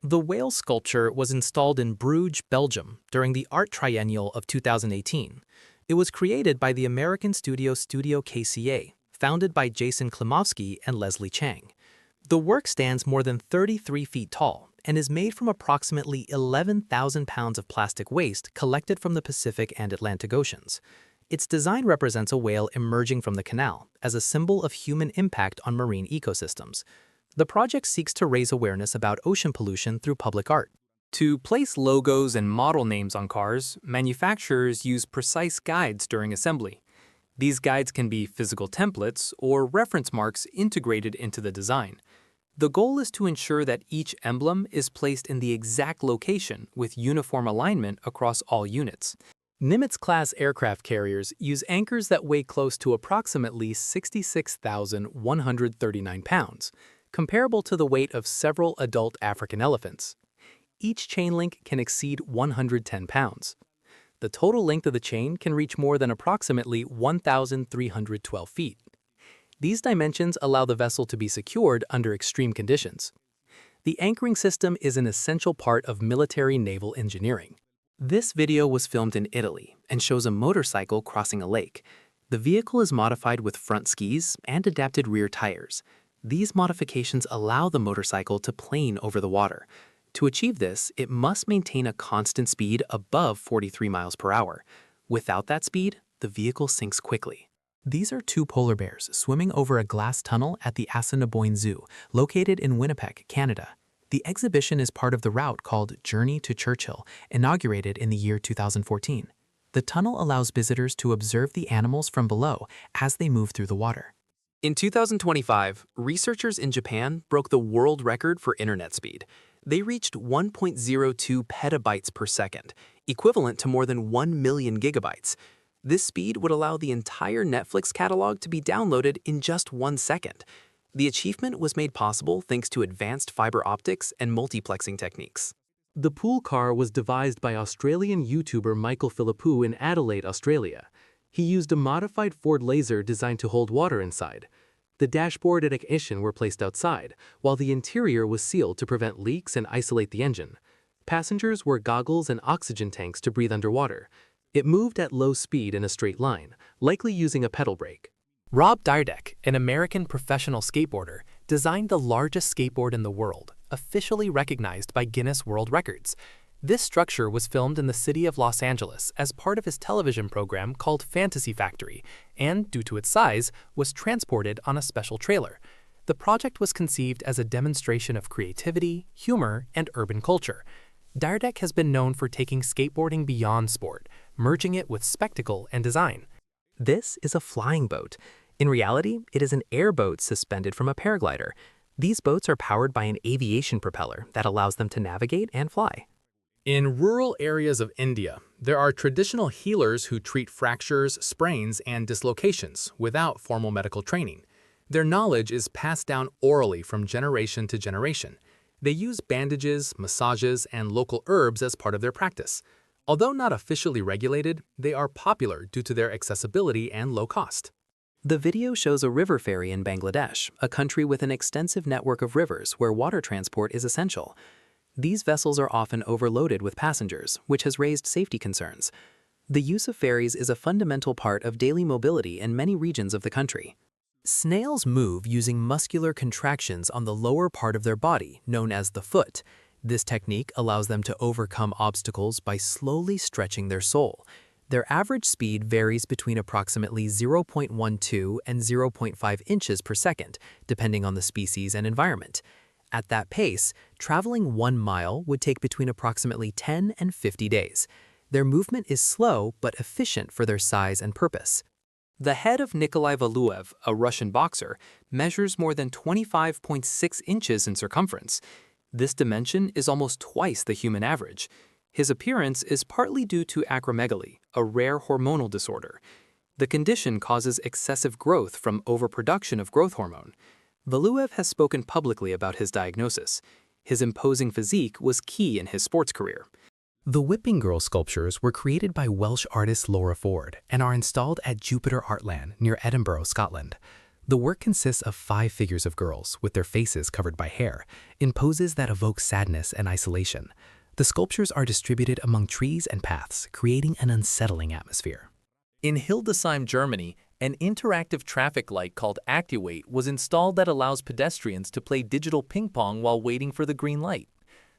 Speaker 3: The whale sculpture was installed in Bruges, Belgium, during the Art Triennial of 2018. It was created by the American Studio KCA, founded by Jason Klimowski and Leslie Chang. The work stands more than 33 feet tall and is made from approximately 11,000 pounds of plastic waste collected from the Pacific and Atlantic Oceans. Its design represents a whale emerging from the canal as a symbol of human impact on marine ecosystems. The project seeks to raise awareness about ocean pollution through public art. To place logos and model names on cars, manufacturers use precise guides during assembly. These guides can be physical templates or reference marks integrated into the design. The goal is to ensure that each emblem is placed in the exact location with uniform alignment across all units. Nimitz-class aircraft carriers use anchors that weigh close to approximately 66,139 pounds, comparable to the weight of several adult African elephants. Each chain link can exceed 110 pounds. The total length of the chain can reach more than approximately 1,312 feet. These dimensions allow the vessel to be secured under extreme conditions. The anchoring system is an essential part of military naval engineering. This video was filmed in Italy and shows a motorcycle crossing a lake.
Speaker 6: The vehicle is modified with front skis and adapted rear tires. These modifications allow the motorcycle to plane over the water. To achieve this, it must maintain a constant speed above 43 miles per hour. Without that speed, the vehicle sinks quickly. These are two polar bears swimming over a glass tunnel at the Assiniboine Zoo, located in Winnipeg, Canada. The exhibition is part of the route called Journey to Churchill, inaugurated in the year 2014. The tunnel allows visitors to observe the animals from below as they move through the water. In 2025, researchers in Japan broke the world record for internet speed. They reached 1.02 petabytes per second, equivalent to more than 1 million gigabytes. This speed would allow the entire Netflix catalog to be downloaded in just 1 second. The achievement was made possible thanks to advanced fiber optics and multiplexing techniques.
Speaker 3: The pool car was devised by Australian YouTuber Michael Philippou in Adelaide, Australia. He used a modified Ford Laser designed to hold water inside. The dashboard and ignition were placed outside, while the interior was sealed to prevent leaks and isolate the engine. Passengers wore goggles and oxygen tanks to breathe underwater. It moved at low speed in a straight line, likely using a pedal brake.
Speaker 6: Rob Dyrdek, an American professional skateboarder, designed the largest skateboard in the world, officially recognized by Guinness World Records. This structure was filmed in the city of Los Angeles as part of his television program called Fantasy Factory, and, due to its size, was transported on a special trailer. The project was conceived as a demonstration of creativity, humor, and urban culture. Dyrdek has been known for taking skateboarding beyond sport, merging it with spectacle and design. This is a flying boat. In reality, it is an airboat suspended from a paraglider. These boats are powered by an aviation propeller that allows them to navigate and fly.
Speaker 2: In rural areas of India, there are traditional healers who treat fractures, sprains, and dislocations without formal medical training. Their knowledge is passed down orally from generation to generation. They use bandages, massages, and local herbs as part of their practice. Although not officially regulated, they are popular due to their accessibility and low cost.
Speaker 6: The video shows a river ferry in Bangladesh, a country with an extensive network of rivers where water transport is essential. These vessels are often overloaded with passengers, which has raised safety concerns. The use of ferries is a fundamental part of daily mobility in many regions of the country. Snails move using muscular contractions on the lower part of their body, known as the foot. This technique allows them to overcome obstacles by slowly stretching their sole. Their average speed varies between approximately 0.12 and 0.5 inches per second, depending on the species and environment. At that pace, traveling 1 mile would take between approximately 10 and 50 days. Their movement is slow but efficient for their size and purpose. The head of Nikolai Valuev, a Russian boxer, measures more than 25.6 inches in circumference. This dimension is almost twice the human average. His appearance is partly due to acromegaly, a rare hormonal disorder. The condition causes excessive growth from overproduction of growth hormone. Valuev has spoken publicly about his diagnosis. His imposing physique was key in his sports career. The Whipping Girl sculptures were created by Welsh artist Laura Ford and are installed at Jupiter Artland near Edinburgh, Scotland. The work consists of 5 figures of girls with their faces covered by hair, in poses that evoke sadness and isolation. The sculptures are distributed among trees and paths, creating an unsettling atmosphere.
Speaker 5: In Hildesheim, Germany, an interactive traffic light called ActiWait was installed that allows pedestrians to play digital ping pong while waiting for the green light.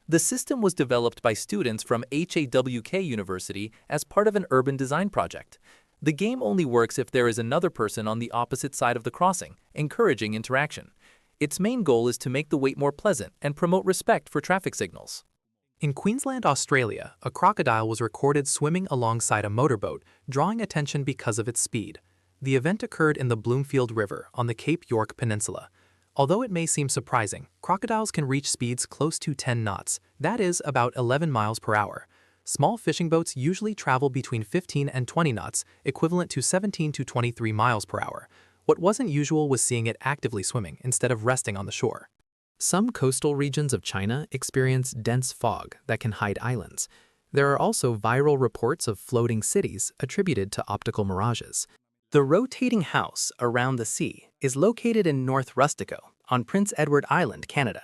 Speaker 5: The system was developed by students from HAWK University as part of an urban design project. The game only works if there is another person on the opposite side of the crossing, encouraging interaction. Its main goal is to make the wait more pleasant and promote respect for traffic signals.
Speaker 6: In Queensland, Australia, a crocodile was recorded swimming alongside a motorboat, drawing attention because of its speed. The event occurred in the Bloomfield River on the Cape York Peninsula. Although it may seem surprising, crocodiles can reach speeds close to 10 knots, that is, about 11 miles per hour. Small fishing boats usually travel between 15 and 20 knots, equivalent to 17 to 23 miles per hour. What wasn't usual was seeing it actively swimming instead of resting on the shore. Some coastal regions of China experience dense fog that can hide islands. There are also viral reports of floating cities attributed to optical mirages. The rotating house around the sea is located in North Rustico on Prince Edward Island, Canada.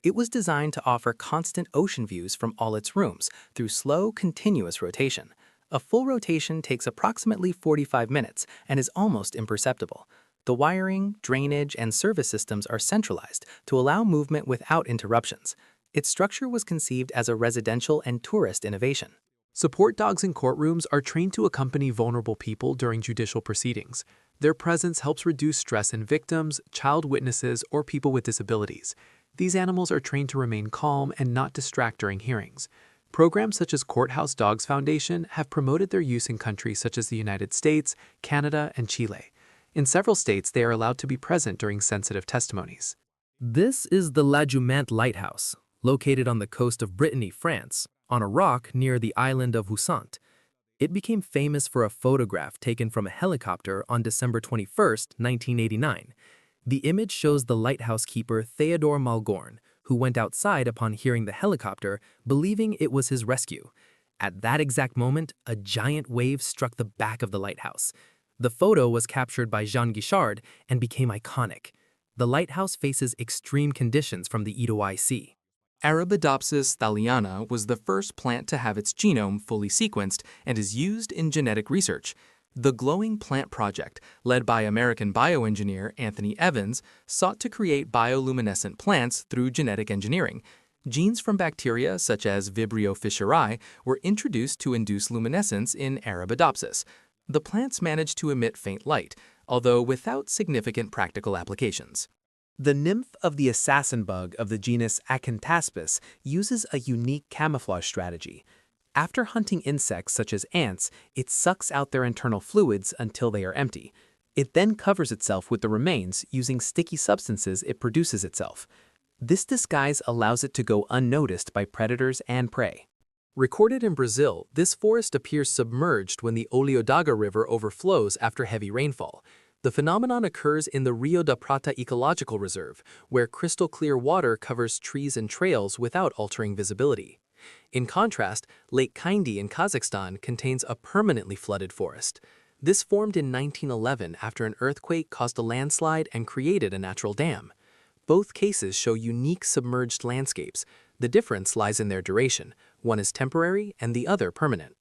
Speaker 6: It was designed to offer constant ocean views from all its rooms through slow, continuous rotation. A full rotation takes approximately 45 minutes and is almost imperceptible. The wiring, drainage, and service systems are centralized to allow movement without interruptions. Its structure was conceived as a residential and tourist innovation.
Speaker 2: Support dogs in courtrooms are trained to accompany vulnerable people during judicial proceedings. Their presence helps reduce stress in victims, child witnesses, or people with disabilities. These animals are trained to remain calm and not distract during hearings. Programs such as Courthouse Dogs Foundation have promoted their use in countries such as the United States, Canada, and Chile. In several states, they are allowed to be present during sensitive testimonies.
Speaker 3: This is the La Jumante Lighthouse, located on the coast of Brittany, France, on a rock near the island of Ussant. It became famous for a photograph taken from a helicopter on December 21, 1989. The image shows the lighthouse keeper Theodore Malgorn, who went outside upon hearing the helicopter, believing it was his rescue. At that exact moment, a giant wave struck the back of the lighthouse. The photo was captured by Jean Guichard and became iconic. The lighthouse faces extreme conditions from the Edoai Sea.
Speaker 5: Arabidopsis thaliana was the first plant to have its genome fully sequenced and is used in genetic research. The Glowing Plant Project, led by American bioengineer Anthony Evans, sought to create bioluminescent plants through genetic engineering. Genes from bacteria such as Vibrio fischeri were introduced to induce luminescence in Arabidopsis. The plants managed to emit faint light, although without significant practical applications.
Speaker 2: The nymph of the assassin bug of the genus Acanthaspis uses a unique camouflage strategy. After hunting insects such as ants, it sucks out their internal fluids until they are empty. It then covers itself with the remains using sticky substances it produces itself. This disguise allows it to go unnoticed by predators and prey.
Speaker 3: Recorded in Brazil, this forest appears submerged when the Oliodaga River overflows after heavy rainfall. The phenomenon occurs in the Rio da Prata Ecological Reserve, where crystal-clear water covers trees and trails without altering visibility. In contrast, Lake Kaindi in Kazakhstan contains a permanently flooded forest. This formed in 1911 after an earthquake caused a landslide and created a natural dam. Both cases show unique submerged landscapes. The difference lies in their duration. One is temporary and the other permanent.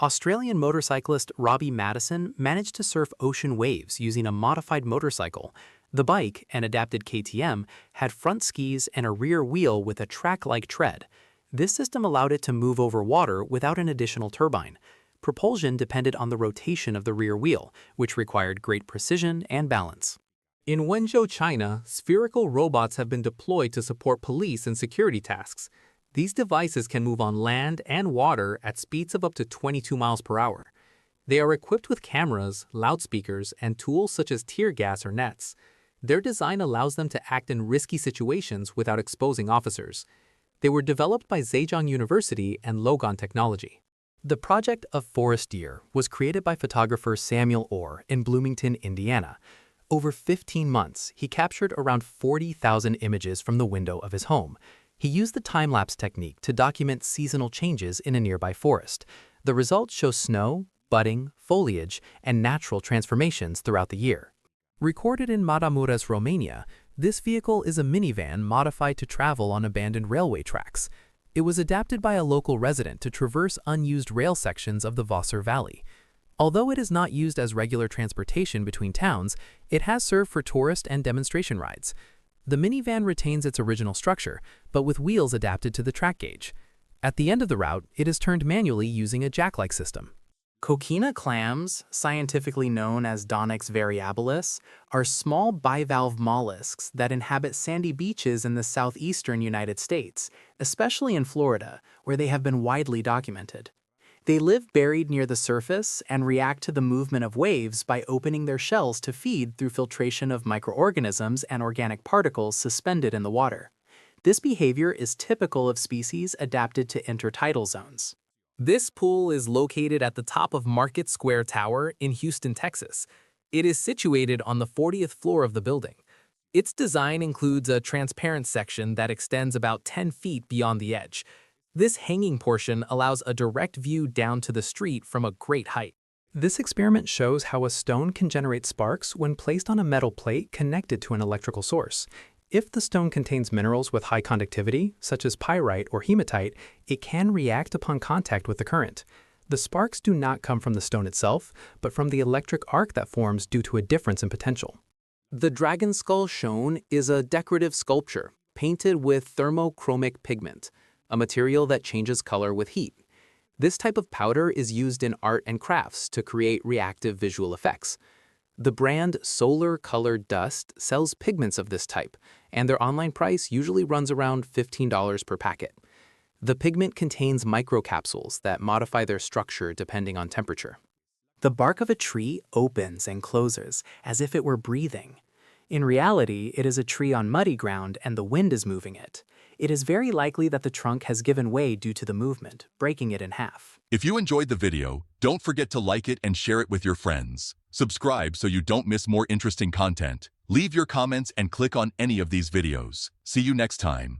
Speaker 6: Australian motorcyclist Robbie Madison managed to surf ocean waves using a modified motorcycle. The bike, an adapted KTM, had front skis and a rear wheel with a track-like tread. This system allowed it to move over water without an additional turbine. Propulsion depended on the rotation of the rear wheel, which required great precision and balance.
Speaker 5: In Wenzhou, China, spherical robots have been deployed to support police and security tasks. These devices can move on land and water at speeds of up to 22 miles per hour. They are equipped with cameras, loudspeakers, and tools such as tear gas or nets. Their design allows them to act in risky situations without exposing officers. They were developed by Zhejiang University and Logon Technology.
Speaker 6: The project of Forest Deer was created by photographer Samuel Orr in Bloomington, Indiana. Over 15 months, he captured around 40,000 images from the window of his home. He used the time-lapse technique to document seasonal changes in a nearby forest. The results show snow, budding, foliage, and natural transformations throughout the year.
Speaker 3: Recorded in Matamoros, Romania, this vehicle is a minivan modified to travel on abandoned railway tracks. It was adapted by a local resident to traverse unused rail sections of the Vosser Valley. Although it is not used as regular transportation between towns, it has served for tourist and demonstration rides. The minivan retains its original structure, but with wheels adapted to the track gauge. At the end of the route, it is turned manually using a jack-like system.
Speaker 6: Coquina clams, scientifically known as Donyx variabilis, are small bivalve mollusks that inhabit sandy beaches in the southeastern United States, especially in Florida, where they have been widely documented. They live buried near the surface and react to the movement of waves by opening their shells to feed through filtration of microorganisms and organic particles suspended in the water. This behavior is typical of species adapted to intertidal zones.
Speaker 3: This pool is located at the top of Market Square Tower in Houston, Texas. It is situated on the 40th floor of the building. Its design includes a transparent section that extends about 10 feet beyond the edge. This hanging portion allows a direct view down to the street from a great height.
Speaker 2: This experiment shows how a stone can generate sparks when placed on a metal plate connected to an electrical source. If the stone contains minerals with high conductivity, such as pyrite or hematite, it can react upon contact with the current.
Speaker 6: The sparks do not come from the stone itself, but from the electric arc that forms due to a difference in potential.
Speaker 2: The dragon skull shown is a decorative sculpture painted with thermochromic pigment, a material that changes color with heat. This type of powder is used in art and crafts to create reactive visual effects. The brand Solar Colored Dust sells pigments of this type, and their online price usually runs around $15 per packet. The pigment contains microcapsules that modify their structure depending on temperature.
Speaker 6: The bark of a tree opens and closes as if it were breathing. In reality, it is a tree on muddy ground and the wind is moving it. It is very likely that the trunk has given way due to the movement, breaking it in half.
Speaker 7: If you enjoyed the video, don't forget to like it and share it with your friends. Subscribe so you don't miss more interesting content. Leave your comments and click on any of these videos. See you next time.